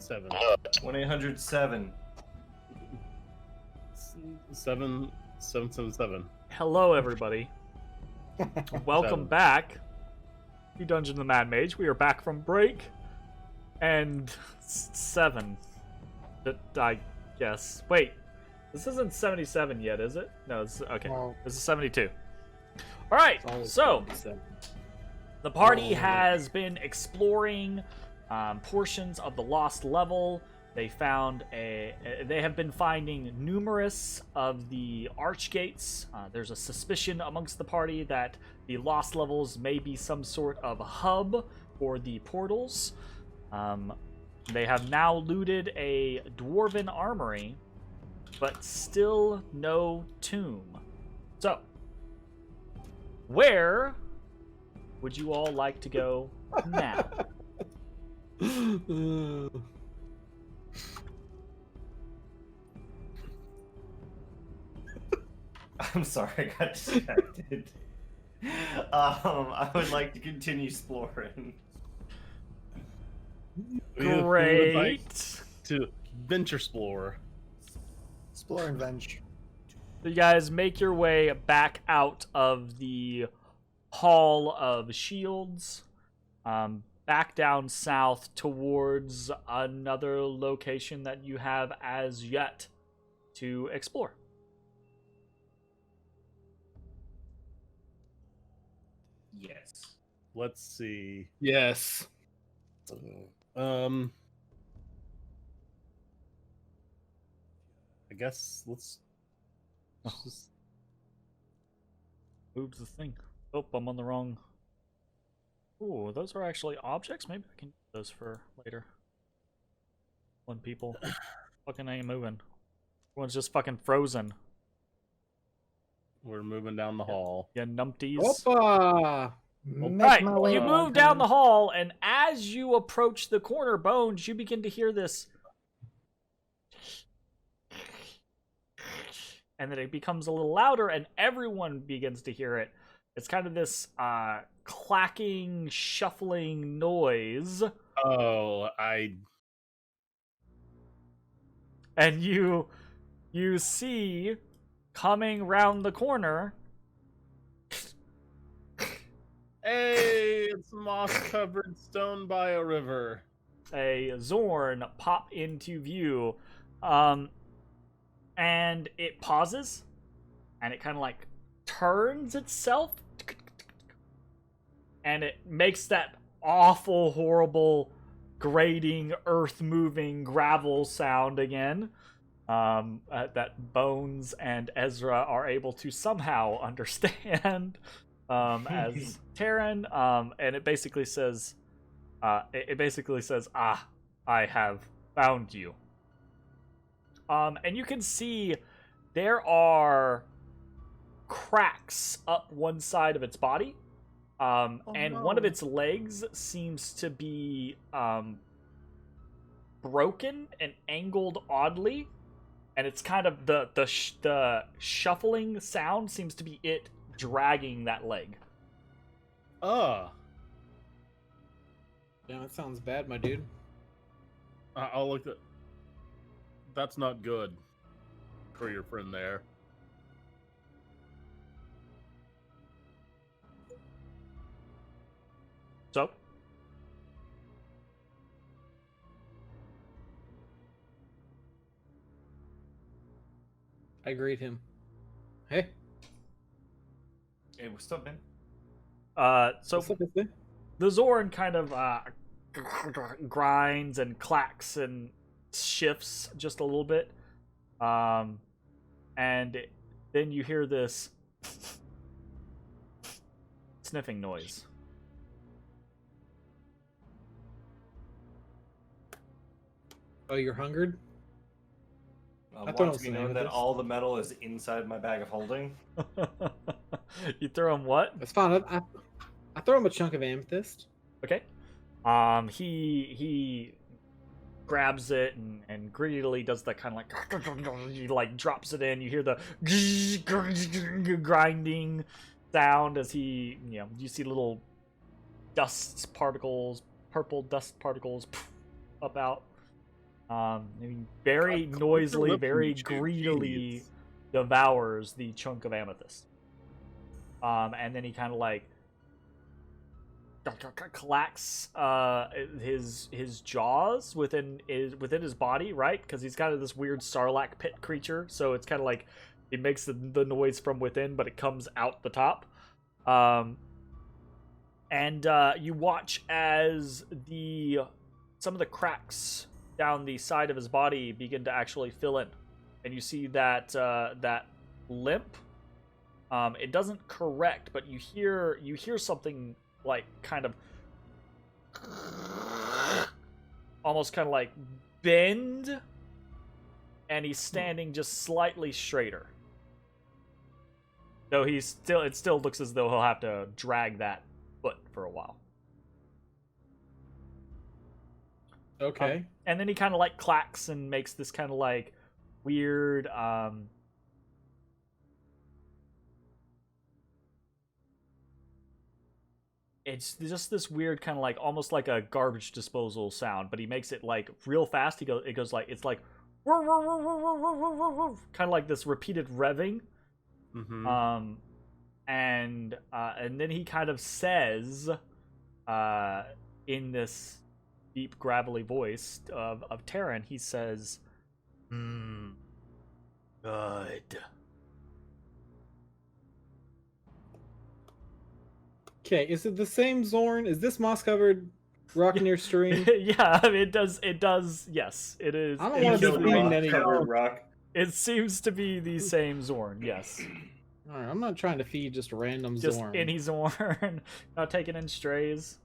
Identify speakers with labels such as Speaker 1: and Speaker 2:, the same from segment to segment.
Speaker 1: 7.
Speaker 2: 1-800-7.
Speaker 1: 777.
Speaker 3: Hello, everybody. Welcome
Speaker 1: 7.
Speaker 3: back to Dungeon the Mad Mage. We are back from break. And 7. I guess. Wait. This isn't 77 yet, is it? No, it's okay.
Speaker 4: No.
Speaker 3: This is 72. Alright, so
Speaker 1: 77.
Speaker 3: the party has been exploring portions of the lost level. They have been finding numerous of the archgates. There's a suspicion amongst the party that the lost levels may be some sort of hub for the portals. They have now looted a dwarven armory, but still no tomb. So, where would you all like to go now?
Speaker 2: I'm sorry, I got distracted. I would like to continue exploring.
Speaker 1: We would like
Speaker 3: Great.
Speaker 1: to venture explore.
Speaker 4: Explore and venge.
Speaker 3: So you guys make your way back out of the Hall of Shields, back down south towards another location that you have as yet to explore.
Speaker 2: Yes.
Speaker 1: Let's see.
Speaker 5: Yes.
Speaker 1: I guess let's just
Speaker 3: Moves the thing. Oh, I'm on the wrong. Ooh, those are actually objects? Maybe I can use those for later. When people fucking ain't moving. Everyone's just fucking frozen.
Speaker 1: we're moving down the hall.
Speaker 3: You numpties.
Speaker 4: Opa!
Speaker 3: Right, you move down the hall, and as you approach the corner, Bones, you begin to hear this. And then it becomes a little louder, and everyone begins to hear it. It's kind of this clacking, shuffling noise.
Speaker 1: Oh,
Speaker 3: And you see coming round the corner.
Speaker 1: Hey, it's moss-covered stone by a river.
Speaker 3: A Zorn pop into view, and it pauses, and it kind of like turns itself, and it makes that awful, horrible, grating, earth-moving gravel sound again. That Bones and Ezra are able to somehow understand. As Terran, and it basically says, "Ah, I have found you." And you can see there are cracks up one side of its body, and one of its legs seems to be broken and angled oddly, and it's kind of the shuffling sound seems to be it dragging that leg.
Speaker 1: Ah,
Speaker 5: Yeah, that sounds bad, my dude.
Speaker 1: I'll look at. That's not good for your friend there.
Speaker 3: So,
Speaker 5: I greet him. Hey,
Speaker 2: Hey, what's up, man?
Speaker 3: so
Speaker 5: what's up, this thing?
Speaker 3: the Zorn kind of grinds and clacks and shifts just a little bit, and then you hear this sniffing noise.
Speaker 5: Oh, you're hungered?
Speaker 2: I
Speaker 5: thought it
Speaker 2: want
Speaker 5: was
Speaker 2: to be
Speaker 5: the name
Speaker 2: known
Speaker 5: of
Speaker 2: that
Speaker 5: this.
Speaker 2: all the metal is inside my bag of holding.
Speaker 3: You throw him what?
Speaker 5: That's fine. I throw him a chunk of amethyst.
Speaker 3: Okay. He grabs it and greedily does that kind of like he like drops it in. You hear the grinding sound as he, you see little dust particles, purple dust particles up out. And he very noisily,
Speaker 1: lips
Speaker 3: very
Speaker 1: and chew
Speaker 3: greedily
Speaker 1: cheese.
Speaker 3: devours the chunk of amethyst. And then he kind of like clacks his jaws within his body, right? Because he's kind of this weird sarlacc pit creature, so it's kind of like it makes the noise from within, but it comes out the top. And you watch as some of the cracks down the side of his body begin to actually fill in, and you see that that limp. It doesn't correct, but you hear something like kind of almost kind of like bend, and he's standing just slightly straighter. Though it still looks as though he'll have to drag that foot for a while.
Speaker 5: Okay.
Speaker 3: And then he kind of like clacks and makes this kind of like weird it's just this weird kind of like almost like a garbage disposal sound, but he makes it like real fast. It goes like it's like kind of like this repeated revving.
Speaker 1: Mm-hmm.
Speaker 3: And then he kind of says in this deep gravelly voice of Terran, he says, good.
Speaker 5: Okay, is it the same Zorn? Is this moss-covered rock in your stream?
Speaker 3: Yeah, I mean, it does. Yes, it is.
Speaker 5: I don't want to be feeding any.
Speaker 2: Covered rock.
Speaker 3: It seems to be the same Zorn. Yes,
Speaker 5: All right, I'm not trying to feed just random
Speaker 3: just
Speaker 5: Zorn.
Speaker 3: any Zorn, not taking in strays.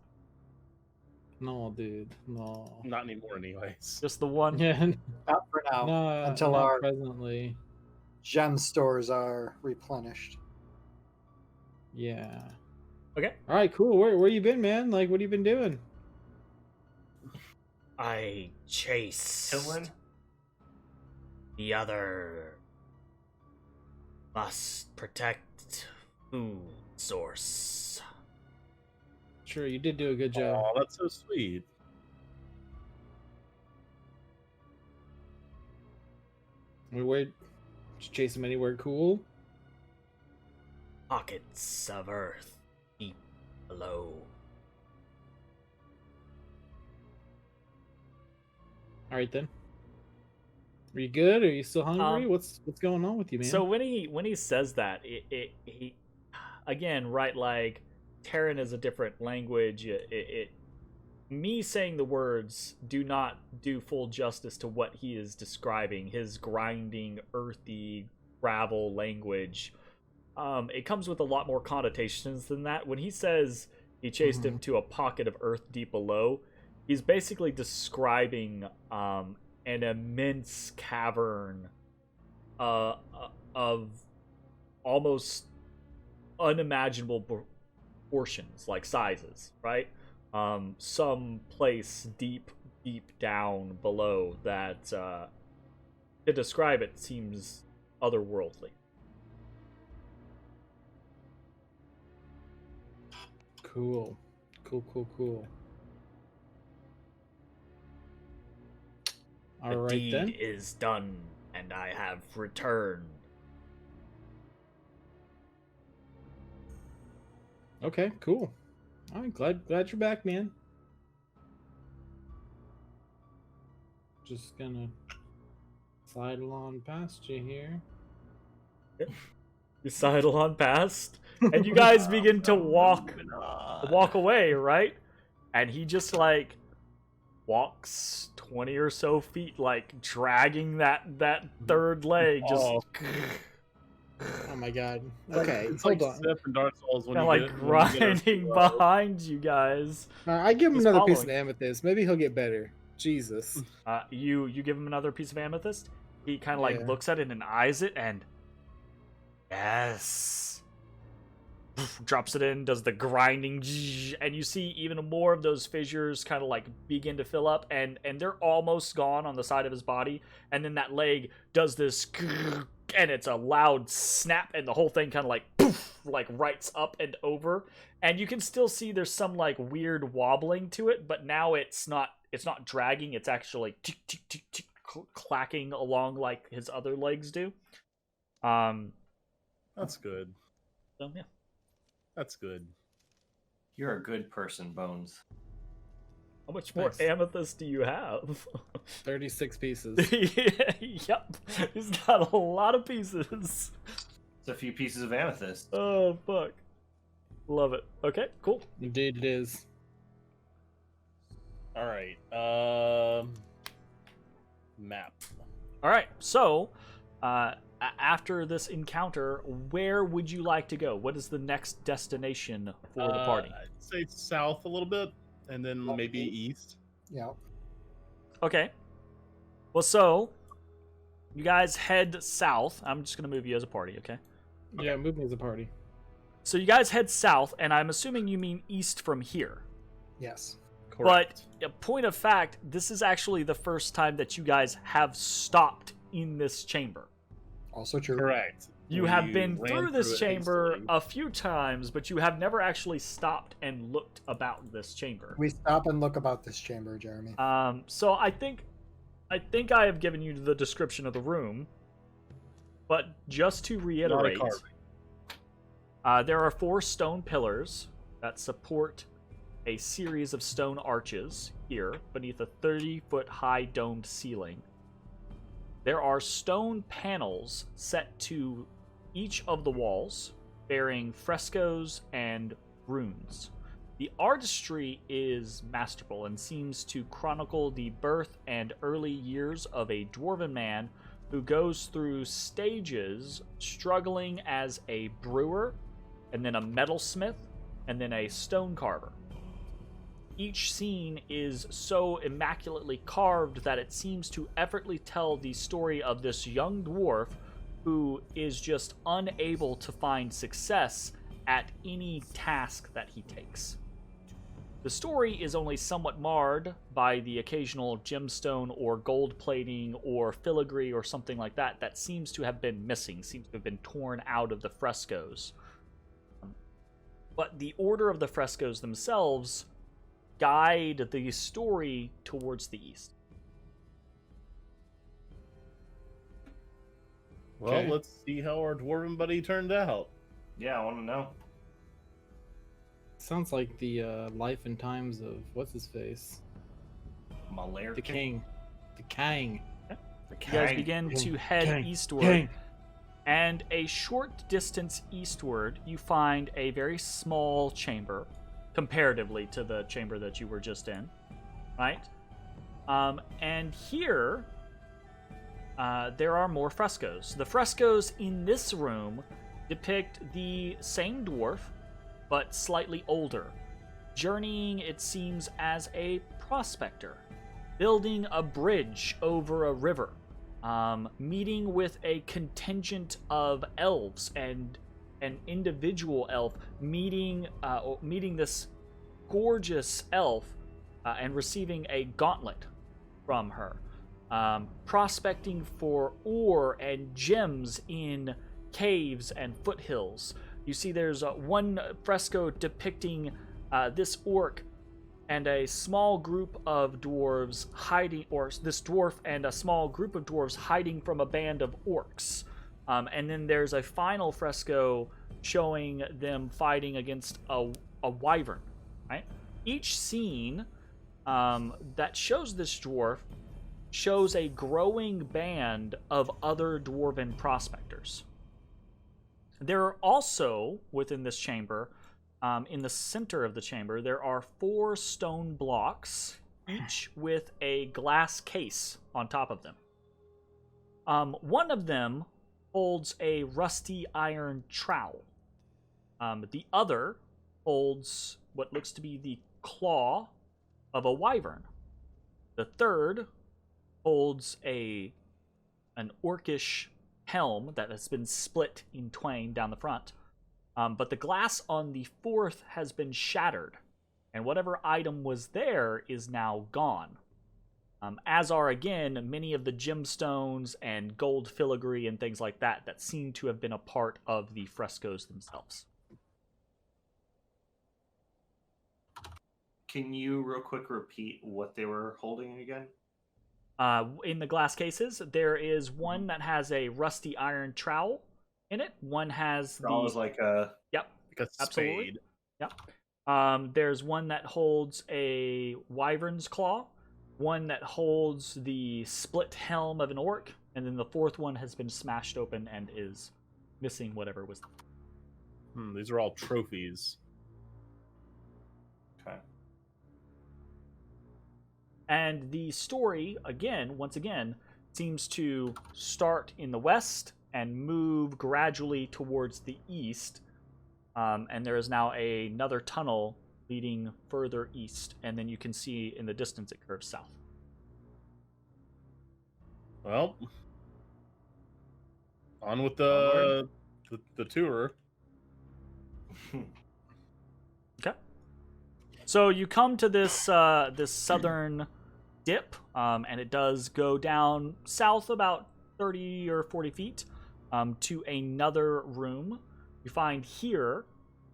Speaker 5: No, dude, no.
Speaker 1: Not anymore, anyways.
Speaker 3: Just the one.
Speaker 5: Yeah,
Speaker 4: Not for now.
Speaker 5: no,
Speaker 4: until
Speaker 5: not
Speaker 4: our
Speaker 5: presently.
Speaker 4: gem stores are replenished.
Speaker 5: Yeah.
Speaker 3: Okay.
Speaker 5: All right, cool. Where you been, man? Like, what have you been doing?
Speaker 3: I chased
Speaker 2: Killing?
Speaker 3: the other. Must protect food source.
Speaker 5: Sure, you did do a good job.
Speaker 1: Oh, that's so sweet.
Speaker 5: Where did you chase him anywhere cool?
Speaker 3: Pockets of earth deep below.
Speaker 5: All right then. Are you good? Are you still hungry? What's going on with you, man?
Speaker 3: So when he says that, he again, right, like Terran is a different language. Me saying the words do not do full justice to what he is describing. His grinding, earthy gravel language. It comes with a lot more connotations than that. When he says he chased him to a pocket of earth deep below, he's basically describing an immense cavern of almost unimaginable proportions, like sizes, right? Some place deep down below that to describe it seems otherworldly.
Speaker 5: Cool. All
Speaker 3: The
Speaker 5: right
Speaker 3: deed
Speaker 5: then.
Speaker 3: is done, and I have returned.
Speaker 5: Okay, cool. All right, glad you're back, man. Just gonna slide along past you here.
Speaker 3: You sidle on past, and you guys begin to walk away, right? And he just like walks 20 or so feet, like dragging that third leg, just
Speaker 5: Oh my god. Okay,
Speaker 1: It's
Speaker 5: hold
Speaker 1: like
Speaker 5: on.
Speaker 1: Sif and Dark Souls when
Speaker 3: kind
Speaker 1: you
Speaker 3: of
Speaker 1: get
Speaker 3: like
Speaker 1: when you get
Speaker 3: grinding
Speaker 1: a-
Speaker 3: behind you guys.
Speaker 5: I give him
Speaker 3: He's
Speaker 5: another piece of
Speaker 3: following.
Speaker 5: amethyst. Maybe he'll get better. Jesus.
Speaker 3: You give him another piece of amethyst. He kind of like
Speaker 5: Yeah.
Speaker 3: looks at it and eyes it, and yes, drops it in, does the grinding, and you see even more of those fissures kind of like begin to fill up, and they're almost gone on the side of his body, and then that leg does this, and it's a loud snap, and the whole thing kind of like poof, like rights up and over, And you can still see there's some like weird wobbling to it, but now it's not dragging, it's actually tick tick tick tick clacking along like his other legs do.
Speaker 1: That's good.
Speaker 3: So yeah.
Speaker 1: That's good.
Speaker 2: You're a good person, Bones.
Speaker 3: How much more
Speaker 5: Nice.
Speaker 3: amethyst do you have?
Speaker 5: 36 pieces.
Speaker 3: Yep. He's got a lot of pieces.
Speaker 2: It's a few pieces of amethyst.
Speaker 3: Oh fuck. Love it. Okay, cool.
Speaker 5: Indeed it is.
Speaker 1: All right. Map.
Speaker 3: All right. So, after this encounter, where would you like to go? What is the next destination for the party?
Speaker 1: I'd say south a little bit, and then maybe east.
Speaker 4: Yeah.
Speaker 3: Okay. Well, so you guys head south. I'm just gonna move you as a party. Okay.
Speaker 5: Yeah, move me as a party.
Speaker 3: So you guys head south, and I'm assuming you mean east from here.
Speaker 4: Yes.
Speaker 1: Correct.
Speaker 3: But a point of fact, this is actually the first time that you guys have stopped in this chamber.
Speaker 4: Also true.
Speaker 1: Correct.
Speaker 3: You
Speaker 1: We
Speaker 3: have been
Speaker 1: ran
Speaker 3: through this
Speaker 1: it
Speaker 3: chamber
Speaker 1: hastily.
Speaker 3: a few times, but you have never actually stopped and looked about this chamber.
Speaker 4: We stop and look about this chamber, Jeremy.
Speaker 3: So I think I have given you the description of the room, but just to reiterate, there are 4 stone pillars that support a series of stone arches here beneath a 30-foot high domed ceiling. There are stone panels set to each of the walls, bearing frescoes and runes. The artistry is masterful and seems to chronicle the birth and early years of a dwarven man who goes through stages struggling as a brewer, and then a metalsmith, and then a stone carver. Each scene is so immaculately carved that it seems to effortlessly tell the story of this young dwarf who is just unable to find success at any task that he takes. The story is only somewhat marred by the occasional gemstone or gold plating or filigree or something like that that seems to have been missing, seems to have been torn out of the frescoes. But the order of the frescoes themselves guide the story towards the east.
Speaker 1: Well,
Speaker 5: Okay.
Speaker 1: let's see how our dwarven buddy turned out.
Speaker 2: Yeah, I want to know.
Speaker 5: Sounds like the life and times of what's his face?
Speaker 2: Malaria.
Speaker 5: The king. The Kang.
Speaker 2: The
Speaker 3: You guys
Speaker 2: Kang.
Speaker 3: begin to head
Speaker 5: Kang.
Speaker 3: eastward,
Speaker 5: Kang.
Speaker 3: and a short distance eastward, you find a very small chamber, comparatively to the chamber that you were just in, right? And here, there are more frescoes. The frescoes in this room depict the same dwarf, but slightly older, journeying, it seems, as a prospector, building a bridge over a river, meeting with a contingent of elves and an individual elf, meeting this gorgeous elf and receiving a gauntlet from her, prospecting for ore and gems in caves and foothills. You see there's one fresco depicting this orc and a small group of dwarves hiding, or this dwarf and a small group of dwarves hiding from a band of orcs. And then there's a final fresco showing them fighting against a wyvern, right? Each scene that shows this dwarf shows a growing band of other dwarven prospectors. There are also, within this chamber, in the center of the chamber, there are 4 stone blocks, each with a glass case on top of them. One of them holds a rusty iron trowel. The other holds what looks to be the claw of a wyvern. The third holds an orcish helm that has been split in twain down the front. But the glass on the 4th has been shattered, and whatever item was there is now gone. As are, again, many of the gemstones and gold filigree and things like that that seem to have been a part of the frescoes themselves.
Speaker 2: Can you real quick repeat what they were holding again?
Speaker 3: In the glass cases, there is one that has a rusty iron trowel in it. One has
Speaker 2: Trowel is like a...
Speaker 3: Yep.
Speaker 1: Like a
Speaker 3: Absolutely.
Speaker 1: spade.
Speaker 3: Yep. There's one that holds a wyvern's claw, one that holds the split helm of an orc, and then the fourth one has been smashed open and is missing whatever was.
Speaker 1: These are all trophies.
Speaker 2: Okay.
Speaker 3: And the story, once again, seems to start in the west and move gradually towards the east. And there is now another tunnel leading further east, and then you can see in the distance it curves south.
Speaker 1: Well, on with the tour.
Speaker 3: Okay. So you come to this this southern dip, and it does go down south about 30 or 40 feet to another room. You find here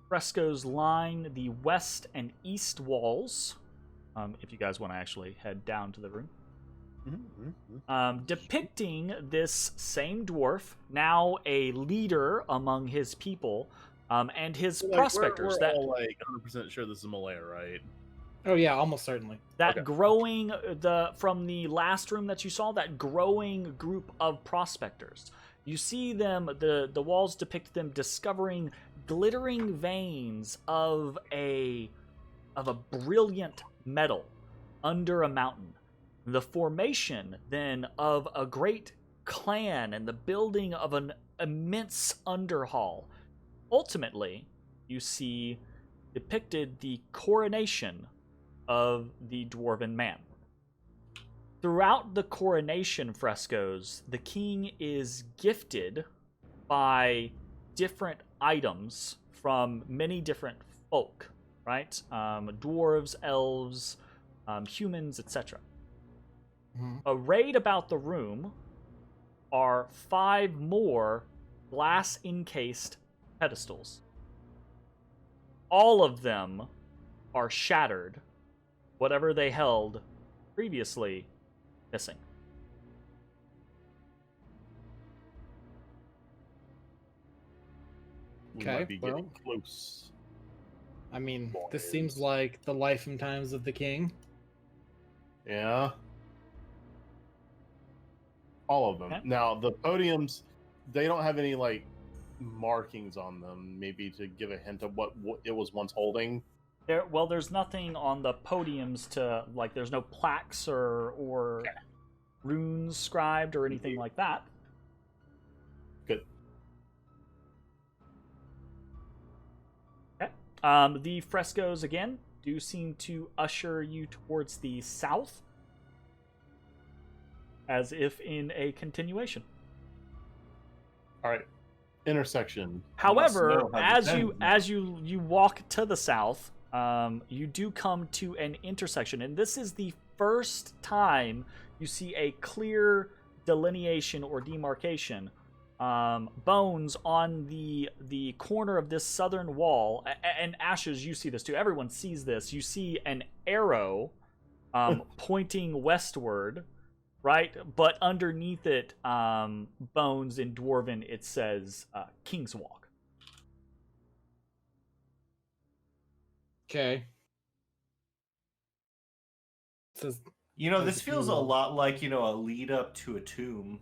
Speaker 3: frescoes line the west and east walls. If you guys want to actually head down to the room. Depicting this same dwarf, now a leader among his people, and his prospectors.
Speaker 1: We're all like 100% sure this is Malaya, right?
Speaker 5: Oh yeah, almost certainly.
Speaker 3: That
Speaker 1: Okay.
Speaker 3: growing from the last room that you saw, that growing group of prospectors. You see them. The walls depict them discovering glittering veins of a brilliant metal under a mountain. The formation then of a great clan and the building of an immense underhall. Ultimately, you see depicted the coronation of the dwarven man. Throughout the coronation frescoes, the king is gifted by different items from many different folk, right? Dwarves, elves, humans, etc. Arrayed about the room are 5 more glass-encased pedestals. All of them are shattered. Whatever they held previously, missing.
Speaker 1: We
Speaker 5: Okay,
Speaker 1: might be getting
Speaker 5: well.
Speaker 1: close.
Speaker 5: I mean, this seems like the life and times of the king.
Speaker 1: Yeah. All of them.
Speaker 3: Okay.
Speaker 1: Now, the podiums, they don't have any, like, markings on them, maybe to give a hint of what it was once holding.
Speaker 3: There's nothing on the podiums to, like, there's no plaques or runes scribed or anything like that.
Speaker 1: Good.
Speaker 3: Okay. The frescoes, again, do seem to usher you towards the south, as if in a continuation.
Speaker 1: All right. Intersection.
Speaker 3: However,
Speaker 2: know how to
Speaker 3: as you walk to the south, you do come to an intersection, and this is the first time you see a clear delineation or demarcation. Bones on the corner of this southern wall, and Ashes, you see this too. Everyone sees this. You see an arrow pointing westward, right? But underneath it, Bones in Dwarven, it says King's Walk.
Speaker 5: Okay. It says,
Speaker 2: this feels a lot like, a lead up to a tomb.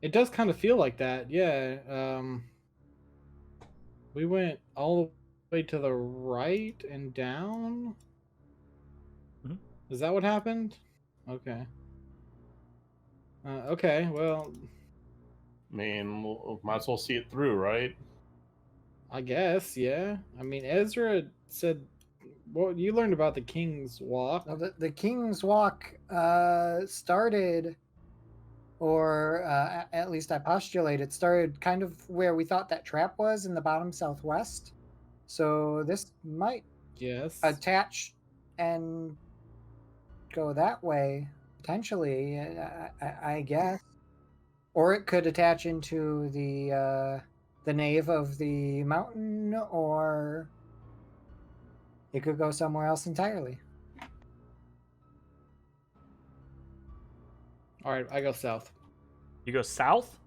Speaker 5: it does kind of feel like that, yeah. We went all the way to the right and down.
Speaker 3: Mhm.
Speaker 5: Is that what happened? Okay. Okay, well,
Speaker 1: I mean, might as well see it through, right?
Speaker 5: I guess, yeah. I mean, Ezra said, well, you learned about the King's Walk.
Speaker 4: Well, the King's Walk started, or at least I postulate it started kind of where we thought that trap was in the bottom southwest. So this might
Speaker 5: Yes.
Speaker 4: attach and go that way, potentially, I guess. Or it could attach into the nave of the mountain, or You could go somewhere else entirely.
Speaker 5: All right, I go south.
Speaker 3: You go south?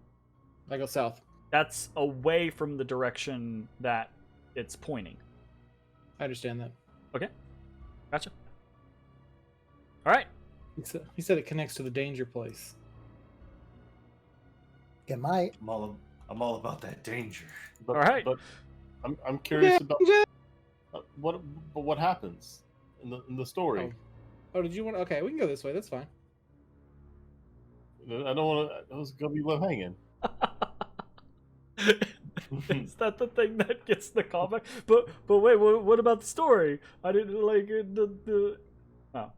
Speaker 5: I go south.
Speaker 3: That's away from the direction that it's pointing.
Speaker 5: I understand that.
Speaker 3: Okay. Gotcha. All right.
Speaker 5: He said it connects to the danger place.
Speaker 4: It might.
Speaker 2: I'm all about that danger.
Speaker 1: But,
Speaker 3: All right.
Speaker 1: But I'm curious about what happens in the story.
Speaker 5: Oh, did you want? Okay, we can go this way. That's fine.
Speaker 1: I don't want to. I was gonna be left hanging.
Speaker 3: Is that the thing that gets the callback? But wait, what about the story? I didn't like the. Oh.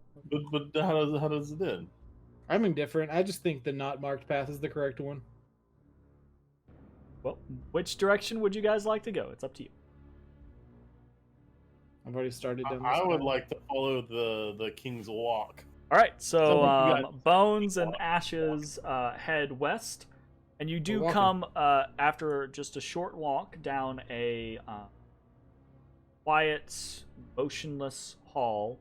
Speaker 1: But how does it end?
Speaker 5: I'm indifferent. I just think the not marked path is the correct one.
Speaker 3: Well, which direction would you guys like to go? It's up to you.
Speaker 5: I've already started down this
Speaker 1: I would
Speaker 5: path.
Speaker 1: like to follow the King's Walk.
Speaker 3: All right, so
Speaker 1: you got-
Speaker 3: Bones and Ashes head west, and you do
Speaker 5: We're
Speaker 3: come after just a short walk down a quiet, motionless hall.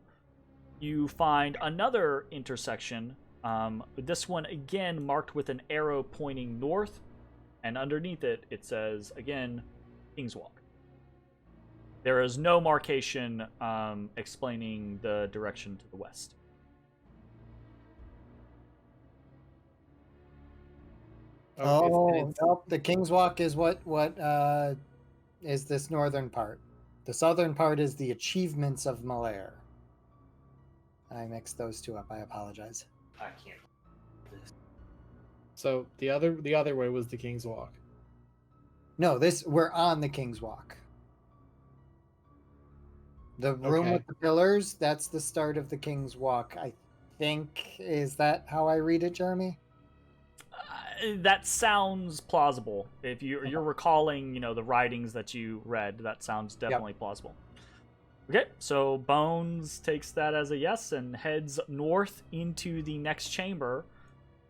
Speaker 3: You find another intersection. This one again marked with an arrow pointing north, and underneath it it says again, King's Walk. There is no marcation explaining the direction to the west.
Speaker 4: Oh, nope. The King's Walk is what is this northern part. The southern part is the achievements of Malair. I mixed those two up. I apologize.
Speaker 2: I can't.
Speaker 5: So the other way was the King's Walk.
Speaker 4: No, we're on the King's Walk. The room
Speaker 5: Okay.
Speaker 4: with the pillars, that's the start of the King's Walk, I think. Is that how I read it, Jeremy?
Speaker 3: That sounds plausible. If you're recalling, the writings that you read, that sounds definitely plausible. Okay, so Bones takes that as a yes and heads north into the next chamber.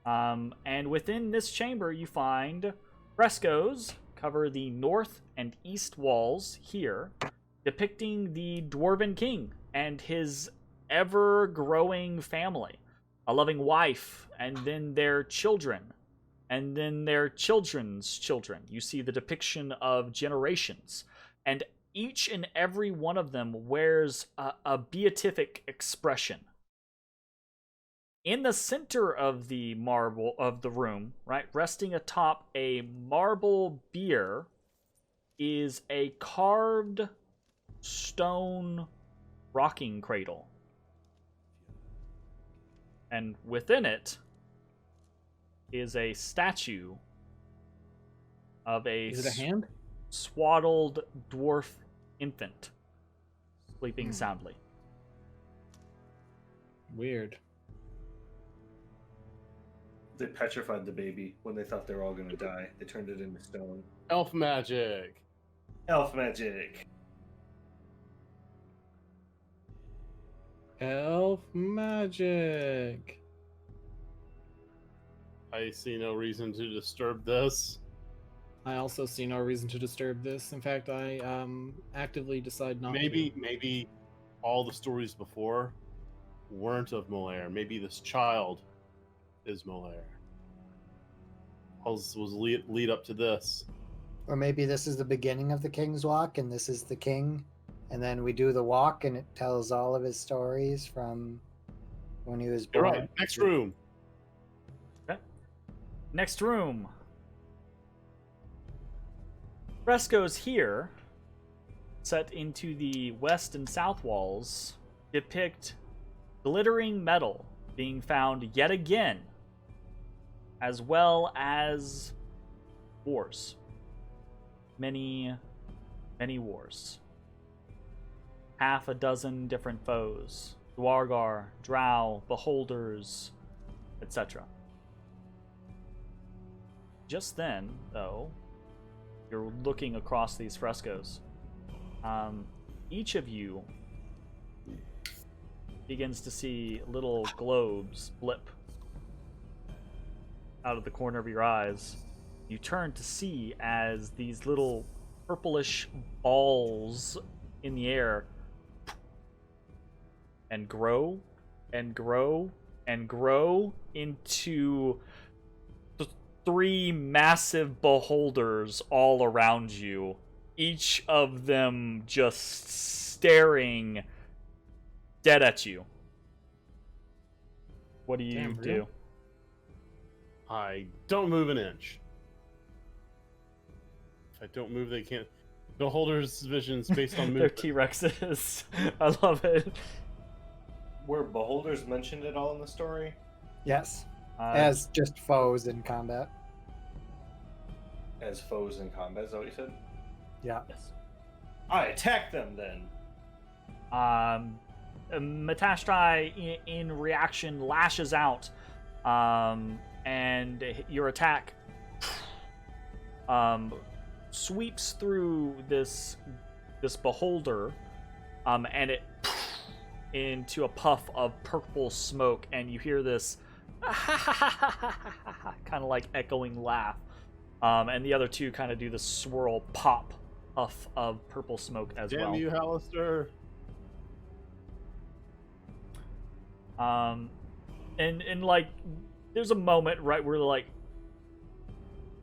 Speaker 3: And within this chamber, you find frescoes cover the north and east walls here, depicting the Dwarven King and his ever-growing family, a loving wife, and then their children, and then their children's children. You see the depiction of generations, and each and every one of them wears a beatific expression. In the center of the marble of the room, right, resting atop a marble bier, is a carved stone rocking cradle. And within it is a statue of a
Speaker 5: Is it a hand?
Speaker 3: swaddled dwarf infant sleeping soundly.
Speaker 5: Weird.
Speaker 2: They petrified the baby when they thought they were all going to die. They turned it into stone.
Speaker 1: Elf magic.
Speaker 2: Elf magic.
Speaker 5: Elf magic.
Speaker 1: I see no reason to disturb this.
Speaker 5: I also see no reason to disturb this. In fact, I actively decide not to.
Speaker 1: Maybe all the stories before weren't of Malair. Maybe this child is Malair. Was lead up to this.
Speaker 4: Or maybe this is the beginning of the King's Walk and this is the king. And then we do the walk and it tells all of his stories from when he was
Speaker 1: You're
Speaker 4: born.
Speaker 1: right. Next room.
Speaker 3: Next room. Frescoes here, set into the west and south walls, depict glittering metal being found yet again, as well as wars. Many, many wars. Half a dozen different foes. Dwargar, Drow, Beholders, etc. Just then, though, you're looking across these frescoes. Each of you begins to see little globes blip out of the corner of your eyes. You turn to see as these little purplish balls in the air and grow and grow and grow into 3 massive beholders all around you, each of them just staring dead at you. What do you
Speaker 5: Damn,
Speaker 3: do?
Speaker 5: really?
Speaker 6: I don't move an inch. If I don't move, they can't. The holder's vision is based on
Speaker 3: They're
Speaker 6: movement.
Speaker 3: T-Rexes. I love it.
Speaker 2: Were beholders mentioned at all in the story?
Speaker 4: Yes,
Speaker 3: Uh,
Speaker 4: as just foes in combat.
Speaker 2: As foes in combat, is that what you said?
Speaker 4: Yeah.
Speaker 3: yes.
Speaker 2: I attack them then.
Speaker 3: Matashtai, in reaction, lashes out, and your attack sweeps through this beholder, and it into a puff of purple smoke, and you hear this kind of like echoing laugh, and the other two kind of do the swirl pop puff of purple smoke as
Speaker 6: Damn
Speaker 3: well.
Speaker 6: you, Halaster.
Speaker 3: And like, there's a moment right where like,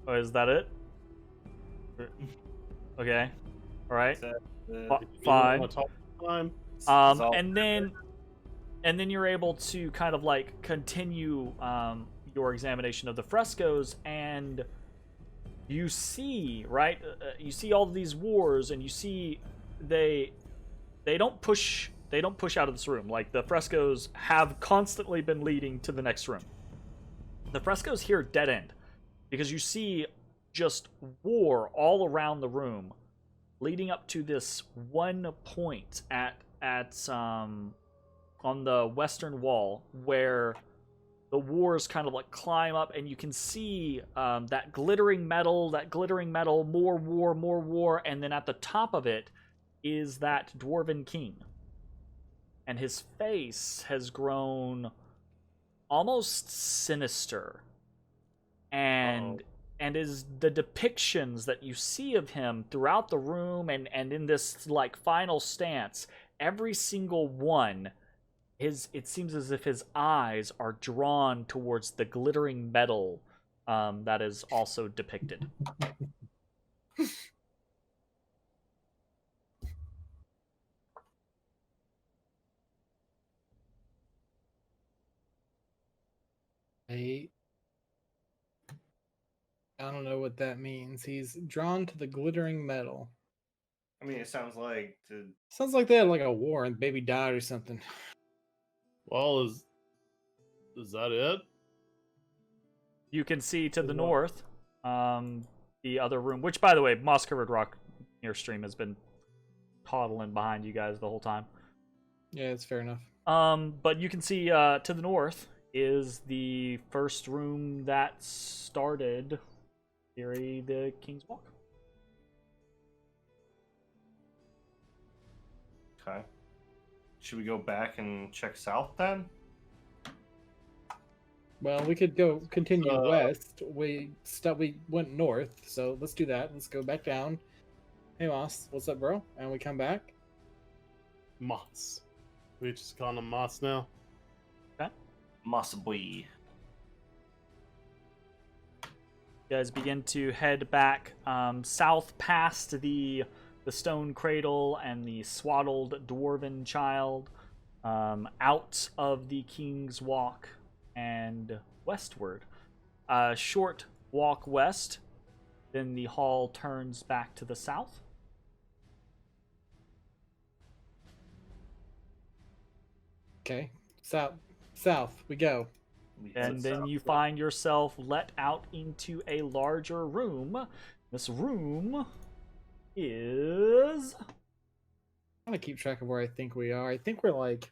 Speaker 3: oh, is that it? Okay, all right, fine.
Speaker 6: You know, time.
Speaker 3: And then you're able to kind of like continue your examination of the frescoes, and you see, right, you see all of these wars, and you see they don't push out of this room. Like, the frescoes have constantly been leading to the next room. The frescoes here dead end because you see just war all around the room, leading up to this one point at on the western wall where the wars kind of like climb up, and you can see that glittering metal, more war, and then at the top of it is that dwarven king. And his face has grown almost sinister. And is the depictions that you see of him throughout the room and in this like final stance, every single one, it seems as if his eyes are drawn towards the glittering metal that is also depicted.
Speaker 5: I don't know what that means. He's drawn to the glittering metal.
Speaker 2: I mean, it sounds like
Speaker 5: Sounds like they had like a war and baby died or something.
Speaker 6: Well, is that it?
Speaker 3: You can see to the
Speaker 6: What?
Speaker 3: north, the other room, which, by the way, Moss Covered Rock near stream has been toddling behind you guys the whole time.
Speaker 5: Yeah, it's fair enough.
Speaker 3: But you can see to the north is the first room that started Fury the King's Walk.
Speaker 2: okay. Should we go back and check south then?
Speaker 5: Well, we could go continue west. We went north, so let's do that. Let's go back down. Hey Moss, what's up, bro? And we come back.
Speaker 6: Moss. We just call him Moss now.
Speaker 2: Possibly.
Speaker 3: You guys begin to head back south past the stone cradle and the swaddled dwarven child, out of the King's Walk and westward. Short walk west, then the hall turns back to the south.
Speaker 5: Okay, south we go.
Speaker 3: And then you find yourself let out into a larger room. This room is...
Speaker 5: I'm gonna keep track of where I think we are. I think we're like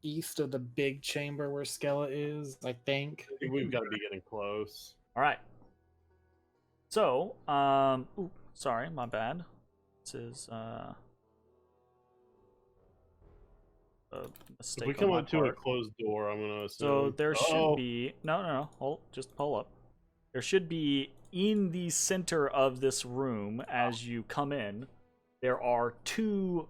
Speaker 5: east of the big chamber where Skella is. I think.
Speaker 6: I think we've got to be getting close.
Speaker 3: All right. So, ooh, sorry, my bad. This is a mistake
Speaker 6: If we
Speaker 3: on
Speaker 6: come
Speaker 3: my
Speaker 6: up to a
Speaker 3: part.
Speaker 6: closed door, I'm gonna assume.
Speaker 3: So there should be no. Just pull up. There should be in the center of this room as you come in. There are 2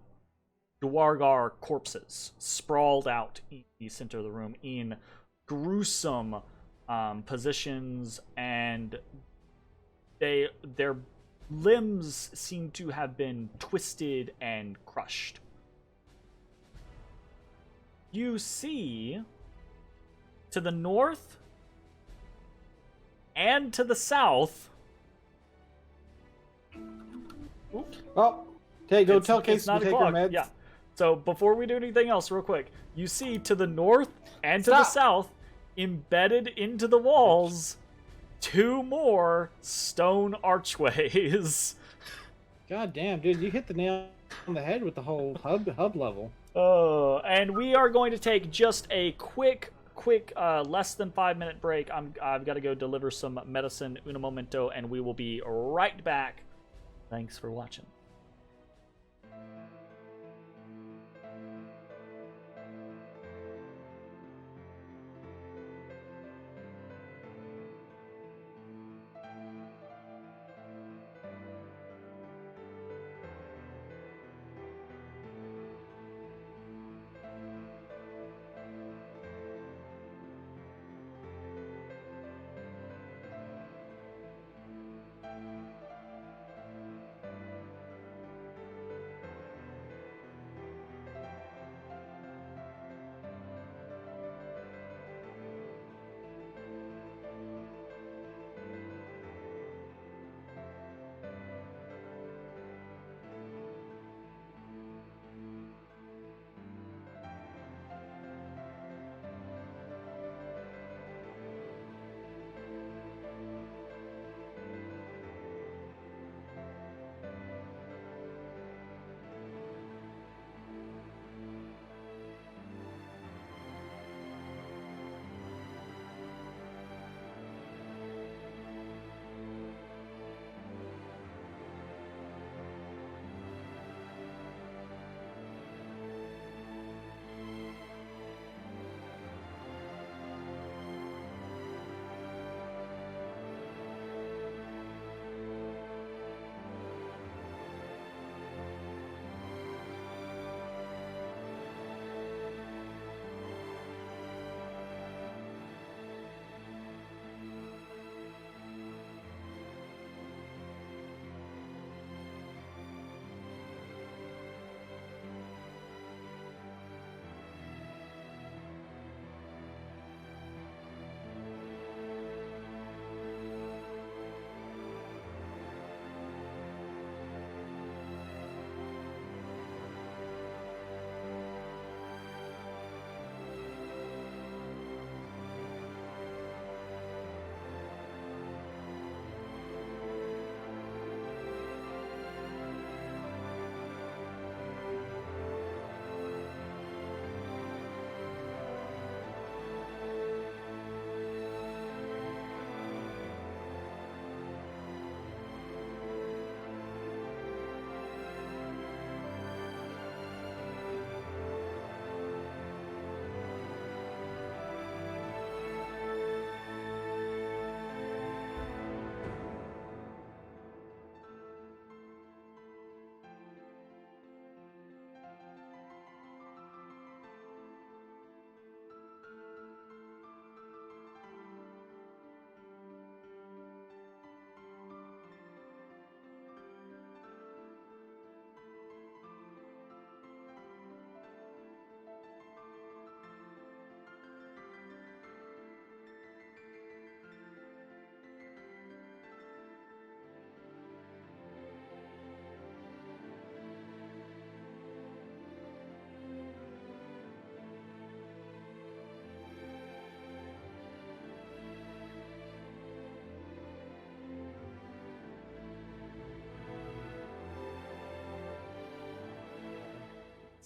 Speaker 3: Dwargar corpses sprawled out in the center of the room in gruesome positions, and their limbs seem to have been twisted and crushed. You see, to the north and to the south. Oops.
Speaker 5: Oh, hey, go
Speaker 3: It's-
Speaker 5: tell
Speaker 3: it's
Speaker 5: Casey to
Speaker 3: 9
Speaker 5: take her
Speaker 3: o'clock,
Speaker 5: meds.
Speaker 3: Yeah. So before we do anything else, real quick, you see to the north and to the
Speaker 5: Stop.
Speaker 3: south, embedded into the walls, 2 more stone archways.
Speaker 5: God damn, dude, you hit the nail on the head with the whole hub level.
Speaker 3: And we are going to take just a quick, less than 5-minute break. I've got to go deliver some medicine, un momento, and we will be right back. Thanks for watching.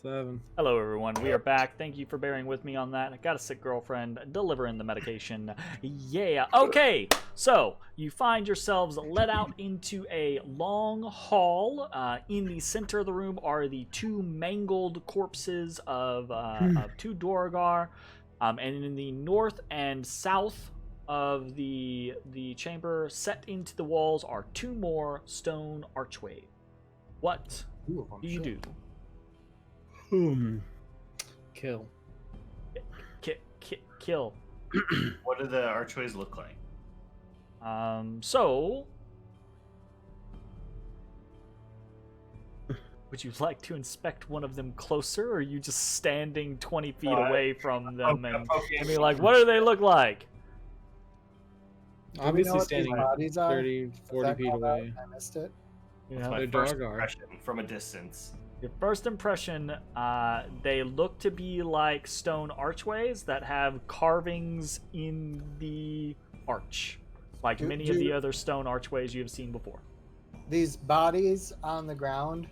Speaker 5: Seven.
Speaker 3: Hello, everyone. We are back. Thank you for bearing with me on that. I got a sick girlfriend delivering the medication. Yeah. Okay. So you find yourselves led out into a long hall. In the center of the room are the 2 mangled corpses of 2 Dwargar. And in the north and south of the chamber, set into the walls, are 2 more stone archways. What do you do?
Speaker 5: Kill.
Speaker 3: Kill.
Speaker 2: What do the archways look like?
Speaker 3: So, would you like to inspect one of them closer, or are you just standing 20 feet away from them and be like, what do they look like?
Speaker 4: Do we know
Speaker 5: Obviously
Speaker 4: what these
Speaker 5: standing
Speaker 4: bodies are?
Speaker 5: 30,
Speaker 4: Was
Speaker 5: 40
Speaker 4: that
Speaker 5: feet
Speaker 4: called out?
Speaker 5: away.
Speaker 4: I missed it.
Speaker 2: That's
Speaker 3: Yeah.
Speaker 2: my
Speaker 5: They're
Speaker 2: first
Speaker 5: dog are.
Speaker 2: impression from a distance.
Speaker 3: Your first impression, they look to be like stone archways that have carvings in the arch, like many of the other stone archways you have seen before.
Speaker 4: These bodies on the ground,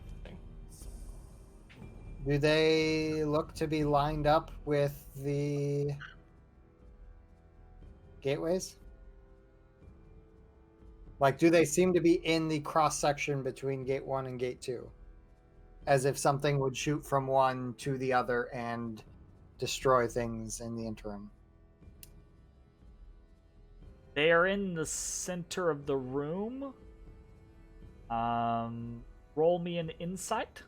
Speaker 4: do they look to be lined up with the gateways? Like, do they seem to be in the cross section between gate 1 and gate 2? As if something would shoot from one to the other and destroy things in the interim.
Speaker 3: They are in the center of the room. Roll me an insight.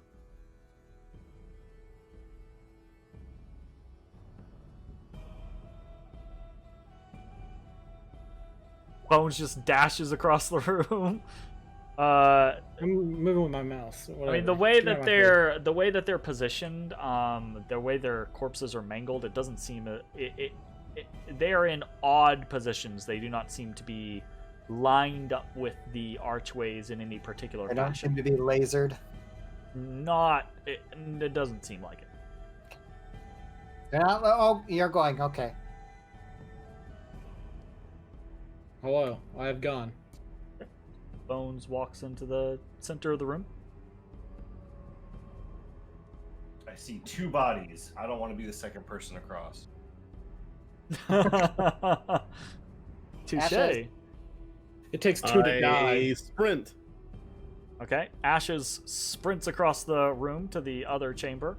Speaker 3: Bones just dashes across the room.
Speaker 5: I'm moving with my mouse.
Speaker 3: I mean,
Speaker 5: whatever.
Speaker 3: the way
Speaker 5: Get out
Speaker 3: that
Speaker 5: of my face.
Speaker 3: they're positioned, the way their corpses are mangled, it doesn't seem they are in odd positions. They do not seem to be lined up with the archways in any particular
Speaker 4: They don't
Speaker 3: fashion.
Speaker 4: seem to be lasered.
Speaker 3: It doesn't seem like it.
Speaker 4: They're not, oh, you're going. Okay.
Speaker 5: Hello, I have gone.
Speaker 3: Bones walks into the center of the room.
Speaker 2: I see 2 bodies. I don't want to be the second person across.
Speaker 3: Touche.
Speaker 4: Ashes.
Speaker 5: It takes 2 to die.
Speaker 6: I sprint.
Speaker 3: Okay, Ashes sprints across the room to the other chamber,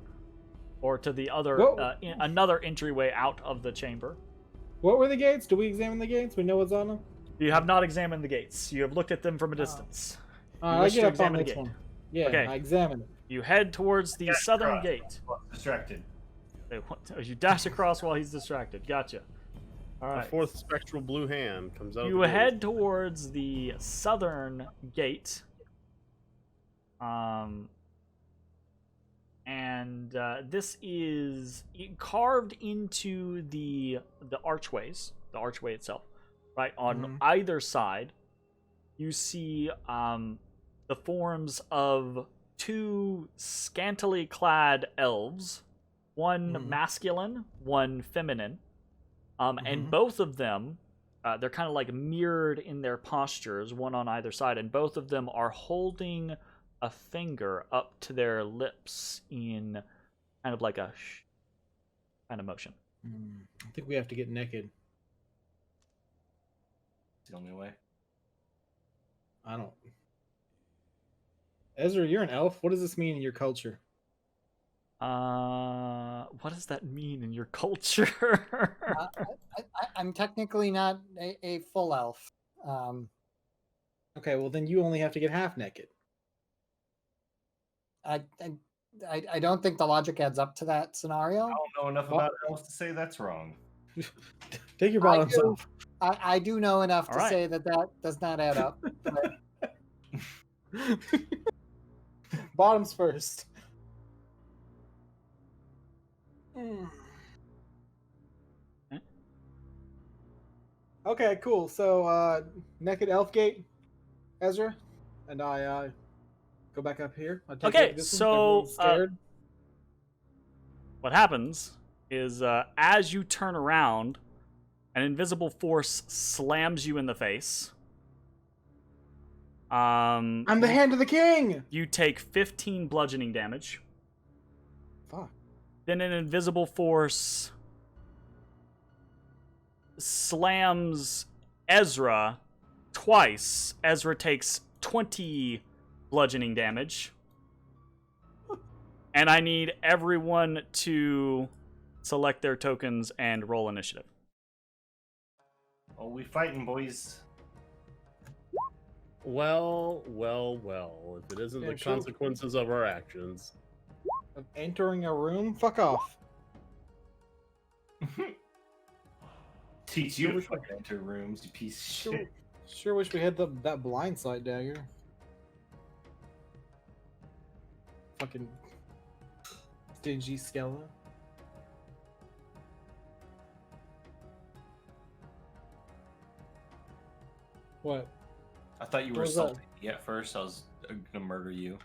Speaker 3: or to the other
Speaker 5: Whoa.
Speaker 3: another entryway out of the chamber.
Speaker 5: What were the gates? Do we examine the gates? We know what's on them?
Speaker 3: You have not examined the gates. You have looked at them from a distance. You
Speaker 5: I
Speaker 3: wish
Speaker 5: get
Speaker 3: to
Speaker 5: up on
Speaker 3: examine the
Speaker 5: this
Speaker 3: gate.
Speaker 5: one. Yeah,
Speaker 3: Okay.
Speaker 5: I examine it.
Speaker 3: You head towards the southern
Speaker 2: across.
Speaker 3: gate.
Speaker 2: Distracted.
Speaker 3: You dash across while he's distracted. Gotcha. All
Speaker 6: A
Speaker 3: right.
Speaker 6: fourth spectral blue hand comes out.
Speaker 3: You
Speaker 6: of the
Speaker 3: head towards the southern gate. And this is carved into the archways, the archway itself, right? On either side, you see the forms of 2 scantily clad elves, one masculine, one feminine, and both of them, they're kind of like mirrored in their postures, one on either side, and both of them are holding a finger up to their lips in kind of like a kind of motion.
Speaker 5: I think we have to get naked.
Speaker 2: It's the only way.
Speaker 5: I don't. Ezra, you're an elf. What does this mean in your culture?
Speaker 3: What does that mean in your culture?
Speaker 4: I'm technically not a full elf.
Speaker 5: Okay, well then you only have to get half naked.
Speaker 4: I don't think the logic adds up to that scenario.
Speaker 2: I don't know enough about elves to say that's wrong.
Speaker 5: Take your bottoms
Speaker 4: do.
Speaker 5: off.
Speaker 4: I do know enough
Speaker 3: All
Speaker 4: to
Speaker 3: right.
Speaker 4: say that does not add up. But
Speaker 5: Bottoms first. Okay, cool. So, naked elf gate, Ezra, and I go back up here. I take
Speaker 3: Okay,
Speaker 5: a distance,
Speaker 3: so,
Speaker 5: everyone's scared.
Speaker 3: What happens is as you turn around, an invisible force slams you in the face.
Speaker 5: I'm the hand of the king.
Speaker 3: You take 15 bludgeoning damage.
Speaker 5: Fuck.
Speaker 3: Then an invisible force slams Ezra twice. Ezra takes 20 bludgeoning damage. And I need everyone to select their tokens and roll initiative.
Speaker 2: Oh, we fighting, boys.
Speaker 6: Well. If it isn't
Speaker 5: Yeah,
Speaker 6: the
Speaker 5: sure.
Speaker 6: consequences of our actions.
Speaker 5: of entering a room? Fuck off.
Speaker 2: Teach you to fucking enter rooms, you piece of shit.
Speaker 5: Sure wish we had that blind sight dagger. Fucking stingy skeleton. What?
Speaker 2: I thought you were
Speaker 5: What was that?
Speaker 2: salty at first. I was gonna murder you.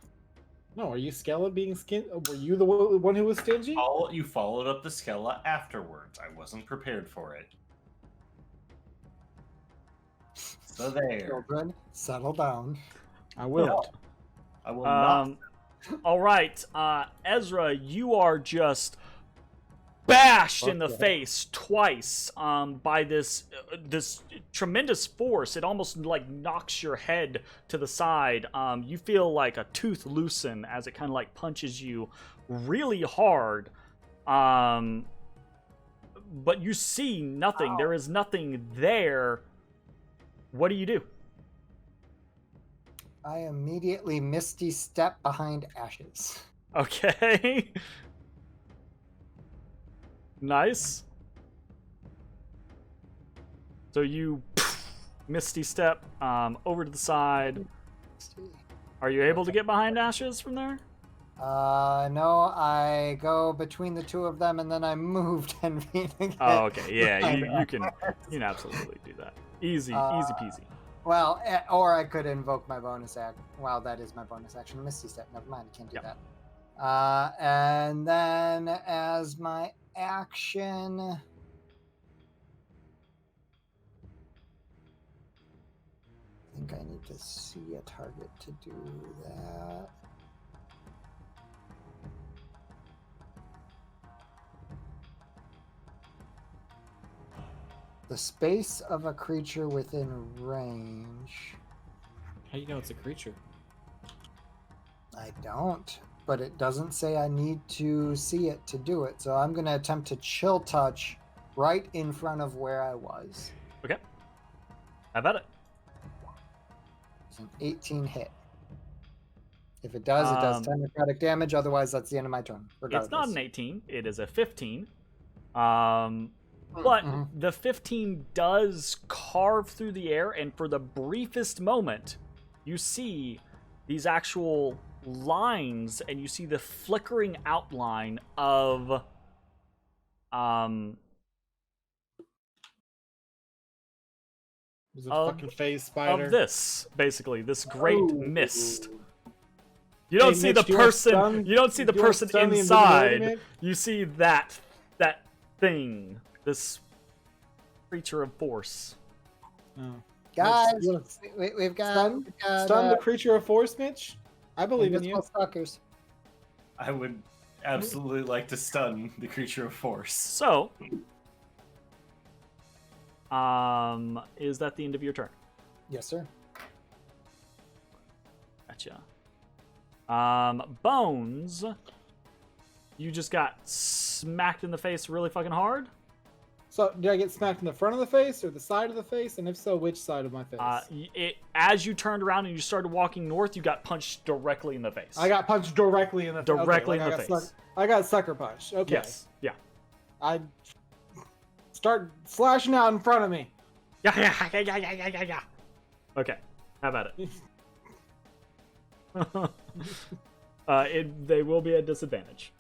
Speaker 5: No, are you Skella being skin? Were you the one who was stingy?
Speaker 2: You followed up the Skella afterwards. I wasn't prepared for it. So there.
Speaker 4: Children, settle down.
Speaker 5: I will.
Speaker 2: I will not.
Speaker 3: All right, Ezra, you are just bashed in the
Speaker 5: Okay.
Speaker 3: face twice by this tremendous force. It almost like knocks your head to the side. You feel like a tooth loosen as it kind of like punches you really hard. But you see nothing.
Speaker 4: Ow.
Speaker 3: There is nothing there. What do you do?
Speaker 4: I immediately misty step behind Ashes.
Speaker 3: Okay. Nice. So you misty step over to the side. Are you able to get behind Ashes from there?
Speaker 4: No, I go between the two of them and then I move 10 feet again.
Speaker 3: Oh, okay. Yeah, you can absolutely do that. Easy peasy.
Speaker 4: Well, or I could invoke my bonus act. Well, that is my bonus action. Misty Step. Never mind. I can't do
Speaker 3: Yep.
Speaker 4: that. And then as my action, I think I need to see a target to do that. The space of a creature within range.
Speaker 5: How do you know it's a creature?
Speaker 4: I don't, but it doesn't say I need to see it to do it. So I'm going to attempt to chill touch right in front of where I was.
Speaker 3: Okay. How about it?
Speaker 4: It's an 18 hit. If it does 10 necrotic damage. Otherwise, that's the end of my turn. Regardless.
Speaker 3: It's not an 18. It is a 15. But the 15 does carve through the air, and for the briefest moment, you see these actual lines, and you see the flickering outline of
Speaker 5: Was it
Speaker 3: Of-
Speaker 5: a fucking phase spider?
Speaker 3: of this, basically, this great mist. You don't
Speaker 5: Hey,
Speaker 3: see
Speaker 5: Mitch,
Speaker 3: the
Speaker 5: do you want
Speaker 3: person.
Speaker 5: stun?
Speaker 3: You don't see the
Speaker 5: Do you want
Speaker 3: person
Speaker 5: stun the invisibility,
Speaker 3: inside.
Speaker 5: Mitch?
Speaker 3: You see that thing, this creature of force.
Speaker 5: Oh.
Speaker 4: Guys,
Speaker 5: You wanna
Speaker 4: we've got,
Speaker 5: stun,
Speaker 4: we've got
Speaker 5: stun the creature of force, Mitch? I believe in you.
Speaker 4: invisible stalkers.
Speaker 2: I would absolutely like to stun the creature of force.
Speaker 3: So, is that the end of your turn?
Speaker 4: Yes, sir.
Speaker 3: Gotcha. Bones, you just got smacked in the face really fucking hard.
Speaker 5: So, did I get smacked in the front of the face or the side of the face? And if so, which side of my face?
Speaker 3: As you turned around and you started walking north, you got punched directly in the face.
Speaker 5: I got punched directly in the face.
Speaker 3: Directly in the
Speaker 5: I got
Speaker 3: face.
Speaker 5: I got sucker punched. Okay.
Speaker 3: Yes. Yeah.
Speaker 5: I start slashing out in front of me.
Speaker 3: Yeah. Okay. How about it? They will be at disadvantage.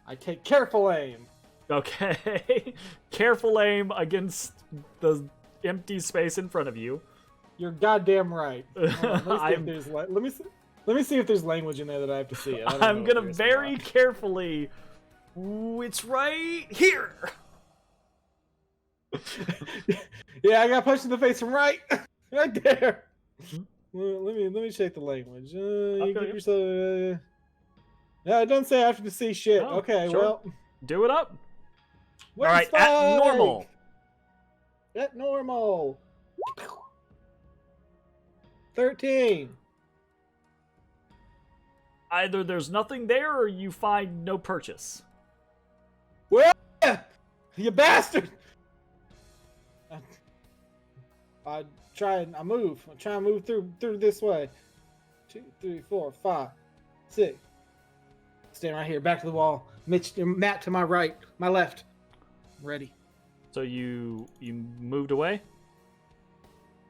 Speaker 5: I take careful aim.
Speaker 3: Okay. Careful aim against the empty space in front of you.
Speaker 5: You're goddamn right. Hold on,
Speaker 3: I'm-
Speaker 5: let me see if there's language in there that I have to see. I don't know
Speaker 3: I'm
Speaker 5: if
Speaker 3: gonna
Speaker 5: there is or
Speaker 3: very
Speaker 5: not.
Speaker 3: carefully. Ooh, it's right here.
Speaker 5: Yeah, I got punched in the face from right there.
Speaker 3: Hmm?
Speaker 5: Well, let me check the language. You
Speaker 3: Okay.
Speaker 5: give yourself. Yeah, it doesn't say I have to see shit.
Speaker 3: Oh,
Speaker 5: Okay,
Speaker 3: sure.
Speaker 5: well.
Speaker 3: Do it up.
Speaker 5: All
Speaker 3: All right, at normal.
Speaker 5: At normal. 13.
Speaker 3: Either there's nothing there, or you find no purchase.
Speaker 5: Well, you bastard! I try and I move. I try and move through this way. 2, 3, 4, 5, 6, Stand right here, back to the wall. Matt to my right, my left. Ready.
Speaker 3: So you moved away?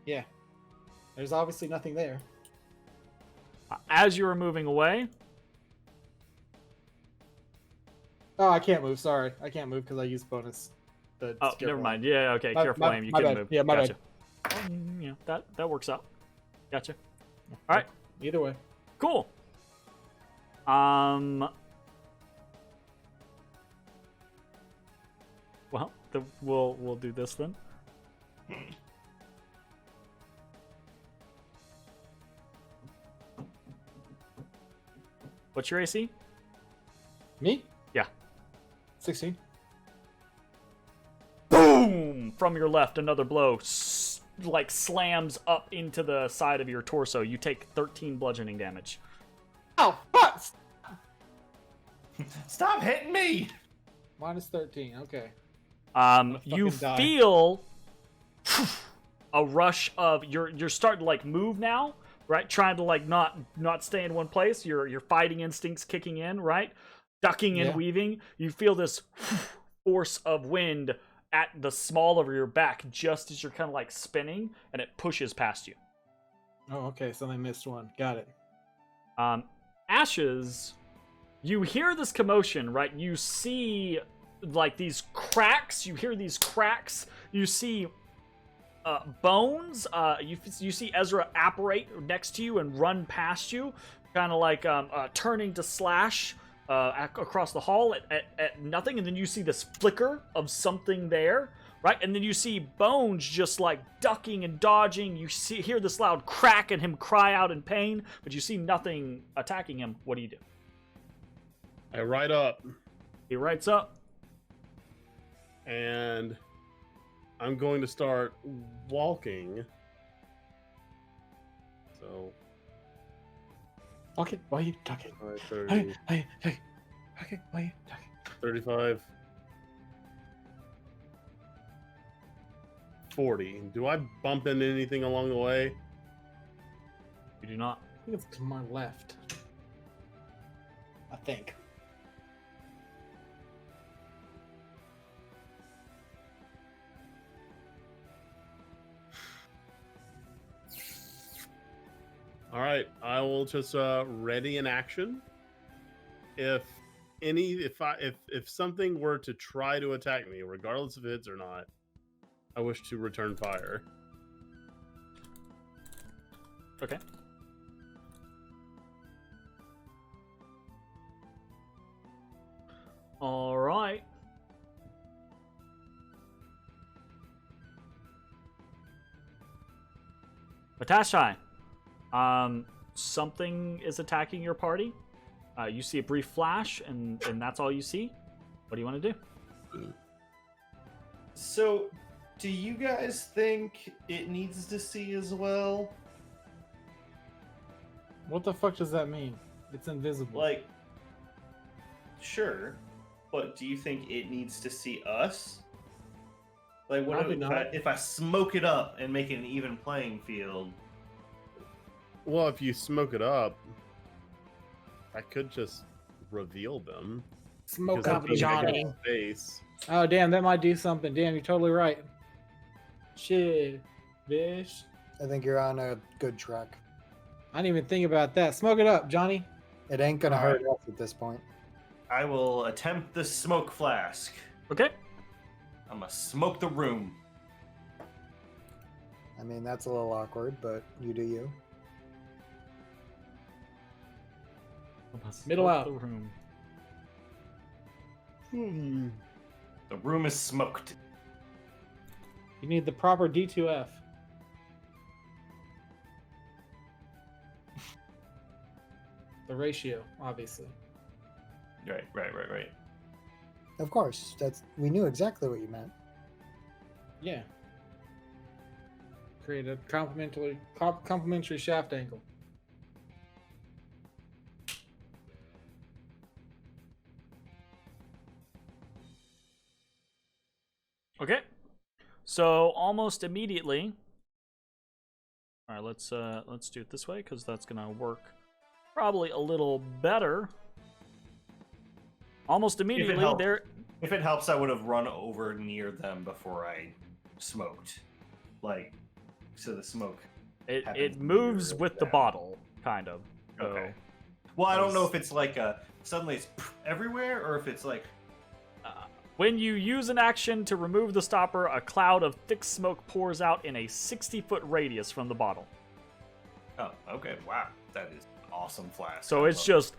Speaker 5: Yeah. There's obviously nothing there.
Speaker 3: As you were moving away,
Speaker 5: Oh, I can't move. Sorry, I can't move because I used bonus.
Speaker 3: oh, never mind. Yeah, okay,
Speaker 5: My-
Speaker 3: careful
Speaker 5: my-
Speaker 3: aim. You
Speaker 5: my
Speaker 3: can
Speaker 5: bad.
Speaker 3: move.
Speaker 5: Yeah, my
Speaker 3: gotcha. Yeah, that works out. Gotcha. All right,
Speaker 5: Either way.
Speaker 3: cool. Well, we'll do this then. What's your AC?
Speaker 5: Me?
Speaker 3: Yeah.
Speaker 5: 16.
Speaker 3: Boom! From your left, another blow like slams up into the side of your torso. You take 13 bludgeoning damage.
Speaker 5: Oh, fuck!
Speaker 2: Stop hitting me!
Speaker 5: Minus 13. Okay.
Speaker 3: You
Speaker 5: fucking die.
Speaker 3: feel a rush of you're starting to like move now, right? Trying to like not stay in one place. Your fighting instincts kicking in, right? Ducking and
Speaker 5: Yeah.
Speaker 3: weaving. You feel this force of wind at the small of your back just as you're kind of like spinning, and it pushes past you.
Speaker 5: Oh, okay. So they missed one. Got it.
Speaker 3: Ashes, you hear this commotion, right? You see like these cracks. You hear these cracks. You see bones. You see Ezrah apparate next to you and run past you, kind of like turning to slash across the hall at nothing, and then you see this flicker of something there, right? And then you see Bones just like ducking and dodging. You hear this loud crack and him cry out in pain, but you see nothing attacking him. What do you do?
Speaker 6: I ride up
Speaker 3: He rights up.
Speaker 6: and I'm going to start walking. So,
Speaker 5: Okay, why are you talking?
Speaker 6: 30,
Speaker 5: Hey. Okay, why are you talking?
Speaker 6: 35, 40. Do I bump into anything along the way?
Speaker 3: You do not.
Speaker 5: I think it's to my left. I think.
Speaker 6: All right, I will just ready in action. If something were to try to attack me, regardless if it hits or not, I wish to return fire.
Speaker 3: Okay. All right. Matashtai, something is attacking your party. You see a brief flash, and that's all you see. What do you want to do?
Speaker 2: So, do you guys think it needs to see as well?
Speaker 5: What the fuck does that mean? It's invisible.
Speaker 2: Like, sure, but do you think it needs to see us? Like, what
Speaker 5: Probably not.
Speaker 2: if I smoke it up and make it an even playing field?
Speaker 6: Well, if you smoke it up, I could just reveal them.
Speaker 5: Smoke
Speaker 6: because
Speaker 5: up
Speaker 6: that'd be
Speaker 5: Johnny.
Speaker 6: negative space.
Speaker 5: Oh, damn, that might do something. Damn, you're totally right. Shit, bitch.
Speaker 4: I think you're on a good track.
Speaker 5: I didn't even think about that. Smoke it up, Johnny.
Speaker 4: It ain't gonna
Speaker 2: All
Speaker 4: hurt us at this point.
Speaker 2: I will attempt the smoke flask.
Speaker 3: Okay.
Speaker 2: I'm gonna smoke the room.
Speaker 4: I mean, that's a little awkward, but you do you.
Speaker 5: Middle out.
Speaker 3: The room.
Speaker 2: The room is smoked.
Speaker 5: You need the proper D2F. The ratio, obviously.
Speaker 2: Right.
Speaker 4: Of course, we knew exactly what you meant.
Speaker 5: Yeah. Create a complementary shaft angle.
Speaker 3: Okay. So almost immediately. All right, let's do it this way because that's gonna work probably a little better. Almost immediately,
Speaker 2: helped.
Speaker 3: there.
Speaker 2: If it helps, I would have run over near them before I smoked. Like, so the smoke.
Speaker 3: It
Speaker 2: happens
Speaker 3: moves
Speaker 2: near
Speaker 3: with the
Speaker 2: them.
Speaker 3: bottle, kind of. So,
Speaker 2: Okay. Well, I don't know if it's like suddenly it's everywhere, or if it's like.
Speaker 3: When you use an action to remove the stopper, a cloud of thick smoke pours out in a 60-foot radius from the bottle.
Speaker 2: Oh, okay. Wow, that is awesome flask.
Speaker 3: So
Speaker 2: I
Speaker 3: it's
Speaker 2: love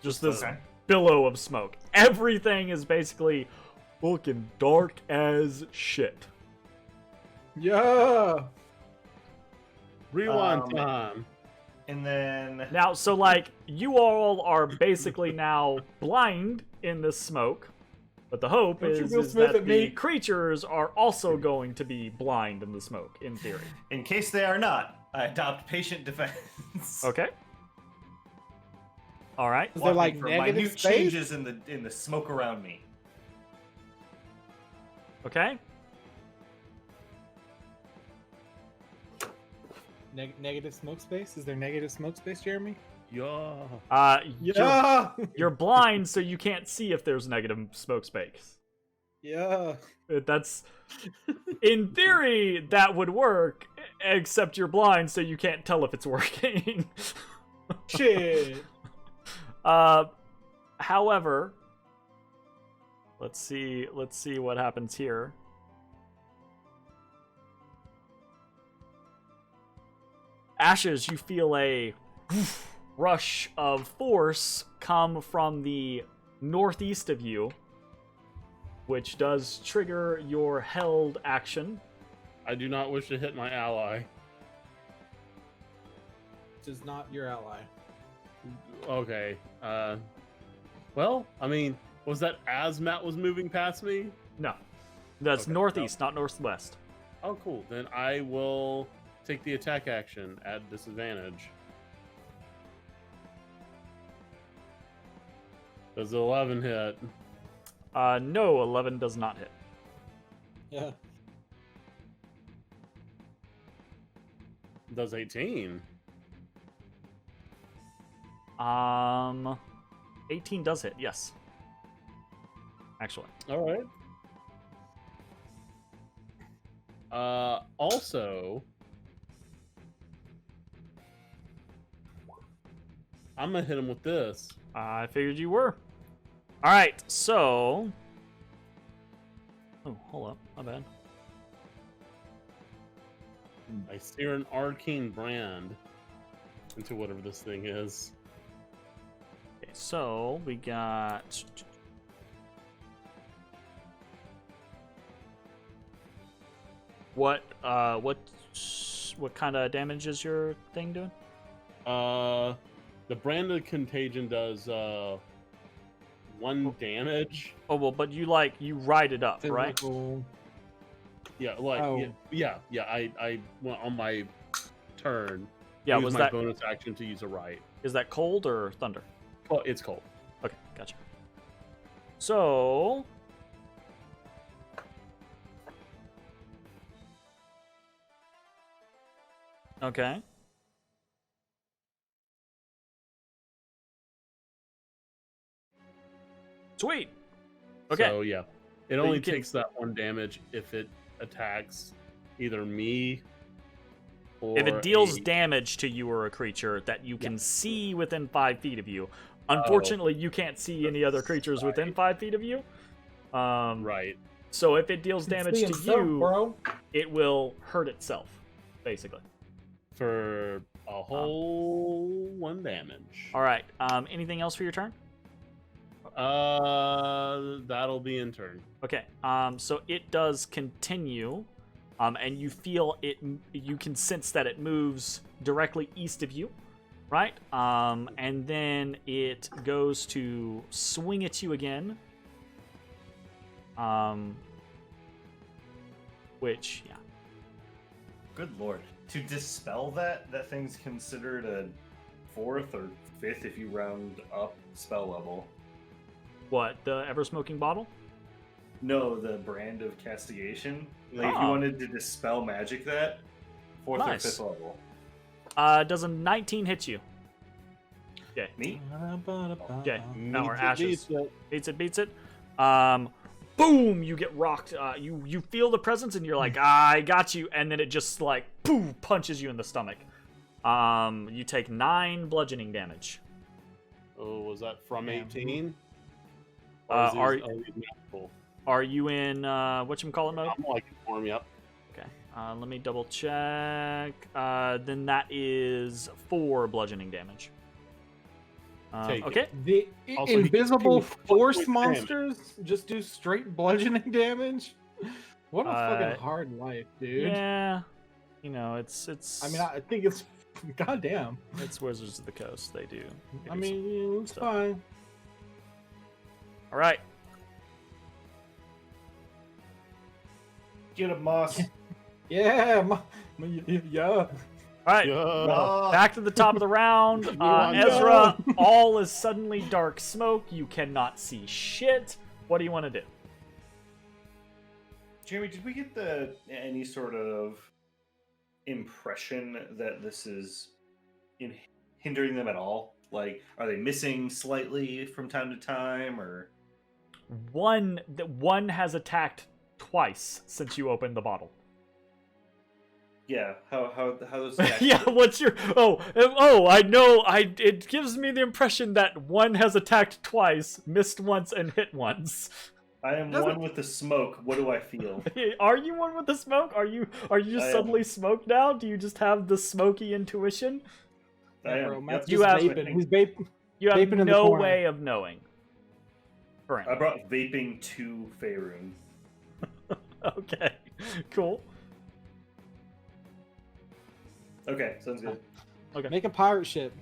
Speaker 3: just this
Speaker 2: Okay.
Speaker 3: billow of smoke. Everything is basically looking dark as shit.
Speaker 5: Yeah.
Speaker 6: Rewind
Speaker 2: Um,
Speaker 6: time.
Speaker 2: And then
Speaker 3: Now, so like you all are basically now blind in this smoke, but the hope
Speaker 5: Don't you
Speaker 3: is,
Speaker 5: Will
Speaker 3: is
Speaker 5: Smith
Speaker 3: that
Speaker 5: at
Speaker 3: the
Speaker 5: me.
Speaker 3: creatures are also going to be blind in the smoke, in theory.
Speaker 2: in case they are not, I adopt patient defense.
Speaker 3: Okay. All right.
Speaker 5: Is there like
Speaker 2: For
Speaker 5: negative
Speaker 2: minute
Speaker 5: space?
Speaker 2: changes in the smoke around me.
Speaker 3: Okay.
Speaker 5: Negative smoke space? Is there negative smoke space, Jeremy?
Speaker 6: Yeah.
Speaker 5: Yeah.
Speaker 3: You're blind, so you can't see if there's negative smoke space.
Speaker 5: Yeah.
Speaker 3: That's, in theory, that would work, except you're blind, so you can't tell if it's working.
Speaker 5: Shit.
Speaker 3: However, let's see what happens here. Ashes, you feel a rush of force come from the northeast of you, which does trigger your held action.
Speaker 6: I do not wish to hit my ally.
Speaker 5: This is not your ally.
Speaker 6: Okay. Well, I mean, was that as Matt was moving past me?
Speaker 3: No, that's
Speaker 6: Okay,
Speaker 3: northeast, not northwest.
Speaker 6: Oh, cool. Then I will take the attack action at disadvantage. Does 11 hit?
Speaker 3: No, 11 does not hit.
Speaker 5: Yeah.
Speaker 6: Does 18?
Speaker 3: 18 does hit, yes. Actually.
Speaker 6: All right. Also, I'm gonna hit him with this.
Speaker 3: I figured you were. All right, so. Oh, hold up, my bad.
Speaker 6: I sear an arcane brand into whatever this thing is.
Speaker 3: Okay, so we got. What kind of damage is your thing doing?
Speaker 6: The brand of contagion does 1 damage.
Speaker 3: Oh well, but you ride it up, right?
Speaker 5: Physical.
Speaker 6: Yeah, like
Speaker 5: Oh.
Speaker 6: yeah. I went on my turn.
Speaker 3: Yeah,
Speaker 6: use
Speaker 3: was
Speaker 6: my
Speaker 3: that
Speaker 6: bonus action to use a right?
Speaker 3: is that cold or thunder?
Speaker 6: Well, it's cold.
Speaker 3: Okay, gotcha. So. Okay. Sweet. Okay.
Speaker 6: So yeah, it
Speaker 3: So
Speaker 6: only
Speaker 3: you can-
Speaker 6: takes that 1 damage if it attacks either me or
Speaker 3: If it deals
Speaker 6: a-
Speaker 3: damage to you or a creature that you can see within 5 feet of you,
Speaker 6: Oh.
Speaker 3: unfortunately, you can't see any other creatures within 5 feet of you.
Speaker 6: Right.
Speaker 3: So if it deals damage
Speaker 5: See
Speaker 3: to
Speaker 5: himself,
Speaker 3: you,
Speaker 5: bro.
Speaker 3: it will hurt itself, basically.
Speaker 6: For a whole 1 damage.
Speaker 3: All right. Anything else for your turn?
Speaker 6: That'll be in turn.
Speaker 3: Okay. So it does continue, and you feel it. You can sense that it moves directly east of you, right? And then it goes to swing at you again. Which, yeah.
Speaker 2: Good lord. To dispel that thing's considered a 4th or 5th if you round up spell level.
Speaker 3: What, the ever smoking bottle?
Speaker 2: No, the brand of castigation. Like if you
Speaker 3: Oh.
Speaker 2: wanted to dispel magic that, 4th
Speaker 3: Nice.
Speaker 2: or 5th level.
Speaker 3: Does a 19 hit you? Okay.
Speaker 2: Me?
Speaker 3: Okay. Now we're
Speaker 6: Beats
Speaker 3: ashes.
Speaker 6: it.
Speaker 3: Beats it. Boom! You get rocked. You feel the presence, and you're like, I got you. And then it just like, poof, punches you in the stomach. You take 9 bludgeoning damage.
Speaker 6: Oh, was that from
Speaker 5: Damn.
Speaker 6: 18?
Speaker 3: Are
Speaker 6: natural?
Speaker 3: are you in whatchamacallit mode?
Speaker 6: I'm like form, yep.
Speaker 3: Okay. Let me double check. Then that is 4 bludgeoning damage.
Speaker 6: Take it.
Speaker 3: Okay.
Speaker 5: The
Speaker 6: Also, he
Speaker 5: invisible
Speaker 6: gets
Speaker 5: force
Speaker 6: points of damage.
Speaker 5: monsters just do straight bludgeoning damage. What a
Speaker 3: Uh,
Speaker 5: fucking hard life, dude.
Speaker 3: Yeah. You know, it's.
Speaker 5: I mean, I think it's goddamn.
Speaker 3: It's Wizards of the Coast. They do.
Speaker 5: I mean, it's
Speaker 3: stuff.
Speaker 5: fine.
Speaker 3: All right.
Speaker 2: Get him, Moss.
Speaker 5: Yeah, yeah.
Speaker 3: All right.
Speaker 6: Yeah.
Speaker 3: Back to the top of the round.
Speaker 6: on,
Speaker 3: Ezra, all is suddenly dark smoke. You cannot see shit. What do you want to do?
Speaker 2: Jeremy, did we get any sort of impression that this is hindering them at all? Like, are they missing slightly from time to time, or?
Speaker 3: One has attacked twice since you opened the bottle.
Speaker 2: Yeah, how those attacks
Speaker 3: Yeah,
Speaker 2: work?
Speaker 3: what's your I know it gives me the impression that one has attacked twice, missed once, and hit once.
Speaker 2: I am one with the smoke. What do I feel?
Speaker 3: Are you one with the smoke? Are you just
Speaker 2: I am.
Speaker 3: suddenly smoked now? Do you just have the smoky intuition?
Speaker 2: I am.
Speaker 5: Bro, Matt's
Speaker 3: You
Speaker 5: just
Speaker 3: have-
Speaker 5: vaping. He's vaping.
Speaker 3: You have
Speaker 5: Vaping in the
Speaker 3: no
Speaker 5: corner.
Speaker 3: way of knowing. Currently.
Speaker 2: I brought vaping to Faerun.
Speaker 3: Okay. Cool.
Speaker 2: Okay, sounds good.
Speaker 5: Make a pirate ship.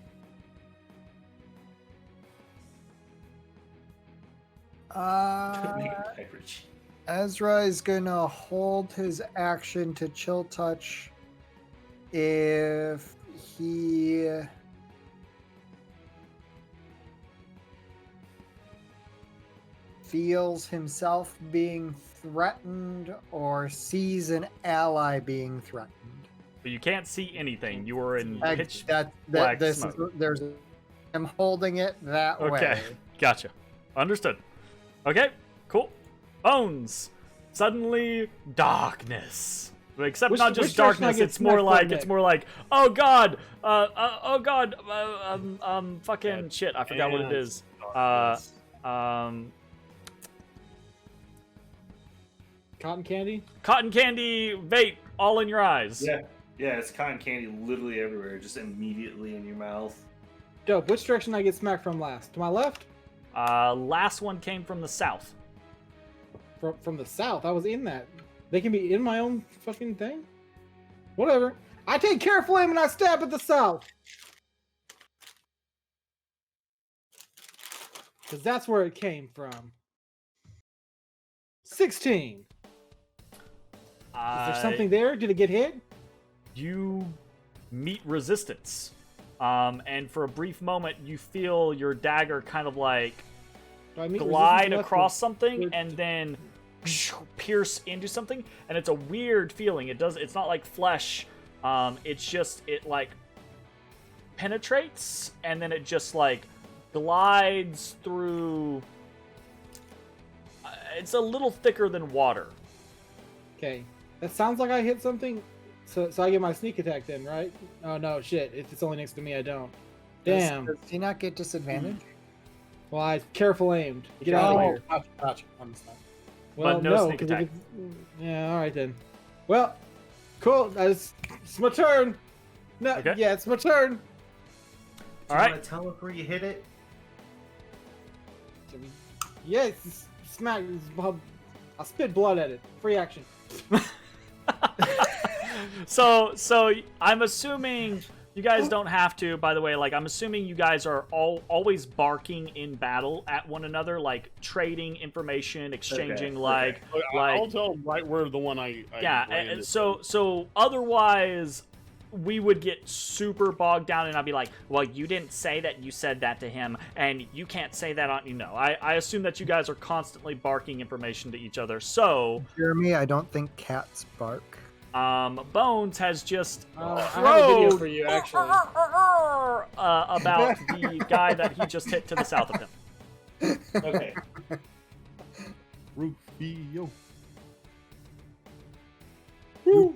Speaker 2: Make a pirate ship.
Speaker 4: Ezra is gonna hold his action to chill touch if he feels himself being threatened or sees an ally being threatened.
Speaker 3: But you can't see anything. You are in pitch. black
Speaker 4: This
Speaker 3: smoke.
Speaker 4: is there's. I'm holding it that
Speaker 3: Okay.
Speaker 4: way.
Speaker 3: Gotcha. Understood. Okay. Cool. Bones. Suddenly darkness. Except
Speaker 5: Which-
Speaker 3: not just
Speaker 5: which direction I
Speaker 3: darkness.
Speaker 5: get
Speaker 3: It's more
Speaker 5: smacked
Speaker 3: like
Speaker 5: by
Speaker 3: it's
Speaker 5: Nick?
Speaker 3: more like oh god. Fucking
Speaker 6: Yeah,
Speaker 3: shit. I forgot what it
Speaker 6: and
Speaker 3: is.
Speaker 6: darkness.
Speaker 5: Cotton candy.
Speaker 3: Cotton candy vape all in your eyes.
Speaker 2: Yeah, it's cotton candy literally everywhere, just immediately in your mouth.
Speaker 5: Dope. Which direction I get smacked from last? To my left?
Speaker 3: Last one came from the south.
Speaker 5: From the south. I was in that. They can be in my own fucking thing? Whatever. I take care flame and I stab at the south. Because that's where it came from. 16. Is there something there? Did it get hit?
Speaker 3: You meet resistance. And for a brief moment, you feel your dagger kind of like
Speaker 5: Do I meet
Speaker 3: glide
Speaker 5: resistance left
Speaker 3: across
Speaker 5: or-
Speaker 3: something
Speaker 5: or-
Speaker 3: and then pierce into something, and it's a weird feeling. It's not like flesh. It like penetrates and then it just like glides through. It's a little thicker than water.
Speaker 5: Okay. That sounds like I hit something. So I get my sneak attack then, right? Oh no, shit. If it's only next to me, I don't. Damn.
Speaker 4: Does he not get disadvantage?
Speaker 5: Well, I careful aimed. Get out of here.
Speaker 4: Gotcha. Understand.
Speaker 5: Well,
Speaker 3: But no sneak
Speaker 5: 'cause
Speaker 3: attack.
Speaker 5: if it's- Yeah, alright then. Well, cool. It's my turn. No,
Speaker 3: Okay.
Speaker 5: yeah, it's my turn.
Speaker 2: Do
Speaker 3: All
Speaker 2: you
Speaker 3: right.
Speaker 2: want to tell us where you hit it?
Speaker 5: Yes, smack. I'll spit blood at it. Free action.
Speaker 3: So I'm assuming you guys don't have to. By the way, like I'm assuming you guys are always barking in battle at one another, like trading information, exchanging,
Speaker 2: okay.
Speaker 6: I'll tell him right where the one I
Speaker 3: yeah.
Speaker 6: landed.
Speaker 3: So otherwise, we would get super bogged down, and I'd be like, well, you didn't say that. You said that to him, and you can't say that on. I assume that you guys are constantly barking information to each other. So
Speaker 4: Jeremy, I don't think cats bark.
Speaker 3: Bones has just
Speaker 5: I have a video
Speaker 3: crowed
Speaker 5: for you, actually.
Speaker 3: about the guy that he just hit to the south of him.
Speaker 2: Okay.
Speaker 6: Rufio.
Speaker 5: Yo!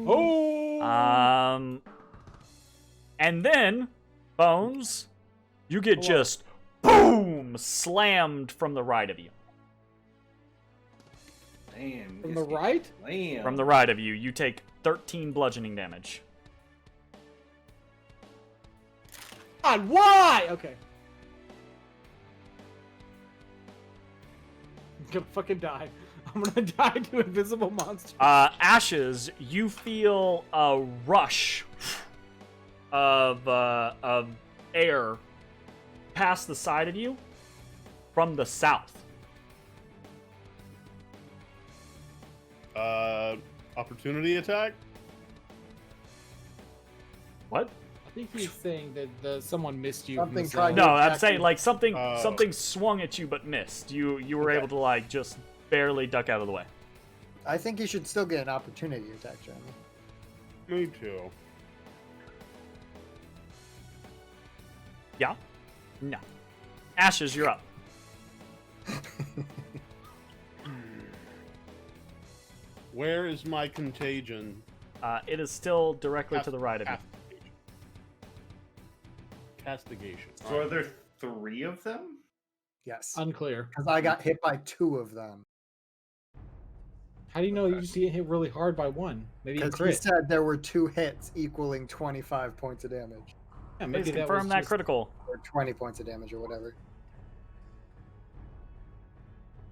Speaker 5: Oh!
Speaker 3: And then, Bones, you get just boom slammed from the right of you.
Speaker 2: Damn.
Speaker 5: From the right?
Speaker 2: Damn.
Speaker 3: From the right of you, you take 13 bludgeoning damage.
Speaker 5: God, why? Okay. I'm gonna fucking die. I'm gonna die to invisible monsters.
Speaker 3: Ashes, you feel a rush of air past the side of you from the south.
Speaker 6: Opportunity attack?
Speaker 3: What?
Speaker 5: I think he's saying that someone missed you.
Speaker 4: Something
Speaker 5: from the
Speaker 4: tried
Speaker 5: south.
Speaker 3: No, I'm
Speaker 4: attack
Speaker 3: saying
Speaker 4: you.
Speaker 3: like something swung at you but missed. You were
Speaker 6: Okay.
Speaker 3: able to like just barely duck out of the way.
Speaker 4: I think you should still get an opportunity attack, Jeremy.
Speaker 6: Me too.
Speaker 3: Yeah? No. Ashes, you're up.
Speaker 6: Where is my contagion?
Speaker 3: It is still directly to the right of you.
Speaker 6: Castigation.
Speaker 2: So are there 3 of them?
Speaker 4: Yes.
Speaker 5: Unclear.
Speaker 4: Because I got hit by 2 of them.
Speaker 5: How do you know you just get hit really hard by one? Maybe a
Speaker 4: Because he
Speaker 5: crit.
Speaker 4: said there were 2 hits equaling 25 points of damage.
Speaker 5: Yeah,
Speaker 3: Please
Speaker 5: maybe
Speaker 3: confirm
Speaker 5: was
Speaker 3: that
Speaker 5: just-
Speaker 3: critical.
Speaker 4: Or 20 points of damage or whatever.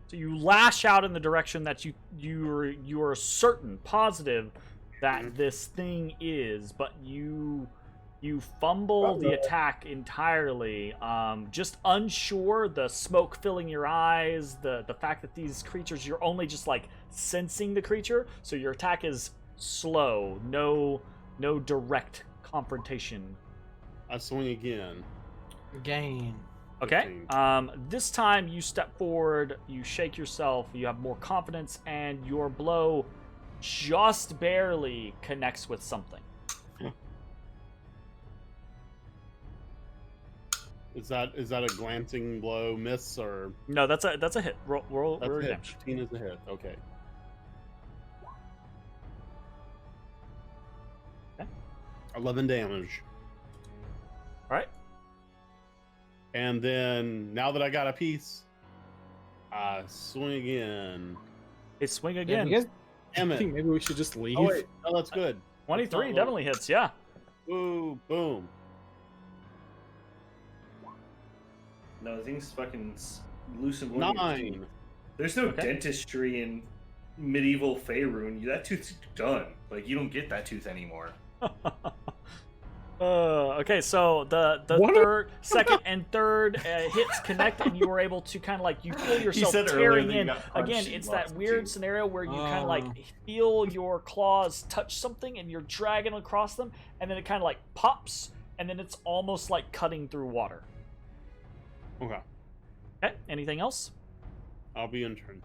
Speaker 3: So you lash out in the direction that you are certain, positive that this thing is, but you fumble the attack entirely. Just unsure, the smoke filling your eyes, the fact that these creatures, you're only just like sensing the creature, so your attack is slow, no direct confrontation.
Speaker 6: I swing again.
Speaker 5: Game.
Speaker 3: Okay. This time you step forward, you shake yourself, you have more confidence, and your blow just barely connects with something.
Speaker 6: Is that a glancing blow, miss, or
Speaker 3: No, that's a hit. Roll
Speaker 6: that's a hit?
Speaker 3: damage.
Speaker 6: 15 is a hit. Okay.
Speaker 3: Okay.
Speaker 6: 11 damage.
Speaker 3: All right.
Speaker 6: And then now that I got a piece, I swing again.
Speaker 3: Hey, swing
Speaker 5: Yeah,
Speaker 3: again.
Speaker 5: you guys
Speaker 6: Damn it.
Speaker 5: think maybe we should just leave?
Speaker 6: Oh wait, no, that's good.
Speaker 3: 23
Speaker 6: That's not
Speaker 3: definitely hits. Yeah.
Speaker 6: Ooh, boom.
Speaker 2: No, the thing's fucking loose and woolly.
Speaker 6: 9.
Speaker 2: There's no
Speaker 3: Okay.
Speaker 2: dentistry in medieval Faerun. That tooth's done. Like, you don't get that tooth anymore.
Speaker 3: Okay, so the
Speaker 5: What?
Speaker 3: third, second, and third hits connect, and you were able to kind of like you feel yourself
Speaker 2: said earlier
Speaker 3: tearing
Speaker 2: that you
Speaker 3: in.
Speaker 2: got punched
Speaker 3: Again,
Speaker 2: and
Speaker 3: it's
Speaker 2: lost
Speaker 3: that
Speaker 2: the
Speaker 3: weird
Speaker 2: tooth.
Speaker 3: scenario where you kind of like
Speaker 5: Oh.
Speaker 3: feel your claws touch something, and you're dragging across them, and then it kind of like pops, and then it's almost like cutting through water.
Speaker 6: Okay,
Speaker 3: Okay, anything else?
Speaker 6: I'll be in turn.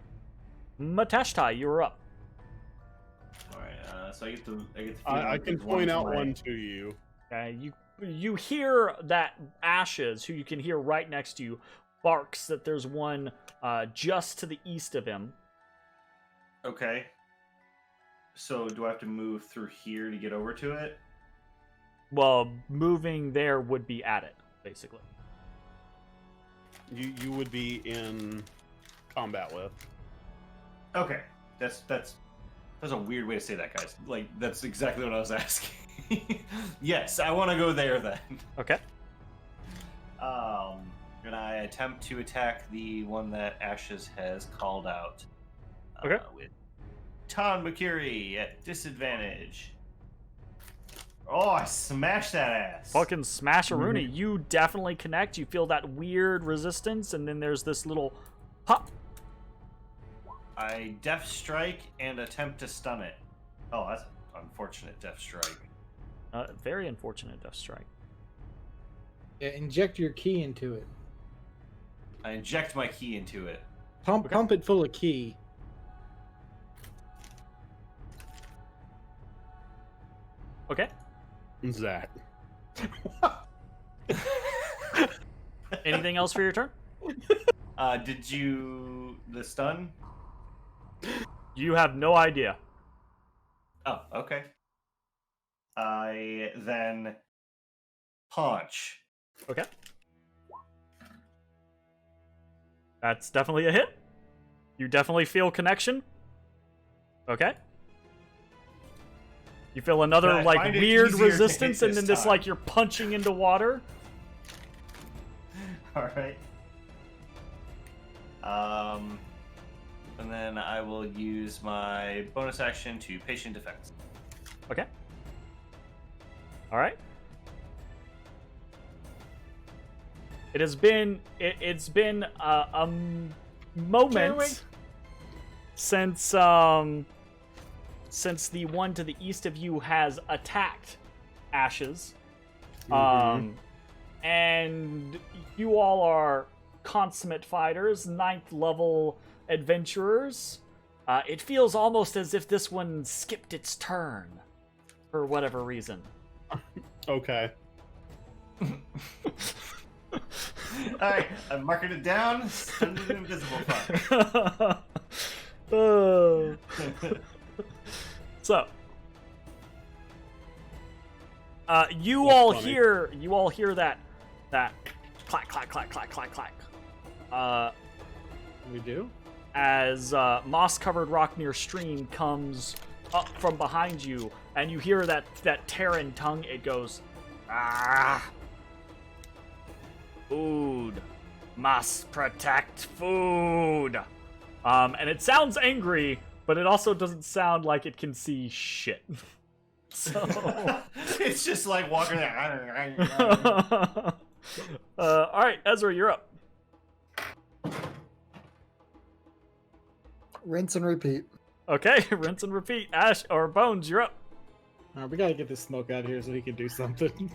Speaker 3: Matashtai, you're up.
Speaker 2: Alright, so I get the
Speaker 6: I can point out one to you.
Speaker 3: You hear that Ashes, who you can hear right next to you, barks that there's one just to the east of him.
Speaker 2: Okay. So do I have to move through here to get over to it?
Speaker 3: Well, moving there would be at it, basically.
Speaker 6: You would be in combat with.
Speaker 2: Okay. That's a weird way to say that, guys. Like, that's exactly what I was asking. Yes, I want to go there then.
Speaker 3: Okay.
Speaker 2: And I attempt to attack the one that Ashes has called out.
Speaker 3: Okay.
Speaker 2: With Ton Makiri at disadvantage. Oh, I smashed that ass.
Speaker 3: Fucking smash a Rooney. You definitely connect. You feel that weird resistance, and then there's this little pop.
Speaker 2: I Death Strike and attempt to stun it. Oh, that's unfortunate Death Strike.
Speaker 3: Very unfortunate death strike.
Speaker 5: Yeah, inject your key into it.
Speaker 2: I inject my key into it.
Speaker 5: Pump it full of key.
Speaker 3: Okay.
Speaker 6: Zach.
Speaker 3: Anything else for your turn?
Speaker 2: Did you the stun?
Speaker 3: You have no idea.
Speaker 2: Oh, okay. I then punch.
Speaker 3: Okay. That's definitely a hit. You definitely feel connection. Okay. You feel another
Speaker 2: I
Speaker 3: like
Speaker 2: find it
Speaker 3: weird
Speaker 2: easier to hit
Speaker 3: resistance, and
Speaker 2: this
Speaker 3: then this
Speaker 2: time.
Speaker 3: like you're punching into water.
Speaker 2: All right. And then I will use my bonus action to patient defense.
Speaker 3: Okay. All right. It's been a moment since the one to the east of you has attacked Ashes. And you all are consummate fighters, 9th level adventurers. It feels almost as if this one skipped its turn for whatever reason.
Speaker 6: Okay.
Speaker 2: Alright, I'm marking it down. Send an invisible fire.
Speaker 3: So, you
Speaker 6: That's
Speaker 3: all
Speaker 6: funny.
Speaker 3: hear that clack clack clack clack clack clack.
Speaker 5: We do?
Speaker 3: As moss-covered rock near stream comes up from behind you, and you hear that Terran tongue. It goes, ah, food, must protect food. And it sounds angry, but it also doesn't sound like it can see shit. So,
Speaker 2: It's just like walking
Speaker 3: all right, Ezra, you're up.
Speaker 4: Rinse and repeat.
Speaker 3: Okay, rinse and repeat. Ash or Bones, you're up.
Speaker 5: Alright, we gotta get this smoke out of here so he can do something.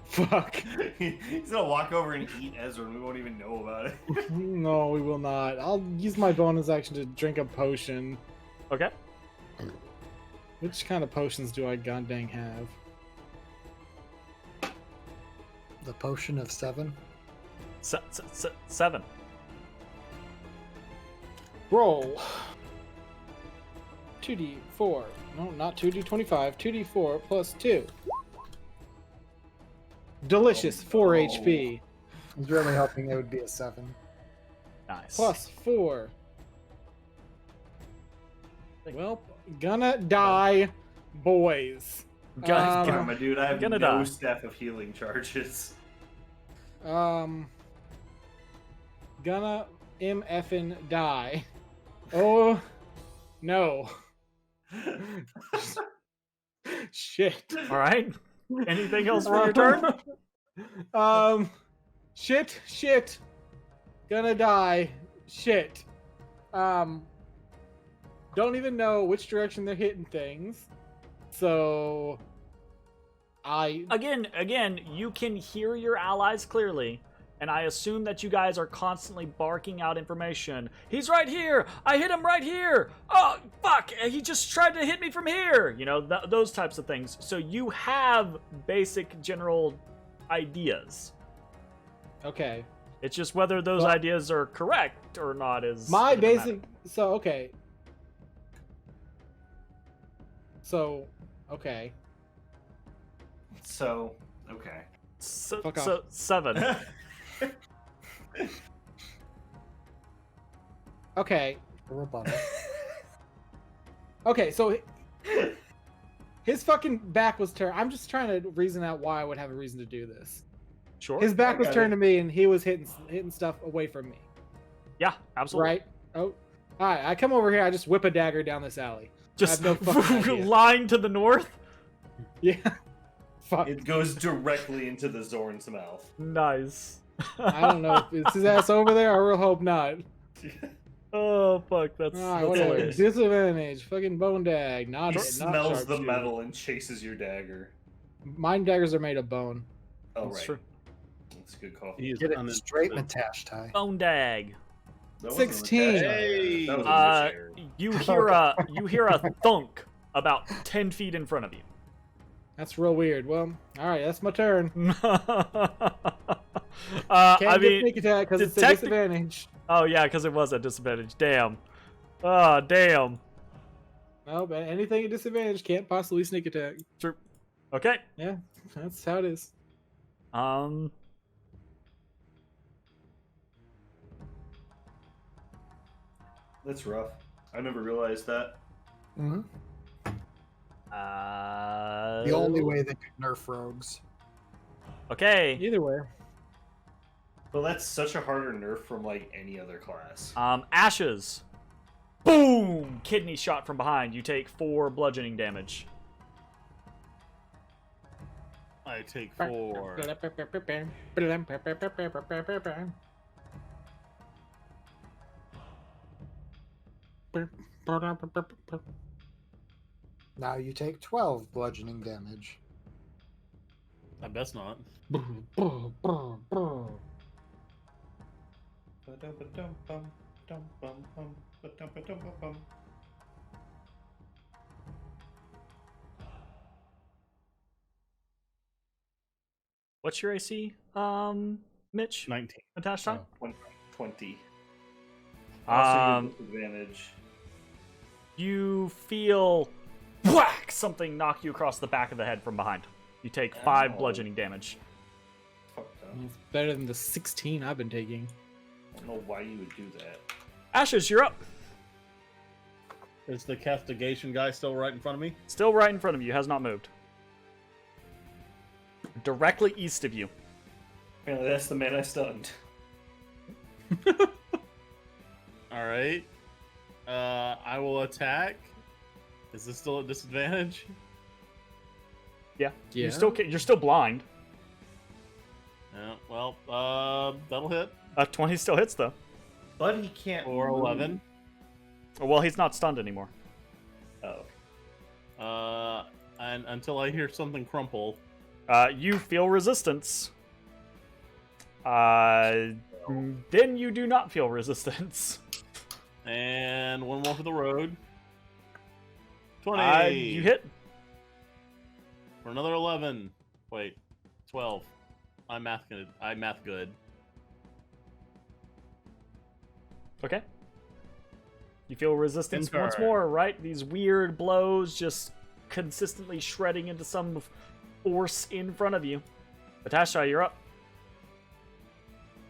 Speaker 5: Fuck.
Speaker 2: He's gonna walk over and eat Ezra and we won't even know about it.
Speaker 5: No, we will not. I'll use my bonus action to drink a potion.
Speaker 3: Okay.
Speaker 5: Which kind of potions do I goddamn have?
Speaker 4: The potion of 7.
Speaker 3: 7.
Speaker 5: Roll. 2d4. No, not 2d25. 2d4 plus 2. Delicious. 4
Speaker 2: no.
Speaker 5: HP.
Speaker 4: I was really hoping it would be a 7.
Speaker 3: Nice.
Speaker 5: Plus 4. Well, gonna die, boys.
Speaker 3: Gun-
Speaker 2: Come on, my dude, I have
Speaker 3: Gonna
Speaker 2: no
Speaker 3: die.
Speaker 2: staff of healing charges.
Speaker 5: Gonna MFing die. Oh, no. Shit.
Speaker 3: All right. Anything else for your turn?
Speaker 5: Shit. Gonna die. Shit. Don't even know which direction they're hitting things. So
Speaker 3: Again, you can hear your allies clearly, and I assume that you guys are constantly barking out information. He's right here! I hit him right here! Oh, fuck! He just tried to hit me from here! You know, those types of things. So you have basic general ideas.
Speaker 5: okay.
Speaker 3: It's just whether those
Speaker 5: Well-
Speaker 3: ideas are correct or not is
Speaker 5: My
Speaker 3: a different
Speaker 5: basic.
Speaker 3: matter.
Speaker 5: So okay. So okay.
Speaker 2: So, okay.
Speaker 3: So,
Speaker 5: Fuck
Speaker 3: so 7.
Speaker 5: Okay.
Speaker 4: A rebuttal.
Speaker 5: Okay. So his fucking back was turned. I'm just trying to reason out why I would have a reason to do this.
Speaker 3: Sure.
Speaker 5: His back was
Speaker 2: got
Speaker 5: turned
Speaker 2: it.
Speaker 5: to me, and he was hitting stuff away from me.
Speaker 3: Yeah, absolutely.
Speaker 5: Right? Oh, all right. I come over here. I just whip a dagger down this alley.
Speaker 3: Just
Speaker 5: I have no fucking idea.
Speaker 3: lying to the north.
Speaker 5: Yeah. Fuck.
Speaker 2: It goes directly into the Zorn's mouth.
Speaker 3: Nice.
Speaker 5: I don't know if it's his ass over there. I real hope not.
Speaker 3: Oh fuck, that's,
Speaker 5: All right,
Speaker 3: that's
Speaker 5: whatever.
Speaker 3: hilarious.
Speaker 5: Disadvantage. Fucking bone dag. Not,
Speaker 2: He
Speaker 5: not
Speaker 2: smells the
Speaker 5: sharpshooter.
Speaker 2: metal and chases your dagger.
Speaker 5: Mine daggers are made of bone.
Speaker 2: Oh,
Speaker 3: That's
Speaker 2: right.
Speaker 3: true.
Speaker 2: That's a good call.
Speaker 6: He's
Speaker 4: Get it
Speaker 6: unin-
Speaker 4: straight, Matashtai.
Speaker 3: Bone dag.
Speaker 2: That wasn't a
Speaker 5: 16.
Speaker 2: Matashtai. That was a
Speaker 3: Uh,
Speaker 2: chair.
Speaker 3: you hear a thunk about 10 feet in front of you.
Speaker 5: That's real weird. Well, all right, that's my turn.
Speaker 3: I
Speaker 5: Can't get
Speaker 3: mean,
Speaker 5: sneak attack because it's a
Speaker 3: detect-
Speaker 5: disadvantage.
Speaker 3: oh yeah, because it was a disadvantage. Damn. Oh, damn.
Speaker 5: No, but anything at disadvantage can't possibly sneak attack.
Speaker 3: True. Okay.
Speaker 5: Yeah, that's how it is.
Speaker 2: That's rough. I never realized that.
Speaker 4: Hmm.
Speaker 3: Uh,
Speaker 4: The only way they could nerf rogues.
Speaker 3: Okay.
Speaker 5: Either way.
Speaker 2: But that's such a harder nerf from like any other class.
Speaker 3: Ashes. Boom! Kidney shot from behind. You take 4 bludgeoning damage.
Speaker 6: I take 4.
Speaker 4: Now you take 12 bludgeoning damage.
Speaker 6: I best not.
Speaker 3: What's your AC, Mitch?
Speaker 6: 19.
Speaker 3: Matashtai?
Speaker 6: Oh.
Speaker 2: 20. Also,
Speaker 3: Um,
Speaker 2: disadvantage.
Speaker 3: You feel whack! Something knock you across the back of the head from behind. You take 5
Speaker 2: Ow.
Speaker 3: bludgeoning damage.
Speaker 2: Fucked up.
Speaker 5: It's better than the 16 I've been taking.
Speaker 2: I don't know why you would do that.
Speaker 3: Ashes, you're up.
Speaker 6: Is the castigation guy still right in front of me?
Speaker 3: Still right in front of you, has not moved. Directly east of you.
Speaker 2: Apparently, that's the man I stunned.
Speaker 6: All right. I will attack. Is this still a disadvantage?
Speaker 3: Yeah.
Speaker 5: Yeah.
Speaker 3: You're still blind.
Speaker 6: Yeah. Well, that'll hit.
Speaker 3: 20 still hits though.
Speaker 2: But he can't.
Speaker 6: Or
Speaker 2: move.
Speaker 6: 11.
Speaker 3: Well, he's not stunned anymore.
Speaker 2: Oh.
Speaker 6: And until I hear something crumple.
Speaker 3: You feel resistance. Then you do not feel resistance.
Speaker 6: And one more for the road. 20.
Speaker 3: You hit.
Speaker 6: For another 11. Wait. 12. I'm math good.
Speaker 3: Okay. You feel resistance
Speaker 6: Concur.
Speaker 3: once more, right? These weird blows just consistently shredding into some force in front of you. Matashtai, you're up.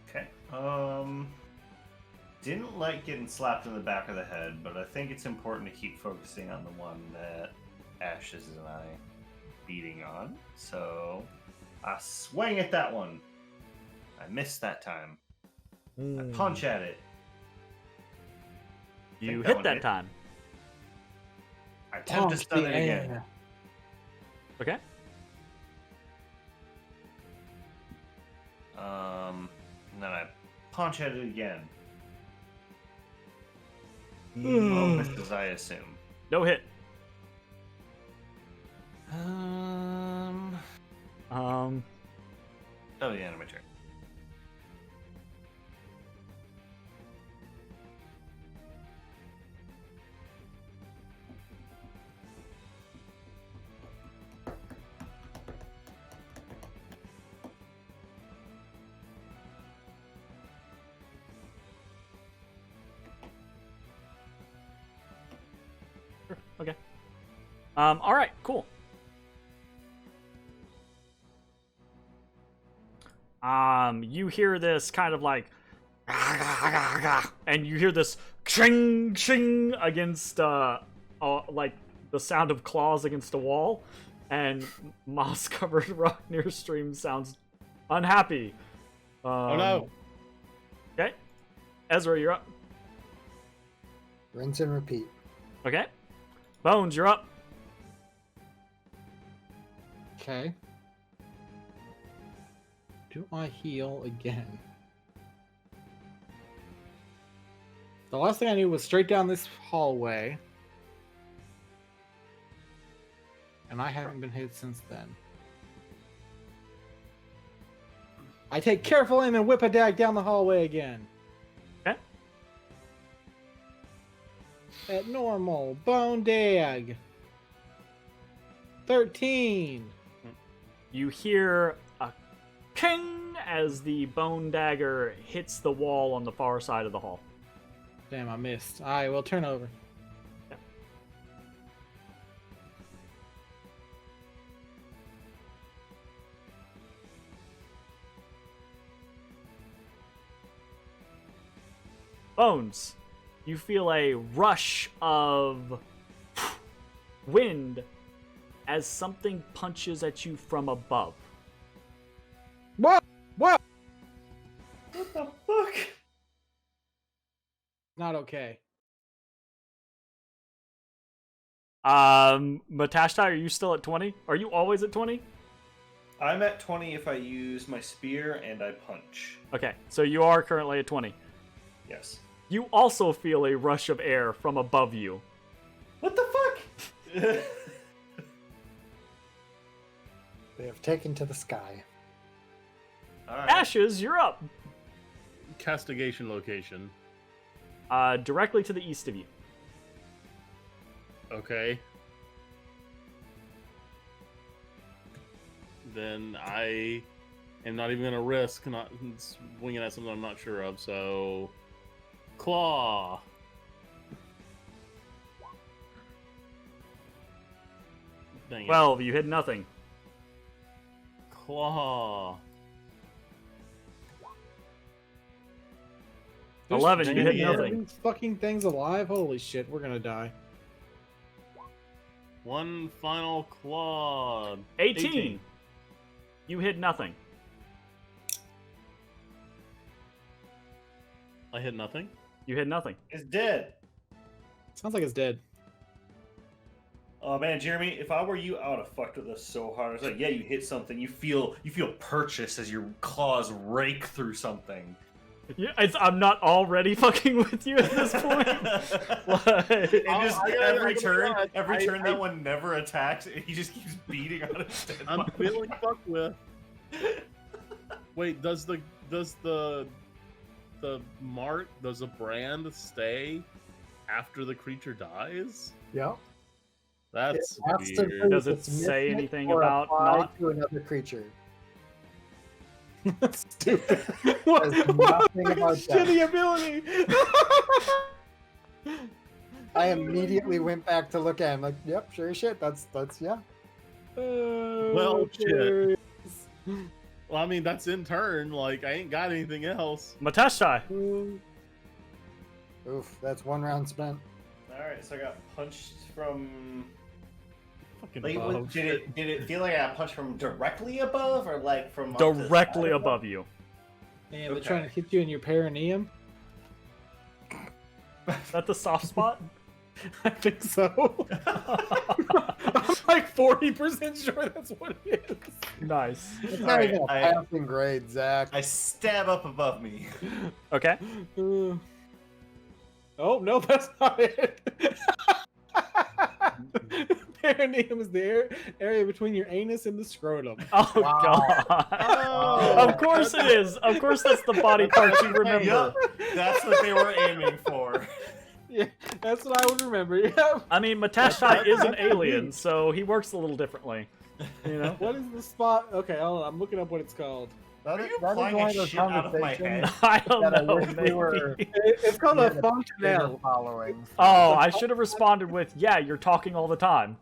Speaker 2: Okay. Didn't like getting slapped in the back of the head, but I think it's important to keep focusing on the one that Ashes and I beating on. So I swing at that one. I missed that time. I punch at it.
Speaker 3: You
Speaker 2: think that
Speaker 3: hit
Speaker 2: one
Speaker 3: that
Speaker 2: hit.
Speaker 3: time.
Speaker 2: I attempt to
Speaker 5: Punch
Speaker 2: stun
Speaker 5: the
Speaker 2: it again.
Speaker 5: air.
Speaker 3: Okay.
Speaker 2: And then I punch at it again. Oh, misses, I assume.
Speaker 3: No hit.
Speaker 2: Oh, the end of my turn.
Speaker 3: Okay. All right, cool. You hear this kind of like, and you hear this ching ching against, like the sound of claws against a wall, and moss-covered rock near stream sounds unhappy.
Speaker 6: Oh no.
Speaker 3: Okay, Ezra, you're up.
Speaker 4: Rinse and repeat.
Speaker 3: Okay, Bones, you're up.
Speaker 5: Okay. Do I heal again? The last thing I knew was straight down this hallway. And I haven't been hit since then. I take careful aim and whip a dag down the hallway again.
Speaker 3: Okay.
Speaker 5: At normal. Bone dag. 13.
Speaker 3: You hear a king as the bone dagger hits the wall on the far side of the hall.
Speaker 5: Damn, I missed. Alright, well, turn over.
Speaker 3: Bones, you feel a rush of wind as something punches at you from above.
Speaker 5: What? What?
Speaker 2: What the fuck?
Speaker 5: Not okay.
Speaker 3: Matashtai, are you still at 20? Are you always at 20?
Speaker 2: I'm at 20 if I use my spear and I punch.
Speaker 3: Okay, so you are currently at 20.
Speaker 2: Yes.
Speaker 3: You also feel a rush of air from above you.
Speaker 2: What the fuck?
Speaker 4: They have taken to the sky.
Speaker 2: Alright.
Speaker 3: Ashes, you're up.
Speaker 6: Castigation location.
Speaker 3: Directly to the east of you.
Speaker 6: Okay. Then I am not even gonna risk not swinging at something I'm not sure of. So, claw. Dang it.
Speaker 3: 12, you hit nothing.
Speaker 6: Claw.
Speaker 3: 11, you hit
Speaker 5: Any of
Speaker 3: nothing.
Speaker 5: these fucking things alive? Holy shit, we're gonna die.
Speaker 6: One final claw.
Speaker 3: 18. You hit nothing.
Speaker 6: I hit nothing.
Speaker 3: You hit nothing.
Speaker 2: It's dead.
Speaker 5: Sounds like it's dead.
Speaker 2: Oh man, Jeremy, if I were you, I would have fucked with us so hard. I was like, yeah, you hit something, you feel purchase as your claws rake through something.
Speaker 3: Yeah, I'm not already fucking with you at this point.
Speaker 2: And just every turn
Speaker 6: I-
Speaker 2: that one never attacks, he just keeps beating on his dead
Speaker 6: I'm
Speaker 2: body.
Speaker 6: feeling fucked with. Wait, does the brand stay after the creature dies?
Speaker 4: Yep.
Speaker 6: That's
Speaker 4: It has to
Speaker 6: weird.
Speaker 4: prove
Speaker 3: Does it
Speaker 4: it's
Speaker 3: say
Speaker 4: missing
Speaker 3: anything
Speaker 4: or
Speaker 3: about
Speaker 4: applied
Speaker 3: not-
Speaker 4: to another creature?
Speaker 5: Stupid.
Speaker 4: There's nothing about
Speaker 5: Shitty
Speaker 4: that.
Speaker 5: ability.
Speaker 4: I immediately went back to look at him like, yep, sure as shit. That's yeah.
Speaker 6: Well, shit. Well, I mean, that's in turn. Like, I ain't got anything else.
Speaker 3: Matashtai.
Speaker 4: Oof, that's one round spent.
Speaker 2: Alright, so I got punched from.
Speaker 6: Fucking
Speaker 2: Like,
Speaker 6: above.
Speaker 2: did it feel like I got punched from directly above or like from off to the
Speaker 3: Directly
Speaker 2: side
Speaker 3: above you.
Speaker 5: Damn, they're
Speaker 2: Okay.
Speaker 5: trying to hit you in your perineum?
Speaker 3: Is that the soft spot?
Speaker 5: I think so. I'm like 40% sure that's what it is.
Speaker 3: Nice.
Speaker 4: It's
Speaker 2: All
Speaker 4: not
Speaker 2: right,
Speaker 4: even a
Speaker 2: I-
Speaker 4: passing grade, Zach.
Speaker 2: I stab up above me.
Speaker 3: Okay.
Speaker 5: Oh, no, that's not it. Perineum is the area between your anus and the scrotum.
Speaker 3: Oh
Speaker 4: Wow.
Speaker 3: god.
Speaker 6: Oh,
Speaker 3: Of course it is. Of course that's the body part you remember.
Speaker 2: Yup, that's what they were aiming for.
Speaker 5: Yeah, that's what I would remember. Yeah.
Speaker 3: I mean, Matashtai is an alien, so he works a little differently. You know?
Speaker 5: What is the spot? Okay, hold on, I'm looking up what it's called.
Speaker 2: Are you
Speaker 4: that is
Speaker 2: pulling
Speaker 4: one
Speaker 2: a
Speaker 4: of those
Speaker 2: shit out of my
Speaker 4: conversations
Speaker 2: head?
Speaker 3: I don't
Speaker 4: that I
Speaker 3: know,
Speaker 4: wish we were-
Speaker 3: maybe.
Speaker 5: It's called
Speaker 4: Yeah,
Speaker 5: a
Speaker 4: the
Speaker 5: fontanelle.
Speaker 4: following.
Speaker 3: Oh, I should have responded with, yeah, you're talking all the time.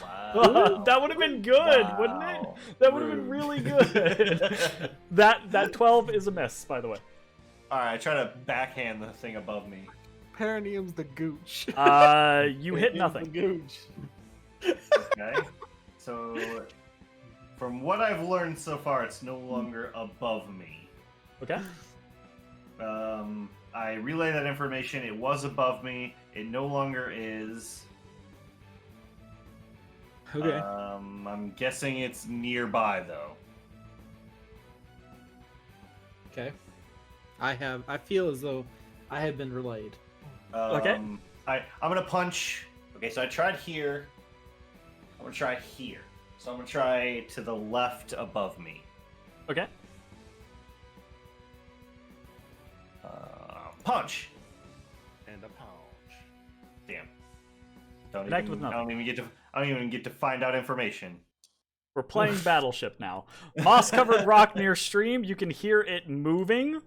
Speaker 2: Wow.
Speaker 3: That would have been good, wouldn't it?
Speaker 2: Wow.
Speaker 3: That would have been
Speaker 2: Rude.
Speaker 3: really good. that 12 is a miss, by the way.
Speaker 2: Alright, I try to backhand the thing above me.
Speaker 5: Perineum's the gooch.
Speaker 3: You hit
Speaker 6: It's
Speaker 3: nothing.
Speaker 6: the gooch.
Speaker 2: Okay. So, from what I've learned so far, it's no longer above me.
Speaker 3: Okay.
Speaker 2: I relay that information. It was above me. It no longer is.
Speaker 5: Okay.
Speaker 2: I'm guessing it's nearby though.
Speaker 5: Okay. I feel as though I have been relayed.
Speaker 3: Okay.
Speaker 2: I'm gonna punch. Okay, so I tried here. I'm gonna try here. So I'm gonna try to the left above me.
Speaker 3: Okay.
Speaker 2: Punch.
Speaker 6: And a pouch.
Speaker 2: Damn.
Speaker 3: Connect with
Speaker 2: I don't even get to find out information.
Speaker 3: We're playing Battleship now. Moss-covered rock near stream. You can hear it moving,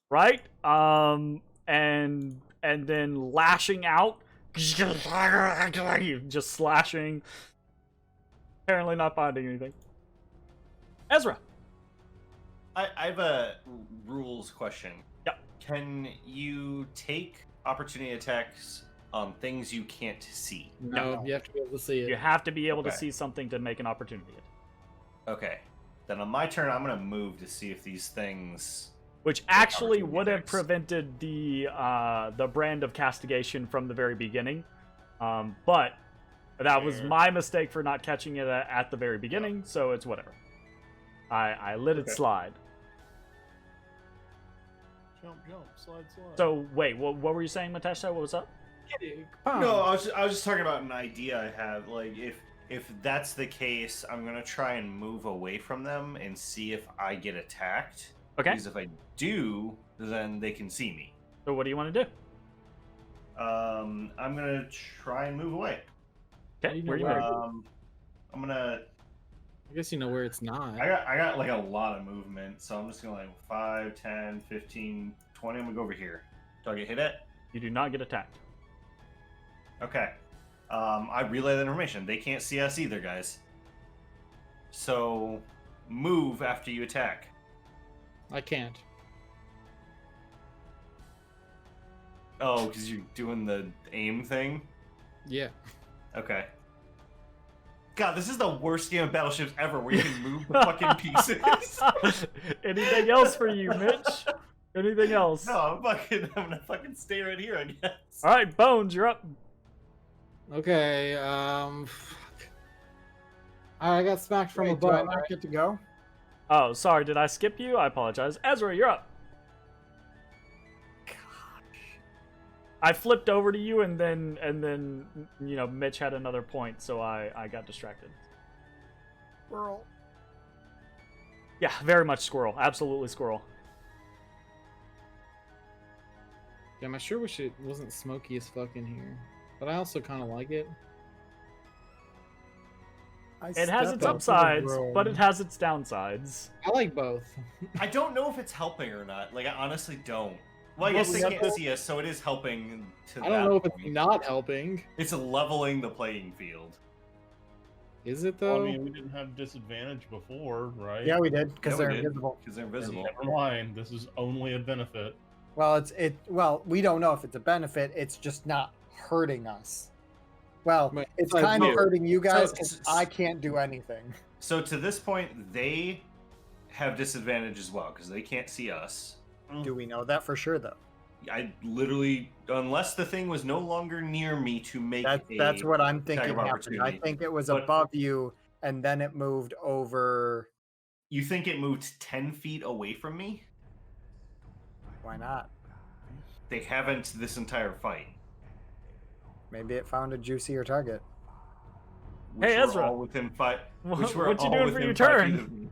Speaker 3: right? And then lashing out, just slashing. Apparently not finding anything. Ezra.
Speaker 2: I have a rules question.
Speaker 3: Yep.
Speaker 2: Can you take opportunity attacks on things you can't see?
Speaker 5: No, you have to be able to see it.
Speaker 3: You have to be able to
Speaker 2: Okay.
Speaker 3: see something to make an opportunity.
Speaker 2: Okay. Then on my turn, I'm going to move to see if these things...
Speaker 3: Which actually
Speaker 2: opportunity
Speaker 3: would have
Speaker 2: attacks.
Speaker 3: prevented the brand of castigation from the very beginning. But that was
Speaker 2: Fair.
Speaker 3: my mistake for not catching it at the very beginning, so it's whatever. I let it
Speaker 2: Okay.
Speaker 3: slide.
Speaker 6: Jump, slide.
Speaker 3: So wait, what were you saying, Matashtai? What was up?
Speaker 2: No, I was just talking about an idea I have. Like, if that's the case, I'm going to try and move away from them and see if I get attacked.
Speaker 3: Okay.
Speaker 2: Because if I do, then they can see me.
Speaker 3: So what do you want to do?
Speaker 2: I'm gonna try and move away.
Speaker 3: Okay,
Speaker 5: you know
Speaker 3: where are you
Speaker 5: where-
Speaker 3: moving?
Speaker 2: I'm gonna.
Speaker 5: I guess you know where it's not.
Speaker 2: I got like a lot of movement, so I'm just gonna like 5, 10, 15, 20. I'm gonna go over here. Do I get hit at?
Speaker 3: You do not get attacked.
Speaker 2: Okay. I relay that information. They can't see us either, guys. So move after you attack.
Speaker 5: I can't.
Speaker 2: Oh, because you're doing the aim thing?
Speaker 5: Yeah.
Speaker 2: Okay. God, this is the worst game of Battleships ever where you can move the fucking pieces.
Speaker 3: Anything else for you, Mitch? Anything else?
Speaker 2: No, I'm gonna fucking stay right here, I guess.
Speaker 3: All right, Bones, you're up.
Speaker 5: Okay. Fuck. I got smacked from
Speaker 4: Wait, do I
Speaker 5: above.
Speaker 4: not get to go?
Speaker 3: Oh, sorry, did I skip you? I apologize. Ezra, you're up. I flipped over to you, and then Mitch had another point, so I got distracted.
Speaker 4: Squirrel.
Speaker 3: Yeah, very much squirrel. Absolutely squirrel.
Speaker 5: Damn, I sure wish it wasn't smoky as fuck in here. But I also kind of like it.
Speaker 3: It has its upsides, but it has its downsides.
Speaker 5: I like both.
Speaker 2: I don't know if it's helping or not. Like, I honestly don't. Well, I guess they can't see us, so it is helping to
Speaker 5: I don't
Speaker 2: that
Speaker 5: know if it's
Speaker 2: point.
Speaker 5: not helping.
Speaker 2: It's leveling the playing field.
Speaker 5: Is it
Speaker 6: Well,
Speaker 5: though?
Speaker 6: I mean, we didn't have disadvantage before, right?
Speaker 4: Yeah, we did because
Speaker 2: Yeah, we
Speaker 4: they're
Speaker 2: did.
Speaker 4: invisible.
Speaker 2: Because they're invisible.
Speaker 6: Never mind. This is only a benefit.
Speaker 4: Well, well, we don't know if it's a benefit. It's just not hurting us. Well,
Speaker 5: But
Speaker 4: it's
Speaker 5: I
Speaker 4: kind of
Speaker 5: do.
Speaker 4: hurting you guys
Speaker 2: So-
Speaker 4: because I can't do anything.
Speaker 2: So to this point, they have disadvantage as well, because they can't see us.
Speaker 4: Do we know that for sure, though?
Speaker 2: I literally, unless the thing was no longer near me to make
Speaker 4: That's what I'm
Speaker 2: attack
Speaker 4: thinking
Speaker 2: of
Speaker 4: happened. I
Speaker 2: opportunity.
Speaker 4: think it was
Speaker 2: But-
Speaker 4: above you, and then it moved over.
Speaker 2: You think it moved 10 feet away from me?
Speaker 4: Why not?
Speaker 2: They haven't this entire fight.
Speaker 4: Maybe it found a juicier target.
Speaker 2: Which
Speaker 3: Hey,
Speaker 2: were
Speaker 3: Ezra.
Speaker 2: all within five.
Speaker 3: What
Speaker 2: Which were
Speaker 3: you
Speaker 2: all
Speaker 3: doing for
Speaker 2: within
Speaker 3: your
Speaker 2: 5 feet
Speaker 3: turn?
Speaker 2: of me.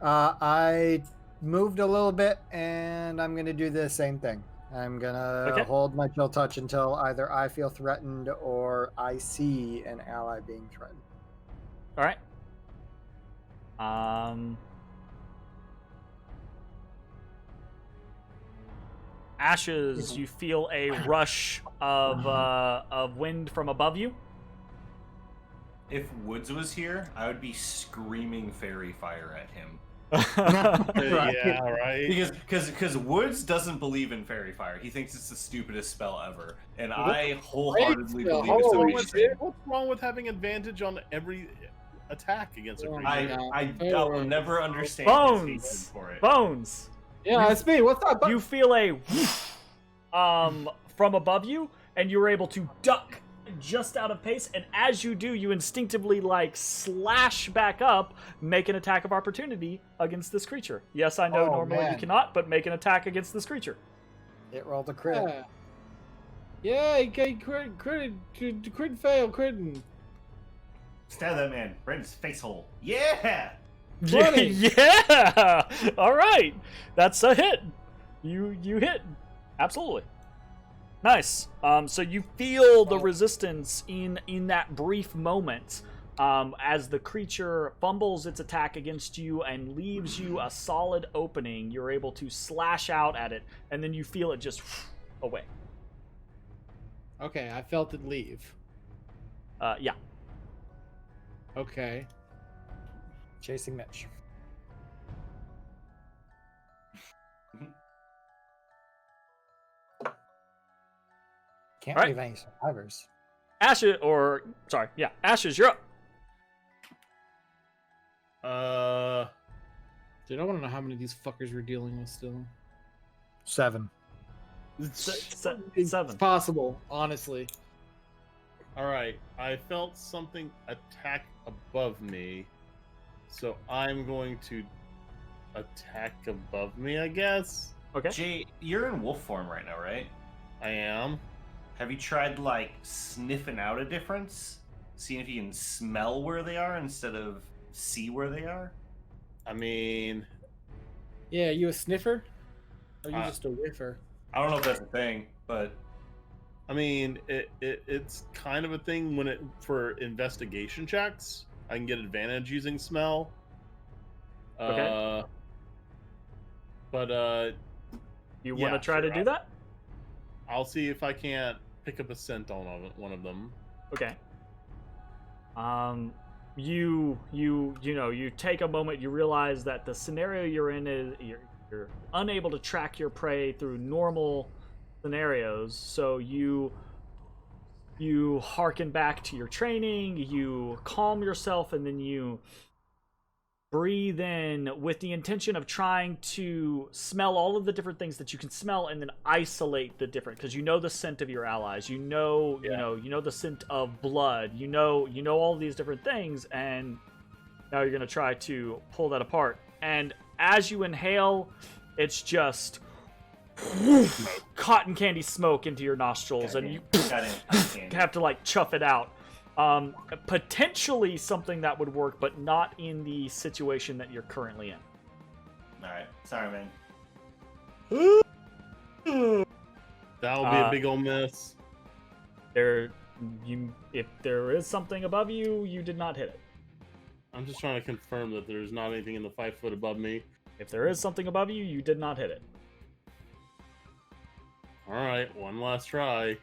Speaker 4: I moved a little bit, and I'm gonna do the same thing. I'm gonna
Speaker 3: Okay.
Speaker 4: hold my chill touch until either I feel threatened or I see an ally being threatened.
Speaker 3: All right. Ashes, you feel a rush of wind from above you.
Speaker 2: If Woods was here, I would be screaming fairy fire at him.
Speaker 4: Right.
Speaker 6: Yeah, right.
Speaker 2: Because Woods doesn't believe in fairy fire. He thinks it's the stupidest spell ever, and I wholeheartedly
Speaker 5: spell.
Speaker 2: believe it's
Speaker 5: Holy
Speaker 2: amazing.
Speaker 5: shit.
Speaker 6: What's wrong with having advantage on every attack against a
Speaker 5: Oh
Speaker 6: creature?
Speaker 5: my
Speaker 2: I
Speaker 5: God.
Speaker 2: will never understand his
Speaker 3: Bones,
Speaker 2: hatred for it.
Speaker 3: Bones.
Speaker 5: Yeah, it's me. What's up?
Speaker 3: You feel a from above you, and you're able to duck just out of pace. And as you do, you instinctively slash back up, make an attack of opportunity against this creature. Yes, I know
Speaker 4: Oh,
Speaker 3: normally you
Speaker 4: man.
Speaker 3: cannot, but make an attack against this creature.
Speaker 4: It rolled a crit.
Speaker 5: Yeah, crit fail, critting.
Speaker 2: Stab that man right in his face hole. Yeah.
Speaker 5: 20.
Speaker 3: Yeah. All right, that's a hit. You hit. Absolutely. Nice. So you feel the resistance in that brief moment as the creature fumbles its attack against you and leaves you a solid opening. You're able to slash out at it, and then you feel it just away.
Speaker 5: Okay, I felt it leave.
Speaker 3: Yeah.
Speaker 5: Okay.
Speaker 4: Chasing Mitch. Can't
Speaker 3: All right.
Speaker 4: leave any survivors.
Speaker 3: Ashes, you're up.
Speaker 5: Dude, I want to know how many of these fuckers we're dealing with still.
Speaker 4: 7.
Speaker 5: It's
Speaker 3: 7.
Speaker 5: possible, honestly.
Speaker 6: All right, I felt something attack above me, so I'm going to attack above me, I guess.
Speaker 3: Okay.
Speaker 2: Jay, you're in wolf form right now, right?
Speaker 6: I am.
Speaker 2: Have you tried like sniffing out a difference? Seeing if you can smell where they are instead of see where they are?
Speaker 6: I mean,
Speaker 5: Yeah, you a sniffer? Or you
Speaker 6: Uh,
Speaker 5: just a whiffer?
Speaker 2: I don't know if that's a thing, but
Speaker 6: it's kind of a thing when for investigation checks. I can get advantage using smell.
Speaker 3: Okay.
Speaker 6: But
Speaker 3: You
Speaker 6: yeah,
Speaker 3: want to try to
Speaker 6: sure,
Speaker 3: do that?
Speaker 6: I'll see if I can't pick up a scent on one of them.
Speaker 3: Okay. You take a moment. You realize that the scenario you're in is you're unable to track your prey through normal scenarios. So you harken back to your training. You calm yourself, and then you breathe in with the intention of trying to smell all of the different things that you can smell, and then isolate the different, because you know the scent of your allies, you know the scent of blood, you know all these different things, and now you're going to try to pull that apart. And as you inhale, it's just cotton candy smoke into your nostrils, and you have to like chuff it out. Potentially something that would work, but not in the situation that you're currently in.
Speaker 2: alright. Sorry, man.
Speaker 6: That'll be a big ol' miss.
Speaker 3: If there is something above you, you did not hit it.
Speaker 6: I'm just trying to confirm that there's not anything in the 5 foot above me.
Speaker 3: If there is something above you, you did not hit it.
Speaker 6: All right, one last try.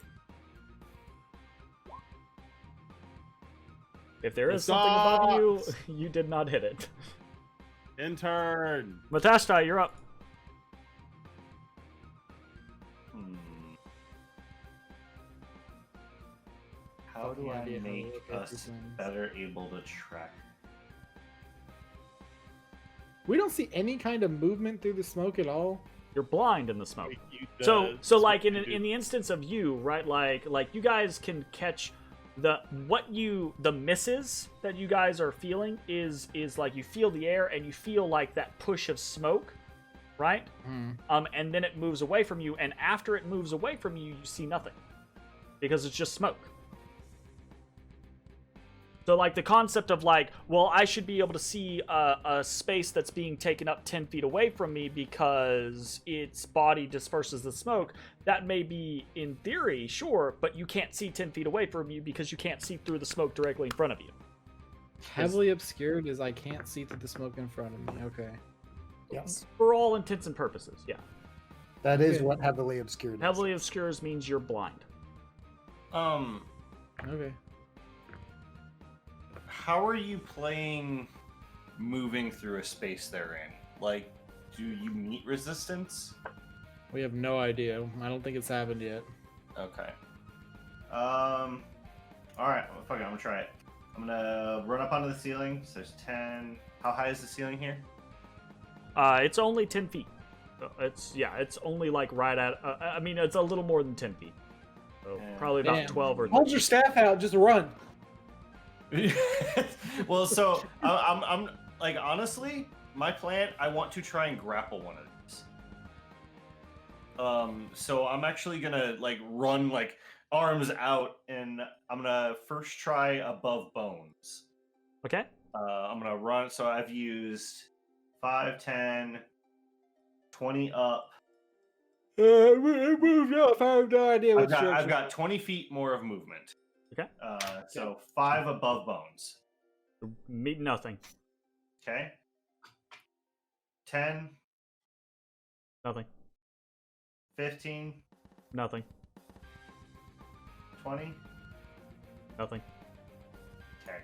Speaker 3: If there is
Speaker 6: It
Speaker 3: something above you,
Speaker 6: sucks.
Speaker 3: you did not hit it.
Speaker 6: Intern.
Speaker 3: Matashtai, you're up.
Speaker 2: How do I
Speaker 5: idea how to
Speaker 2: make
Speaker 5: look at
Speaker 2: us
Speaker 5: these things.
Speaker 2: better able to track?
Speaker 5: We don't see any kind of movement through the smoke at all.
Speaker 3: You're blind in the smoke.
Speaker 6: You-
Speaker 3: So like in
Speaker 6: you-
Speaker 3: the instance of you, right? Like you guys can catch the misses that you guys are feeling is like you feel the air and you feel like that push of smoke, right? And then it moves away from you, and after it moves away from you, you see nothing because it's just smoke. So like the concept of like, well, I should be able to see a space that's being taken up 10 feet away from me because its body disperses the smoke. That may be in theory, sure, but you can't see 10 feet away from you because you can't see through the smoke directly in front of you.
Speaker 5: Heavily obscured as I can't see through the smoke in front of me. Okay.
Speaker 4: Yes.
Speaker 3: For all intents and purposes, yeah.
Speaker 4: That is
Speaker 5: Okay.
Speaker 4: what heavily obscured is.
Speaker 3: Heavily obscures means you're blind.
Speaker 5: Okay.
Speaker 2: How are you playing moving through a space they're in? Like, do you meet resistance?
Speaker 5: We have no idea. I don't think it's happened yet.
Speaker 2: Okay. Alright, well, fuck it, I'm gonna try it. I'm gonna run up onto the ceiling. So there's 10. How high is the ceiling here?
Speaker 3: It's only 10 feet. It's only like right at. I mean, it's a little more than 10 feet. So
Speaker 2: Yeah.
Speaker 3: probably about
Speaker 5: Damn.
Speaker 3: 12 or.
Speaker 5: Hold your staff out. Just run.
Speaker 2: Well, so I'm like, honestly, my plan, I want to try and grapple one of these. So I'm actually gonna like run like arms out, and I'm gonna first try above bones.
Speaker 3: Okay.
Speaker 2: I'm gonna run. So I've used 5, 10, 20 up,
Speaker 5: It moved off. I have no idea what
Speaker 2: I've got 20 feet more of movement.
Speaker 3: Okay.
Speaker 2: So 5 above bones.
Speaker 3: Meet nothing.
Speaker 2: Okay. 10,
Speaker 3: Nothing.
Speaker 2: 15,
Speaker 3: Nothing.
Speaker 2: 20.
Speaker 3: Nothing.
Speaker 2: Okay.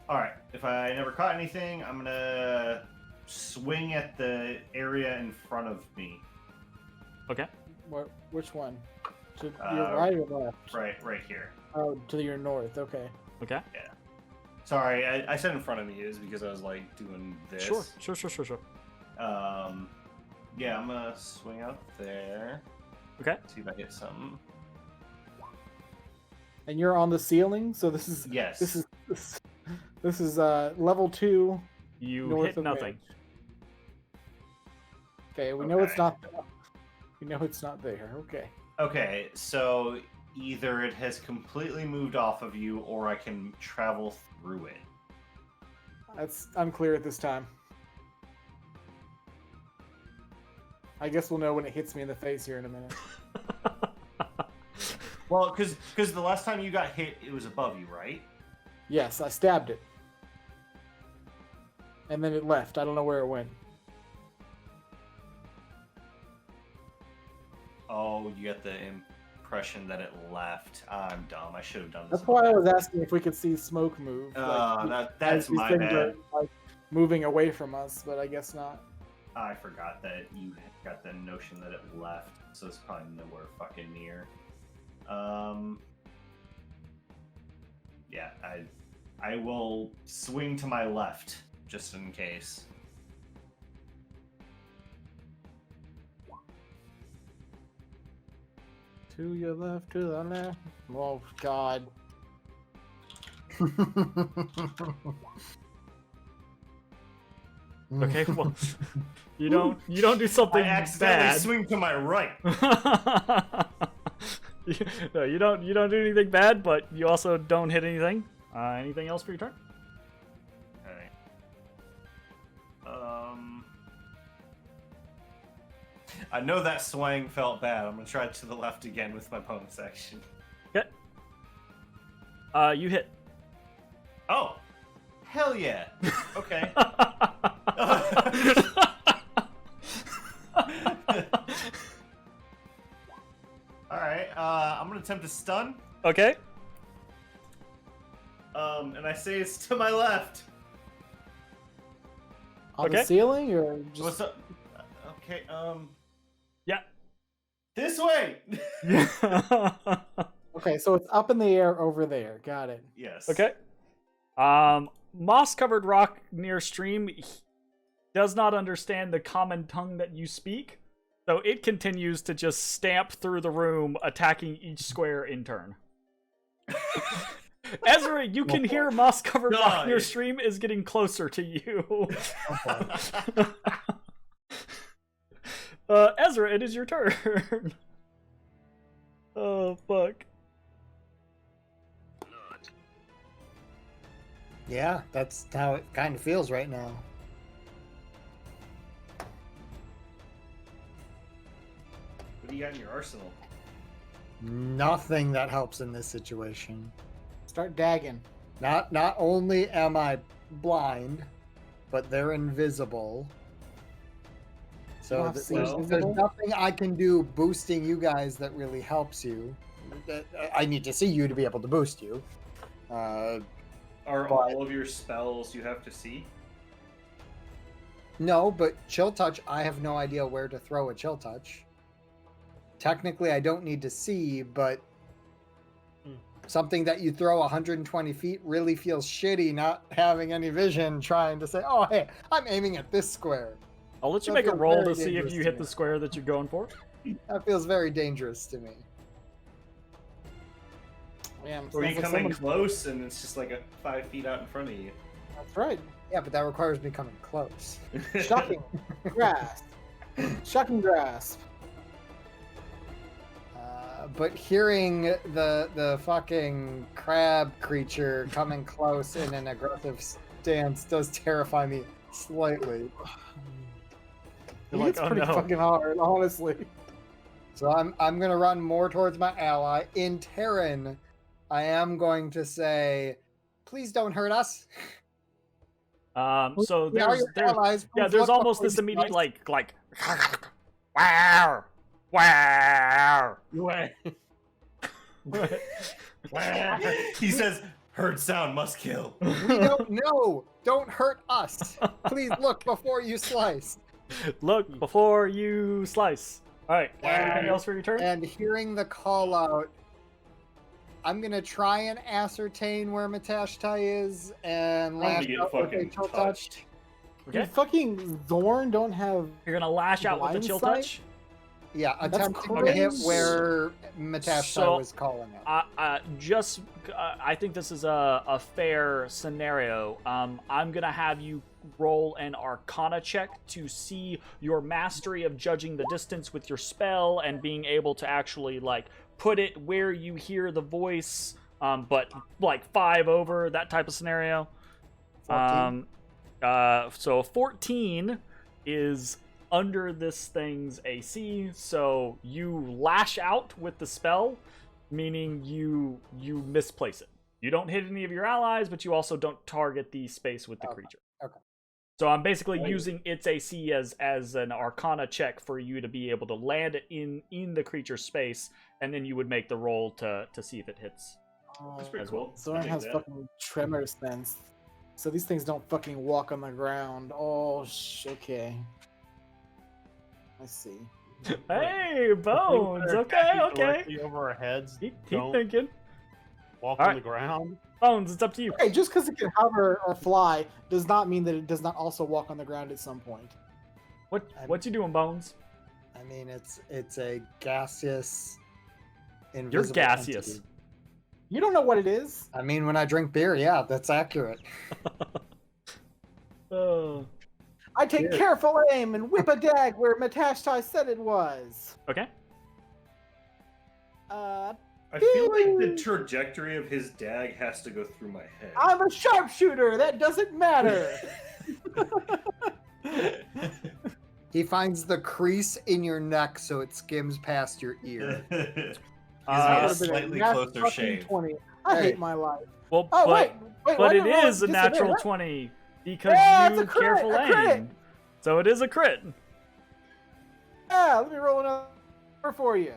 Speaker 2: All right. If I never caught anything, I'm gonna swing at the area in front of me.
Speaker 3: Okay.
Speaker 5: Which one? To your right or left?
Speaker 2: Right here.
Speaker 5: Oh, to your north. Okay.
Speaker 3: Okay.
Speaker 2: Sorry, I said in front of me is because I was like doing this.
Speaker 3: Sure.
Speaker 2: Yeah, I'm gonna swing out there.
Speaker 3: Okay.
Speaker 2: See if I hit something.
Speaker 5: And you're on the ceiling, so this is
Speaker 2: Yes.
Speaker 5: this is level 2.
Speaker 3: You
Speaker 5: North
Speaker 3: hit
Speaker 5: of
Speaker 3: nothing.
Speaker 5: Okay, we know it's
Speaker 2: Okay.
Speaker 5: not. We know it's not there. Okay.
Speaker 2: Okay, so either it has completely moved off of you, or I can travel through it.
Speaker 5: That's unclear at this time. I guess we'll know when it hits me in the face here in a minute.
Speaker 2: Well, because the last time you got hit, it was above you, right?
Speaker 5: Yes, I stabbed it. And then it left. I don't know where it went.
Speaker 2: Oh, you get the impression that it left. I'm dumb. I should have done this.
Speaker 5: That's why I was asking if we could see smoke move.
Speaker 2: That's
Speaker 5: as these
Speaker 2: my
Speaker 5: things
Speaker 2: bad.
Speaker 5: are, like, moving away from us, but I guess not.
Speaker 2: I forgot that you got the notion that it left, so it's probably nowhere fucking near. Yeah, I will swing to my left just in case.
Speaker 5: To your left, to the left. Oh God.
Speaker 3: Okay. Well, you don't do something
Speaker 2: I accidentally
Speaker 3: bad.
Speaker 2: swing to my right.
Speaker 3: No, you don't do anything bad, but you also don't hit anything. Anything else for your turn?
Speaker 2: Alright. I know that swing felt bad. I'm gonna try to the left again with my bonus action.
Speaker 3: Okay. You hit.
Speaker 2: Oh, hell yeah. Okay. Alright, I'm gonna attempt to stun.
Speaker 3: Okay.
Speaker 2: And I say it's to my left.
Speaker 5: On the
Speaker 3: Okay.
Speaker 5: ceiling or just
Speaker 2: What's up? Okay,
Speaker 3: Yeah.
Speaker 2: this way!
Speaker 5: okay? So it's up in the air over there. Got it.
Speaker 2: Yes.
Speaker 3: Okay. Moss-covered rock near stream does not understand the common tongue that you speak, so it continues to just stamp through the room, attacking each square in turn. Ezra, you can hear moss-covered rock near
Speaker 2: Nice.
Speaker 3: stream is getting closer to you. Ezra, it is your turn. Oh, fuck.
Speaker 4: Yeah, that's how it kind of feels right now.
Speaker 2: What do you got in your arsenal?
Speaker 4: Nothing that helps in this situation.
Speaker 5: Start dagging.
Speaker 4: Not only am I blind, but they're invisible. So
Speaker 5: Wow, so
Speaker 4: there's
Speaker 5: invisible?
Speaker 4: nothing I can do boosting you guys that really helps you. I need to see you to be able to boost you.
Speaker 2: Are
Speaker 4: But-
Speaker 2: all of your spells you have to see?
Speaker 4: No, but chill touch, I have no idea where to throw a chill touch. Technically, I don't need to see, but something that you throw 120 feet really feels shitty not having any vision trying to say, oh, hey, I'm aiming at this square.
Speaker 3: I'll let you
Speaker 4: That
Speaker 3: make a
Speaker 4: feels
Speaker 3: roll
Speaker 4: very
Speaker 3: to see if
Speaker 4: dangerous
Speaker 3: you
Speaker 4: to
Speaker 3: hit
Speaker 4: me.
Speaker 3: the square that you're going for.
Speaker 4: That feels very dangerous to me.
Speaker 5: Yeah,
Speaker 2: Or you
Speaker 5: sounds like
Speaker 2: come in
Speaker 5: someone-
Speaker 2: close and it's just like 5 feet out in front of you.
Speaker 5: That's right.
Speaker 4: Yeah, but that requires me coming close.
Speaker 5: Shocking grasp. Shocking grasp.
Speaker 4: But hearing the fucking crab creature coming close in an aggressive stance does terrify me slightly.
Speaker 3: You're
Speaker 5: It's
Speaker 3: like, oh
Speaker 5: pretty
Speaker 3: no.
Speaker 5: fucking hard, honestly.
Speaker 4: So I'm gonna run more towards my ally. In Terran, I am going to say, please don't hurt us.
Speaker 3: So
Speaker 4: We are
Speaker 3: there's
Speaker 4: your allies.
Speaker 3: yeah,
Speaker 4: Please
Speaker 3: there's
Speaker 4: look
Speaker 3: almost
Speaker 4: before
Speaker 3: this
Speaker 4: you
Speaker 3: immediate
Speaker 4: slice.
Speaker 3: like wow, wow.
Speaker 2: He says, "Heard sound must kill."
Speaker 4: We don't know. Don't hurt us. Please look before you slice.
Speaker 3: Look before you slice. All right. Anything else for your turn?
Speaker 4: And hearing the call out, I'm gonna try and ascertain where Matashtai is and
Speaker 2: I'm
Speaker 4: lash
Speaker 2: gonna get
Speaker 4: out with a
Speaker 2: fucking
Speaker 4: chill touch.
Speaker 2: touched.
Speaker 3: Okay.
Speaker 5: Dude, fucking Zorn don't have.
Speaker 3: You're gonna lash out with the
Speaker 5: Blind
Speaker 3: chill
Speaker 5: sight?
Speaker 3: touch.
Speaker 4: Yeah,
Speaker 5: That's
Speaker 4: attempting to hit
Speaker 5: crazy.
Speaker 4: where Matashtai
Speaker 3: So,
Speaker 4: was calling out.
Speaker 3: I think this is a fair scenario. I'm gonna have you roll an Arcana check to see your mastery of judging the distance with your spell and being able to actually like put it where you hear the voice, but like 5 over, that type of scenario.
Speaker 4: 14.
Speaker 3: So 14 is under this thing's AC, so you lash out with the spell, meaning you misplace it. You don't hit any of your allies, but you also don't target the space with the creature.
Speaker 4: Okay.
Speaker 3: So I'm basically using its AC as an Arcana check for you to be able to land it in the creature's space, and then you would make the roll to see if it hits.
Speaker 2: That's pretty
Speaker 3: As well.
Speaker 2: cool.
Speaker 5: Zorn
Speaker 2: I dig
Speaker 5: has
Speaker 2: that.
Speaker 5: fucking tremor sense. So these things don't fucking walk on the ground. Oh, okay. I see.
Speaker 3: Hey, Bones. Okay, okay.
Speaker 6: Directly over our heads.
Speaker 3: Keep
Speaker 6: Don't
Speaker 3: thinking.
Speaker 6: walk
Speaker 3: All
Speaker 6: on
Speaker 3: right.
Speaker 6: the ground.
Speaker 3: Bones, it's up to you.
Speaker 5: Okay, just because it can hover or fly does not mean that it does not also walk on the ground at some point.
Speaker 3: What you doing, Bones?
Speaker 4: I mean, it's a gaseous,
Speaker 3: You're
Speaker 4: invisible
Speaker 3: gaseous.
Speaker 4: entity.
Speaker 5: You don't know what it is.
Speaker 4: I mean, when I drink beer, yeah, that's accurate.
Speaker 5: I take
Speaker 4: Yeah.
Speaker 5: careful aim and whip a dag where Matashtai said it was.
Speaker 3: Okay.
Speaker 5: Uh,
Speaker 2: I feel like the trajectory of his dag has to go through my head.
Speaker 5: I'm a sharpshooter. That doesn't matter.
Speaker 4: He finds the crease in your neck so it skims past your ear.
Speaker 2: He's
Speaker 3: Uh,
Speaker 2: got
Speaker 5: That
Speaker 2: a
Speaker 5: would've been
Speaker 2: slightly
Speaker 5: nat
Speaker 2: closer
Speaker 5: fucking
Speaker 2: shave.
Speaker 5: 20. I
Speaker 4: Hey.
Speaker 5: hate my life.
Speaker 3: Well,
Speaker 5: Oh,
Speaker 3: but
Speaker 5: wait, why
Speaker 3: but it
Speaker 5: did I roll
Speaker 3: is a
Speaker 5: disadvantage?
Speaker 3: natural
Speaker 5: What?
Speaker 3: 20 because
Speaker 5: Yeah, it's
Speaker 3: you
Speaker 5: a crit,
Speaker 3: careful
Speaker 5: a crit.
Speaker 3: aim. So it is a crit.
Speaker 5: Yeah, let me roll another for you.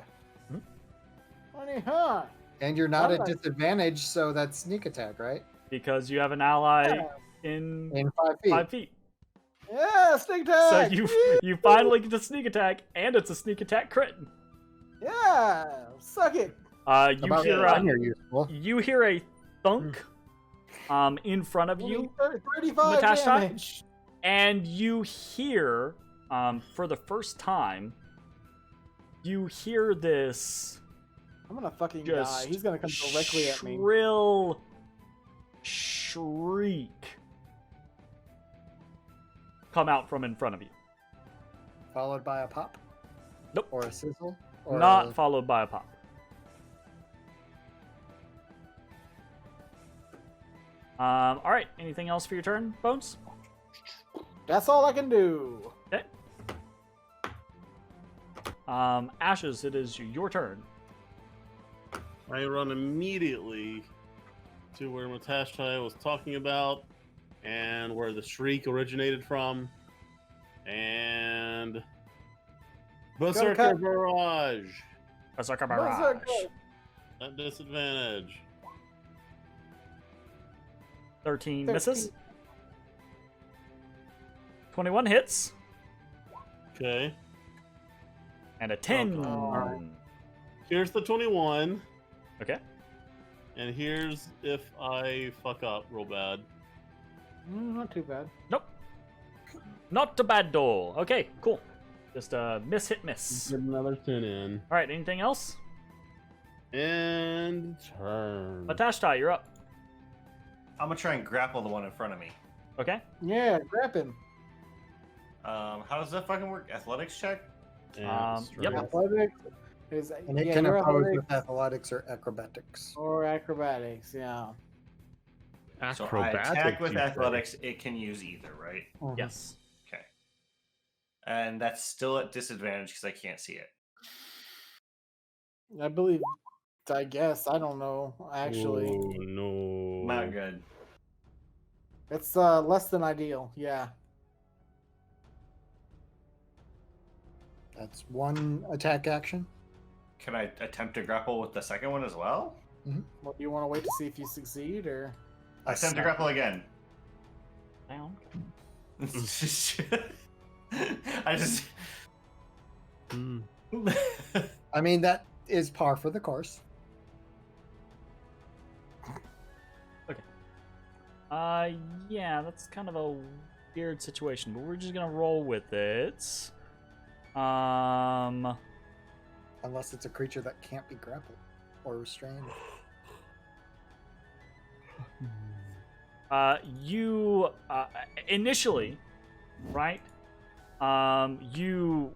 Speaker 3: Hmm?
Speaker 5: 20, huh?
Speaker 4: And you're not at
Speaker 5: Alright.
Speaker 4: disadvantage, so that's sneak attack, right?
Speaker 3: Because you have an ally
Speaker 5: Yeah.
Speaker 3: in
Speaker 4: In 5 feet.
Speaker 3: 5 feet.
Speaker 5: Yeah, sneak
Speaker 3: So
Speaker 5: attack.
Speaker 3: you finally get the sneak attack, and it's a sneak attack crit.
Speaker 5: Yeah, suck it.
Speaker 3: You
Speaker 4: About
Speaker 3: hear
Speaker 4: time you're useful.
Speaker 3: you hear a thunk in front of you,
Speaker 5: 35
Speaker 3: Matashtai?
Speaker 5: damage.
Speaker 3: and you hear for the first time you hear this
Speaker 5: I'm gonna fucking
Speaker 3: just
Speaker 5: die. He's gonna come directly at me.
Speaker 3: shrill shriek come out from in front of you.
Speaker 4: Followed by a pop?
Speaker 3: Nope.
Speaker 4: Or a sizzle? Or
Speaker 3: Not
Speaker 4: a-
Speaker 3: followed by a pop. All right. Anything else for your turn, Bones?
Speaker 5: That's all I can do.
Speaker 3: Okay. Ashes, it is your turn.
Speaker 6: I run immediately to where Matashtai was talking about and where the shriek originated from. And Berserker
Speaker 5: cut.
Speaker 6: Barrage
Speaker 3: Berserker
Speaker 5: Berserker.
Speaker 3: Barrage.
Speaker 6: at disadvantage.
Speaker 3: 13 misses. 21 hits.
Speaker 6: Okay.
Speaker 3: And a 10.
Speaker 6: Oh. Here's the 21.
Speaker 3: Okay.
Speaker 6: And here's if I fuck up real bad.
Speaker 5: Not too bad.
Speaker 3: Nope. Not a bad door. Okay, cool. Just a miss, hit, miss.
Speaker 6: Get another 10 in.
Speaker 3: All right, anything else?
Speaker 6: And turn.
Speaker 3: Matashtai, you're up.
Speaker 2: I'm gonna try and grapple the one in front of me.
Speaker 3: Okay.
Speaker 5: Yeah, grab him.
Speaker 2: How does that fucking work? Athletics check?
Speaker 6: And
Speaker 3: yep.
Speaker 6: strength.
Speaker 5: Athletics is
Speaker 4: And it
Speaker 5: yeah,
Speaker 4: can
Speaker 5: your
Speaker 4: oppose
Speaker 5: athletics
Speaker 4: with athletics or acrobatics.
Speaker 5: or acrobatics. Yeah.
Speaker 2: So I attack with athletics, it can use either, right?
Speaker 3: Yes.
Speaker 2: Okay. And that's still at disadvantage because I can't see it.
Speaker 5: I believe. I guess I don't know. Actually,
Speaker 6: Oh, no.
Speaker 2: Not good.
Speaker 5: it's less than ideal. Yeah.
Speaker 4: That's one attack action.
Speaker 2: Can I attempt to grapple with the second one as well?
Speaker 5: Well, do you want to wait to see if you succeed, or?
Speaker 2: Attempt to grapple again.
Speaker 3: Down.
Speaker 2: I just.
Speaker 6: Hmm.
Speaker 4: I mean, that is par for the course.
Speaker 3: Yeah, that's kind of a weird situation, but we're just gonna roll with it.
Speaker 4: Unless it's a creature that can't be grappled or restrained.
Speaker 3: You initially, right? You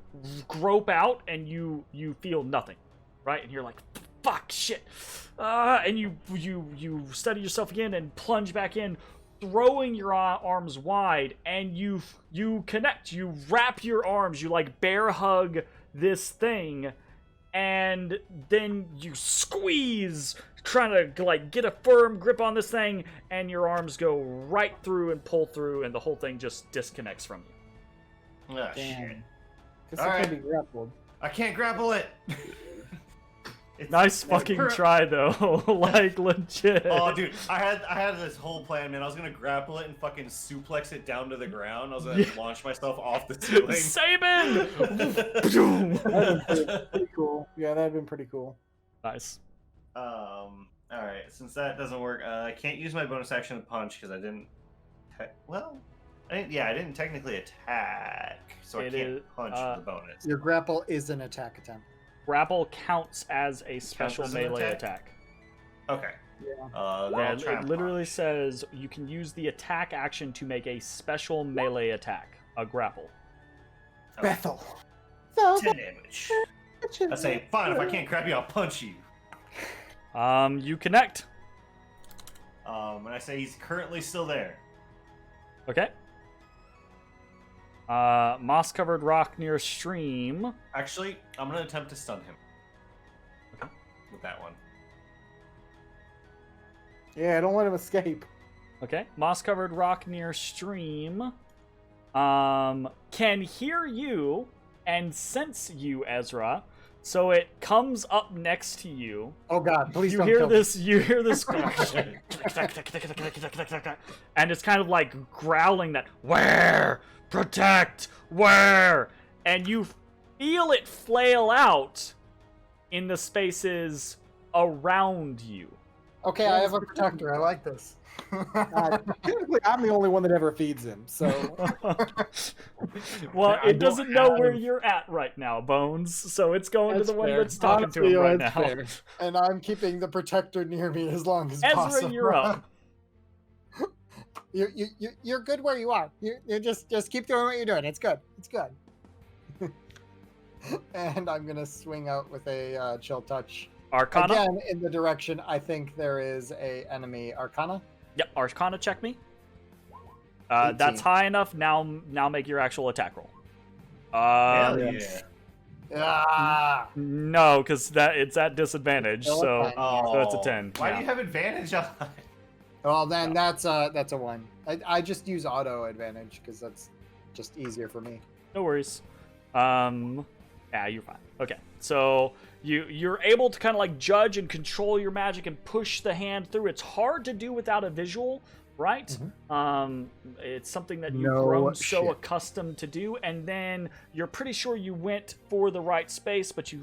Speaker 3: grope out and you feel nothing, right? And you're like, fuck, shit, and you steady yourself again and plunge back in, throwing your arms wide, and you connect. You wrap your arms. You like bear hug this thing, and then you squeeze, trying to like get a firm grip on this thing, and your arms go right through and pull through, and the whole thing just disconnects from you.
Speaker 2: Oh,
Speaker 5: Damn.
Speaker 2: shit.
Speaker 5: Guess
Speaker 2: All
Speaker 5: it
Speaker 2: right.
Speaker 5: can be grappled.
Speaker 2: I can't grapple it.
Speaker 3: Nice fucking try though, like legit.
Speaker 2: Oh, dude, I had this whole plan, man. I was gonna grapple it and fucking suplex it down to the ground. I was gonna launch myself off the ceiling.
Speaker 3: Saban!
Speaker 5: That'd been pretty cool. Yeah, that'd been pretty cool.
Speaker 3: Nice.
Speaker 2: All right. Since that doesn't work, I can't use my bonus action to punch because I didn't. I didn't technically attack, so I
Speaker 3: It
Speaker 2: can't
Speaker 3: is,
Speaker 2: punch with the bonus.
Speaker 4: Your grapple is an attack attempt.
Speaker 3: Grapple counts as a special
Speaker 2: as an
Speaker 3: melee
Speaker 2: attack?
Speaker 3: attack.
Speaker 2: Okay.
Speaker 5: Yeah.
Speaker 2: Then
Speaker 3: Yeah,
Speaker 2: I'll try
Speaker 3: it
Speaker 2: and
Speaker 3: literally
Speaker 2: punch.
Speaker 3: says you can use the attack action to make a special melee attack, a grapple.
Speaker 2: Okay.
Speaker 5: Bethel. So
Speaker 2: 10 damage. I say, fine. If I can't grab you, I'll punch you.
Speaker 3: You connect.
Speaker 2: And I say he's currently still there.
Speaker 3: Okay. Moss-covered rock near a stream.
Speaker 2: Actually, I'm gonna attempt to stun him.
Speaker 3: Okay.
Speaker 2: With that one.
Speaker 5: Yeah, don't let him escape.
Speaker 3: Okay. Moss-covered rock near stream. Can hear you and sense you, Ezra. So it comes up next to you.
Speaker 4: Oh god, please
Speaker 3: You
Speaker 4: don't
Speaker 3: hear
Speaker 4: kill
Speaker 3: this. You hear this, and it's kind of like growling that "Where? Protect! Where?" And you feel it flail out in the spaces around you.
Speaker 4: me. Okay, I have a protector. I like this.
Speaker 5: Typically, I'm the only one that ever feeds him, so
Speaker 3: Well,
Speaker 6: I
Speaker 3: it doesn't know
Speaker 6: have-
Speaker 3: where you're at right now, Bones. So it's going to
Speaker 5: That's
Speaker 3: the one
Speaker 5: fair.
Speaker 3: that's talking
Speaker 5: Honestly,
Speaker 3: to him right
Speaker 5: that's
Speaker 3: now.
Speaker 5: fair.
Speaker 4: And I'm keeping the protector near me as long as
Speaker 3: Ezra,
Speaker 4: possible.
Speaker 3: you're up.
Speaker 4: You're good where you are. You just keep doing what you're doing. It's good. It's good. And I'm gonna swing out with a chill touch
Speaker 3: Arcana.
Speaker 4: again in the direction I think there is a enemy. Arcana.
Speaker 3: Yep, Arcana, check me.
Speaker 4: 18.
Speaker 3: That's high enough. Now make your actual attack roll.
Speaker 2: Hell
Speaker 5: yeah.
Speaker 2: yeah.
Speaker 4: Ah!
Speaker 3: No, because it's at disadvantage.
Speaker 4: No,
Speaker 3: So
Speaker 4: it's fine.
Speaker 3: So it's a 10,
Speaker 2: Why
Speaker 3: yeah.
Speaker 2: do you have advantage on it?
Speaker 4: Well, then that's a 1. I just use auto advantage because that's just easier for me.
Speaker 3: No worries. Yeah, you're fine. Okay, so you're able to kind of like judge and control your magic and push the hand through. It's hard to do without a visual, right? It's something that you've
Speaker 4: No
Speaker 3: grown so
Speaker 4: shit.
Speaker 3: accustomed to do, and then you're pretty sure you went for the right space, but you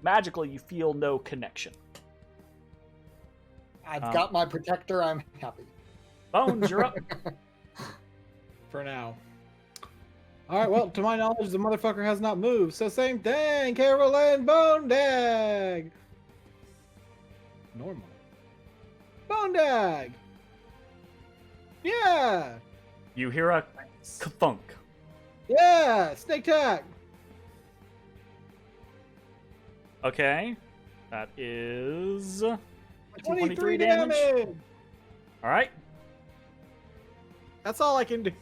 Speaker 3: magically you feel no connection.
Speaker 4: I've got my protector. I'm happy.
Speaker 3: Bones, you're up.
Speaker 5: For now. All right. Well, to my knowledge, the motherfucker has not moved. So same thing. Carol and Bone Dag. Normal. Bone Dag. Yeah.
Speaker 3: You hear a thunk.
Speaker 5: Yeah. Snake Tack.
Speaker 3: Okay, that is
Speaker 5: 23 damage.
Speaker 3: All right.
Speaker 5: That's all I can do.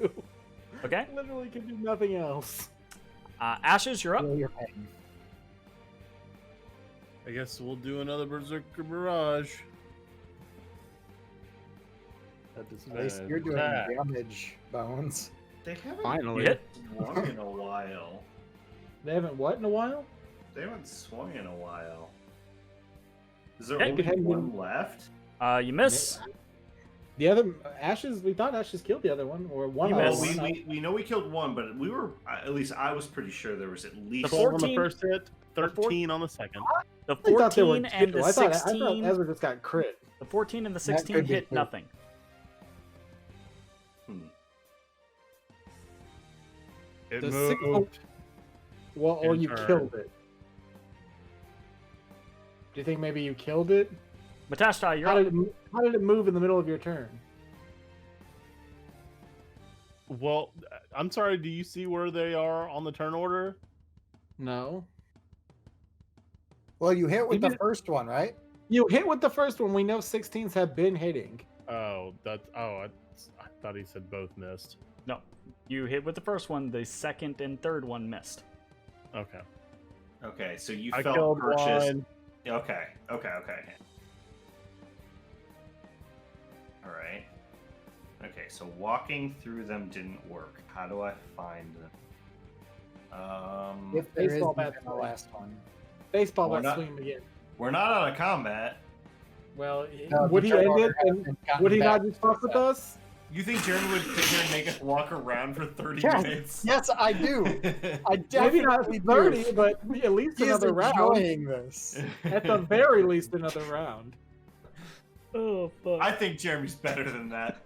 Speaker 3: Okay.
Speaker 5: Literally can do nothing else.
Speaker 3: Ashes, you're up.
Speaker 4: Feel your pain.
Speaker 6: I guess we'll do another Berserker Barrage. That
Speaker 4: At least you're doing damage, Bones.
Speaker 2: They haven't
Speaker 5: Finally.
Speaker 3: Hit.
Speaker 2: swung in a while.
Speaker 5: They haven't what in a while?
Speaker 2: They haven't swung in a while. Is there
Speaker 3: Okay.
Speaker 2: only
Speaker 5: Haven't
Speaker 2: one
Speaker 5: been-
Speaker 2: left?
Speaker 3: You miss.
Speaker 5: The other Ashes, we thought Ashes killed the other one, or one
Speaker 3: You
Speaker 5: other
Speaker 3: missed.
Speaker 5: one.
Speaker 2: We know we killed one, but we were at least I was pretty sure there was at least
Speaker 6: 12 on the
Speaker 3: 14
Speaker 6: first hit, 13 on the second.
Speaker 3: The
Speaker 5: I thought there were
Speaker 3: 14 and
Speaker 5: two.
Speaker 3: the
Speaker 5: I thought
Speaker 3: 16.
Speaker 5: Ezra just got crit.
Speaker 3: The 14 and the
Speaker 4: That
Speaker 3: 16
Speaker 4: could be
Speaker 3: hit
Speaker 4: true.
Speaker 3: nothing.
Speaker 6: It
Speaker 5: The
Speaker 6: moved.
Speaker 5: Well, or
Speaker 6: In
Speaker 5: you
Speaker 6: turn.
Speaker 5: killed it. Do you think maybe you killed it?
Speaker 3: Matashtai, you're
Speaker 5: How
Speaker 3: up.
Speaker 5: how did it move in the middle of your turn?
Speaker 6: Well, I'm sorry, do you see where they are on the turn order?
Speaker 5: No.
Speaker 4: Well, you hit with
Speaker 5: You
Speaker 4: the
Speaker 5: did-
Speaker 4: first one, right?
Speaker 5: You hit with the first one. We know 16s have been hitting.
Speaker 6: Oh, that's. Oh, I thought he said both missed.
Speaker 3: No. You hit with the first one, the second and third one missed.
Speaker 6: Okay.
Speaker 2: Okay, so you
Speaker 6: I
Speaker 2: felt
Speaker 6: killed
Speaker 2: purchased.
Speaker 6: one.
Speaker 2: Okay. All right. Okay, so walking through them didn't work. How do I find them?
Speaker 4: If there is
Speaker 5: Baseball
Speaker 4: even
Speaker 5: bat
Speaker 4: the
Speaker 5: swing.
Speaker 4: last one.
Speaker 5: Baseball
Speaker 2: We're
Speaker 5: bat
Speaker 2: not-
Speaker 5: swing him again.
Speaker 2: We're not out of combat.
Speaker 5: Well,
Speaker 4: No,
Speaker 5: would
Speaker 4: the
Speaker 5: he
Speaker 4: turn
Speaker 5: end
Speaker 4: order
Speaker 5: it?
Speaker 4: hasn't
Speaker 5: And
Speaker 4: gotten
Speaker 5: would he
Speaker 4: back
Speaker 5: not just fuck with us?
Speaker 2: You think Jaren would sit here and make us walk around for 30
Speaker 4: Yes,
Speaker 2: minutes?
Speaker 4: yes, I do. I
Speaker 5: Maybe
Speaker 4: definitely
Speaker 5: not
Speaker 4: do.
Speaker 5: 30, but at least
Speaker 4: He is
Speaker 5: another round.
Speaker 4: enjoying this.
Speaker 5: At the very least, another round.
Speaker 3: Oh, fuck.
Speaker 2: I think Jeremy's better than that.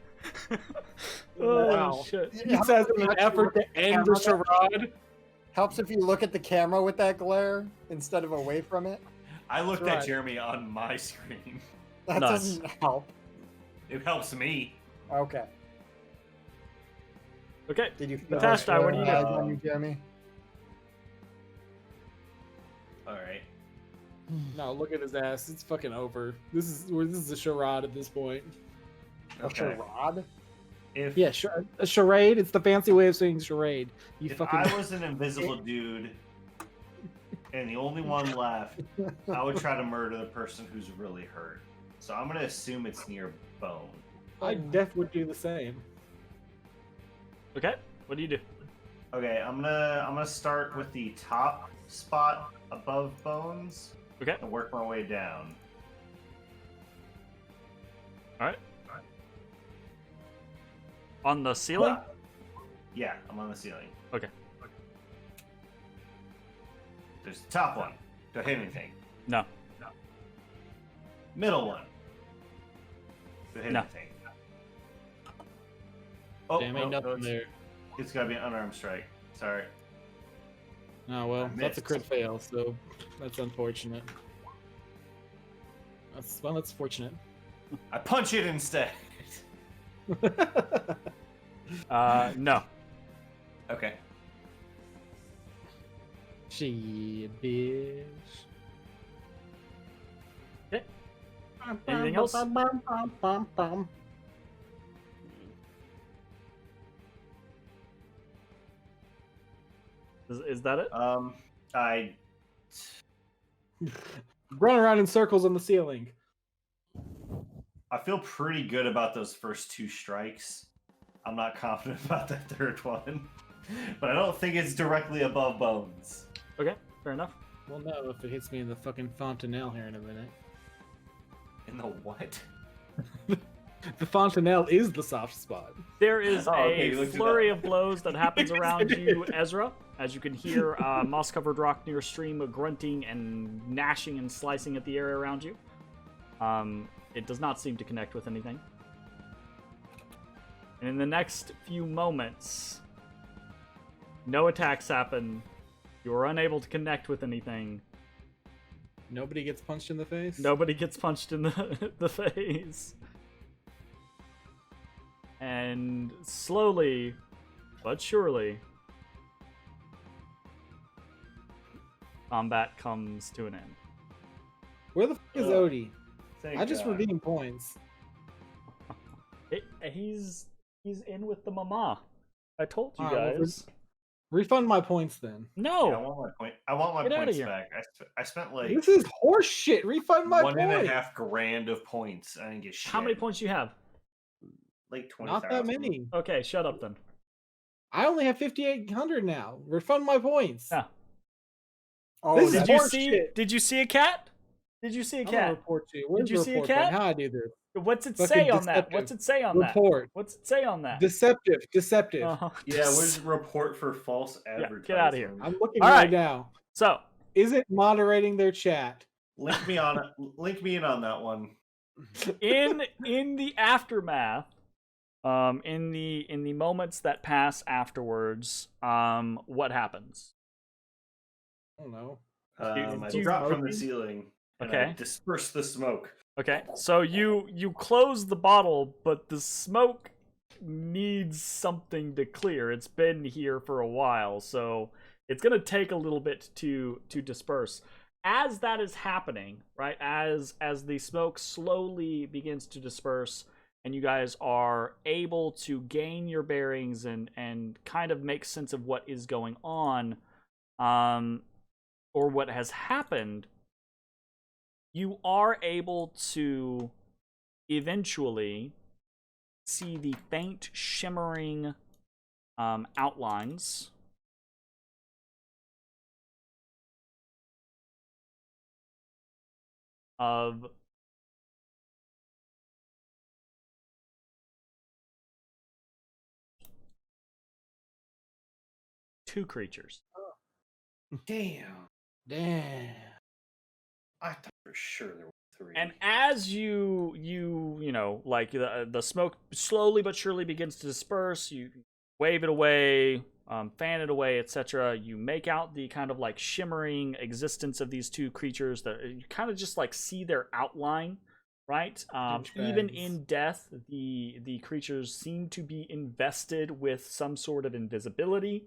Speaker 3: Oh,
Speaker 5: Wow.
Speaker 3: shit.
Speaker 5: He says in an effort to end the charade.
Speaker 4: Helps if you look at the camera with that glare instead of away from it.
Speaker 2: I looked
Speaker 5: That's
Speaker 2: at
Speaker 5: right.
Speaker 2: Jeremy on my screen.
Speaker 4: That
Speaker 3: Nice.
Speaker 4: doesn't help.
Speaker 2: It helps me.
Speaker 4: Okay.
Speaker 3: Okay.
Speaker 4: Did you feel
Speaker 3: Matashtai, what do you
Speaker 4: eyes
Speaker 2: do?
Speaker 4: on you, Jeremy?
Speaker 2: All right.
Speaker 5: No, look at his ass. It's fucking over. This is a charade at this point.
Speaker 4: A
Speaker 2: Okay.
Speaker 4: charade?
Speaker 2: If
Speaker 5: Yeah, a charade. It's the fancy way of saying charade. You
Speaker 2: if
Speaker 5: fucking.
Speaker 2: I was an invisible dude and the only one left, I would try to murder the person who's really hurt. So I'm gonna assume it's near Bone.
Speaker 5: I def would do the same.
Speaker 3: Okay. What do you do?
Speaker 2: Okay, I'm gonna start with the top spot above Bones
Speaker 3: Okay.
Speaker 2: and work my way down.
Speaker 3: All right. On the ceiling?
Speaker 2: Well, yeah, I'm on the ceiling.
Speaker 3: Okay.
Speaker 2: There's the top one. Do I hit anything?
Speaker 3: No.
Speaker 2: Middle one. Do I hit
Speaker 3: No.
Speaker 2: anything? Oh,
Speaker 5: Damn, ain't
Speaker 2: no,
Speaker 5: nothing there.
Speaker 2: it's gotta be an unarmed strike. Sorry.
Speaker 5: Oh well,
Speaker 2: I
Speaker 5: that's a
Speaker 2: missed.
Speaker 5: crit fail, so that's unfortunate. That's fortunate.
Speaker 2: I punch it instead.
Speaker 3: No.
Speaker 2: Okay.
Speaker 5: She bitch.
Speaker 3: Okay. Anything else? Is that it?
Speaker 2: I
Speaker 5: Run around in circles on the ceiling.
Speaker 2: feel pretty good about those first two strikes. I'm not confident about that third one, but I don't think it's directly above Bones.
Speaker 3: Okay. Fair enough.
Speaker 5: Well, no, if it hits me in the fucking fontanelle here in a minute.
Speaker 2: In the what?
Speaker 5: The fontanelle is the soft spot.
Speaker 3: There is
Speaker 2: Oh, okay, you
Speaker 3: a
Speaker 2: looked it
Speaker 3: flurry
Speaker 2: up.
Speaker 3: of blows that happens around you, Ezra. As you can hear, moss-covered rock near stream grunting and gnashing and slicing at the area around you. It does not seem to connect with anything. And in the next few moments, no attacks happen. You are unable to connect with anything.
Speaker 5: Nobody gets punched in the face?
Speaker 3: Nobody gets punched in the face. And slowly, but surely, combat comes to an end.
Speaker 5: Where the fuck is
Speaker 2: Ugh.
Speaker 5: Odie?
Speaker 2: Thank
Speaker 5: I just
Speaker 2: God.
Speaker 5: redeemed points.
Speaker 3: He's in with the mama. I told you
Speaker 5: Alright, well,
Speaker 3: guys.
Speaker 5: Refund my points then.
Speaker 3: No.
Speaker 2: Yeah, I want my point. I want my
Speaker 3: Get outta
Speaker 2: points
Speaker 3: here.
Speaker 2: back. I spent like
Speaker 5: This is horse shit. Refund my
Speaker 2: one and a
Speaker 5: points.
Speaker 2: half grand of points. I didn't get shit.
Speaker 3: How many points you have?
Speaker 2: Like 20,000.
Speaker 5: Not that many.
Speaker 3: Okay, shut up then.
Speaker 5: I only have 5,800 now. Refund my points.
Speaker 3: Yeah.
Speaker 4: Oh,
Speaker 5: This is
Speaker 3: Did you
Speaker 5: horse
Speaker 3: see?
Speaker 5: shit.
Speaker 3: Did you see a cat? Did you see a
Speaker 5: I'm gonna
Speaker 3: cat?
Speaker 5: report you. Where's
Speaker 3: you
Speaker 5: the
Speaker 3: see a
Speaker 5: report
Speaker 3: cat?
Speaker 5: button? How I do this?
Speaker 3: What's it
Speaker 5: Fucking
Speaker 3: say on that?
Speaker 5: deceptive.
Speaker 3: What's it say on
Speaker 5: Report.
Speaker 3: that? What's it say on that?
Speaker 5: Deceptive. Deceptive.
Speaker 3: Uh-huh.
Speaker 2: Yeah, where's report for false
Speaker 3: Yeah,
Speaker 2: advertising?
Speaker 3: get outta here.
Speaker 5: I'm looking
Speaker 3: All
Speaker 5: right
Speaker 3: right.
Speaker 5: now.
Speaker 3: So,
Speaker 5: Is it moderating their chat?
Speaker 2: Link me on it. Link me in on that one.
Speaker 3: in the aftermath, in the moments that pass afterwards, what happens?
Speaker 5: I don't know.
Speaker 2: I
Speaker 3: do you-
Speaker 2: dropped from the ceiling. And I
Speaker 3: Okay.
Speaker 2: disperse the smoke.
Speaker 3: Okay, so you close the bottle, but the smoke needs something to clear. It's been here for a while, so it's gonna take a little bit to disperse. As that is happening, right? As the smoke slowly begins to disperse, and you guys are able to gain your bearings and kind of make sense of what is going on, or what has happened. You are able to eventually see the faint shimmering outlines of two creatures.
Speaker 2: Damn.
Speaker 5: Damn.
Speaker 2: I thought for sure there were three.
Speaker 3: And as you know, like the smoke slowly but surely begins to disperse, you wave it away, fan it away, etc. You make out the kind of like shimmering existence of these two creatures that you kind of just like see their outline, right? Even in death, the creatures seem to be invested with some sort of invisibility.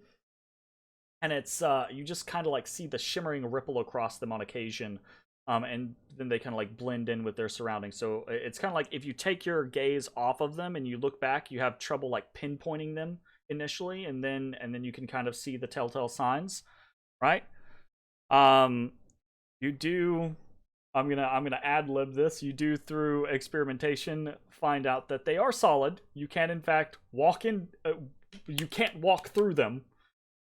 Speaker 3: And it's you just kind of like see the shimmering ripple across them on occasion. And then they kind of like blend in with their surroundings. So it's kind of like if you take your gaze off of them and you look back, you have trouble like pinpointing them initially, and then you can kind of see the telltale signs, right? You do. I'm gonna ad lib this. You do through experimentation find out that they are solid. You can in fact walk in. You can't walk through them.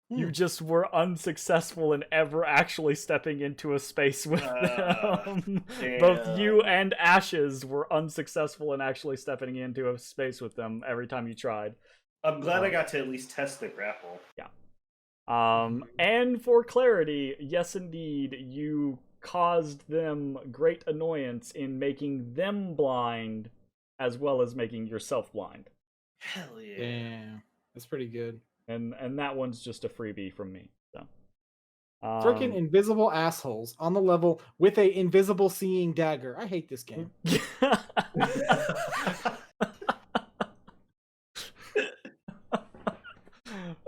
Speaker 3: You just were unsuccessful in ever actually stepping into a space with them. Both you and Ashes were unsuccessful in actually stepping into a space with them every time you tried.
Speaker 2: I'm glad I got to at least test the grapple.
Speaker 3: Yeah. And for clarity, yes indeed, you caused them great annoyance in making them blind as well as making yourself blind.
Speaker 2: Hell yeah.
Speaker 5: Damn. That's pretty good.
Speaker 3: And that one's just a freebie from me. So,
Speaker 5: Freaking invisible assholes on the level with a invisible seeing dagger. I hate this game.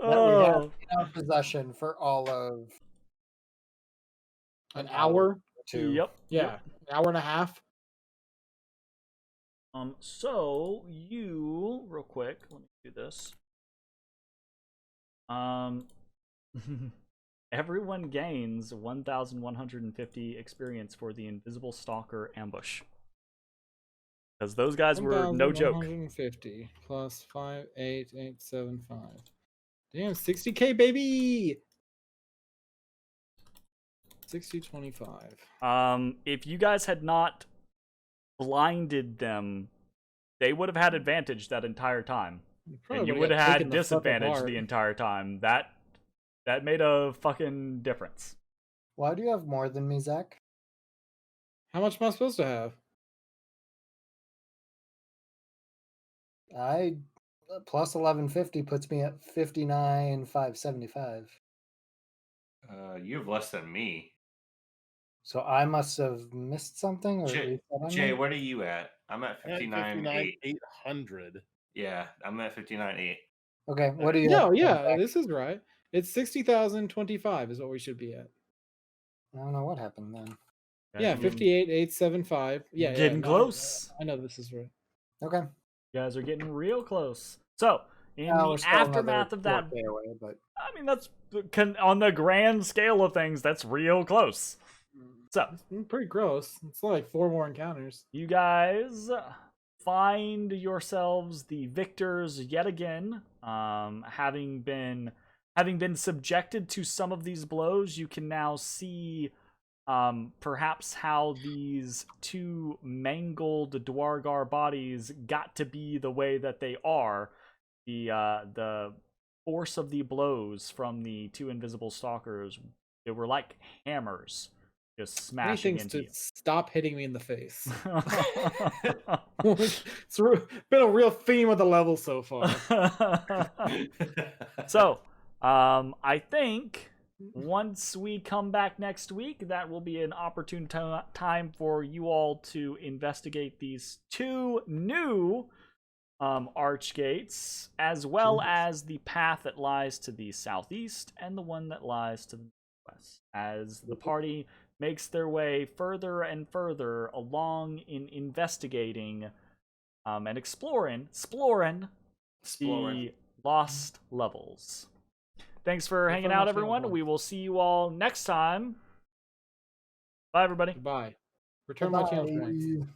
Speaker 4: That we have in our possession for all of
Speaker 5: An hour?
Speaker 4: or two.
Speaker 3: Yep.
Speaker 5: Yeah. An hour and a half.
Speaker 3: So you real quick, let me do this. Everyone gains 1,150 experience for the Invisible Stalker ambush. Because those guys were no joke.
Speaker 5: 1,150 plus 58875. Damn, 60k baby. 6025.
Speaker 3: If you guys had not blinded them, they would have had advantage that entire time. And you would have had disadvantage the entire time. That made a fucking difference.
Speaker 4: Why do you have more than me, Zach?
Speaker 5: How much am I supposed to have?
Speaker 4: I plus 1150 puts me at 59,575.
Speaker 2: You have less than me.
Speaker 4: So I must have missed something, or
Speaker 2: Jay,
Speaker 4: reset on
Speaker 2: Jay,
Speaker 4: me?
Speaker 2: what are you at? I'm at 59.8.
Speaker 6: 800.
Speaker 2: Yeah, I'm at 59.8.
Speaker 4: Okay, what do you?
Speaker 5: No,
Speaker 4: have,
Speaker 5: yeah,
Speaker 4: Zach?
Speaker 5: this is right. It's 60,025 is what we should be at.
Speaker 4: I don't know what happened then.
Speaker 5: Yeah, 58,875. Yeah,
Speaker 3: Getting
Speaker 5: no,
Speaker 3: close.
Speaker 5: I know this is right.
Speaker 4: Okay.
Speaker 3: You guys are getting real close. So, in
Speaker 4: We're
Speaker 3: the
Speaker 4: still another
Speaker 3: aftermath of that,
Speaker 4: 4K away, but
Speaker 3: I mean, that's on the grand scale of things, that's real close. So,
Speaker 5: Pretty gross. It's like 4 more encounters.
Speaker 3: you guys find yourselves the victors yet again. Having been subjected to some of these blows, you can now see perhaps how these 2 mangled Dwargar bodies got to be the way that they are. The force of the blows from the 2 invisible stalkers, they were like hammers, just smashing
Speaker 5: Anything's
Speaker 3: into
Speaker 5: to
Speaker 3: you.
Speaker 5: stop hitting me in the face. It's been a real theme of the level so far.
Speaker 3: So, I think once we come back next week, that will be an opportune time for you all to investigate these 2 new archgates, as well as the path that lies to the southeast and the one that lies to the northwest, as the party makes their way further and further along in investigating and exploring the lost levels. Thanks for hanging out, everyone. We will see you all next time. Bye, everybody.
Speaker 5: Goodbye. Return my channel points.
Speaker 4: Bye.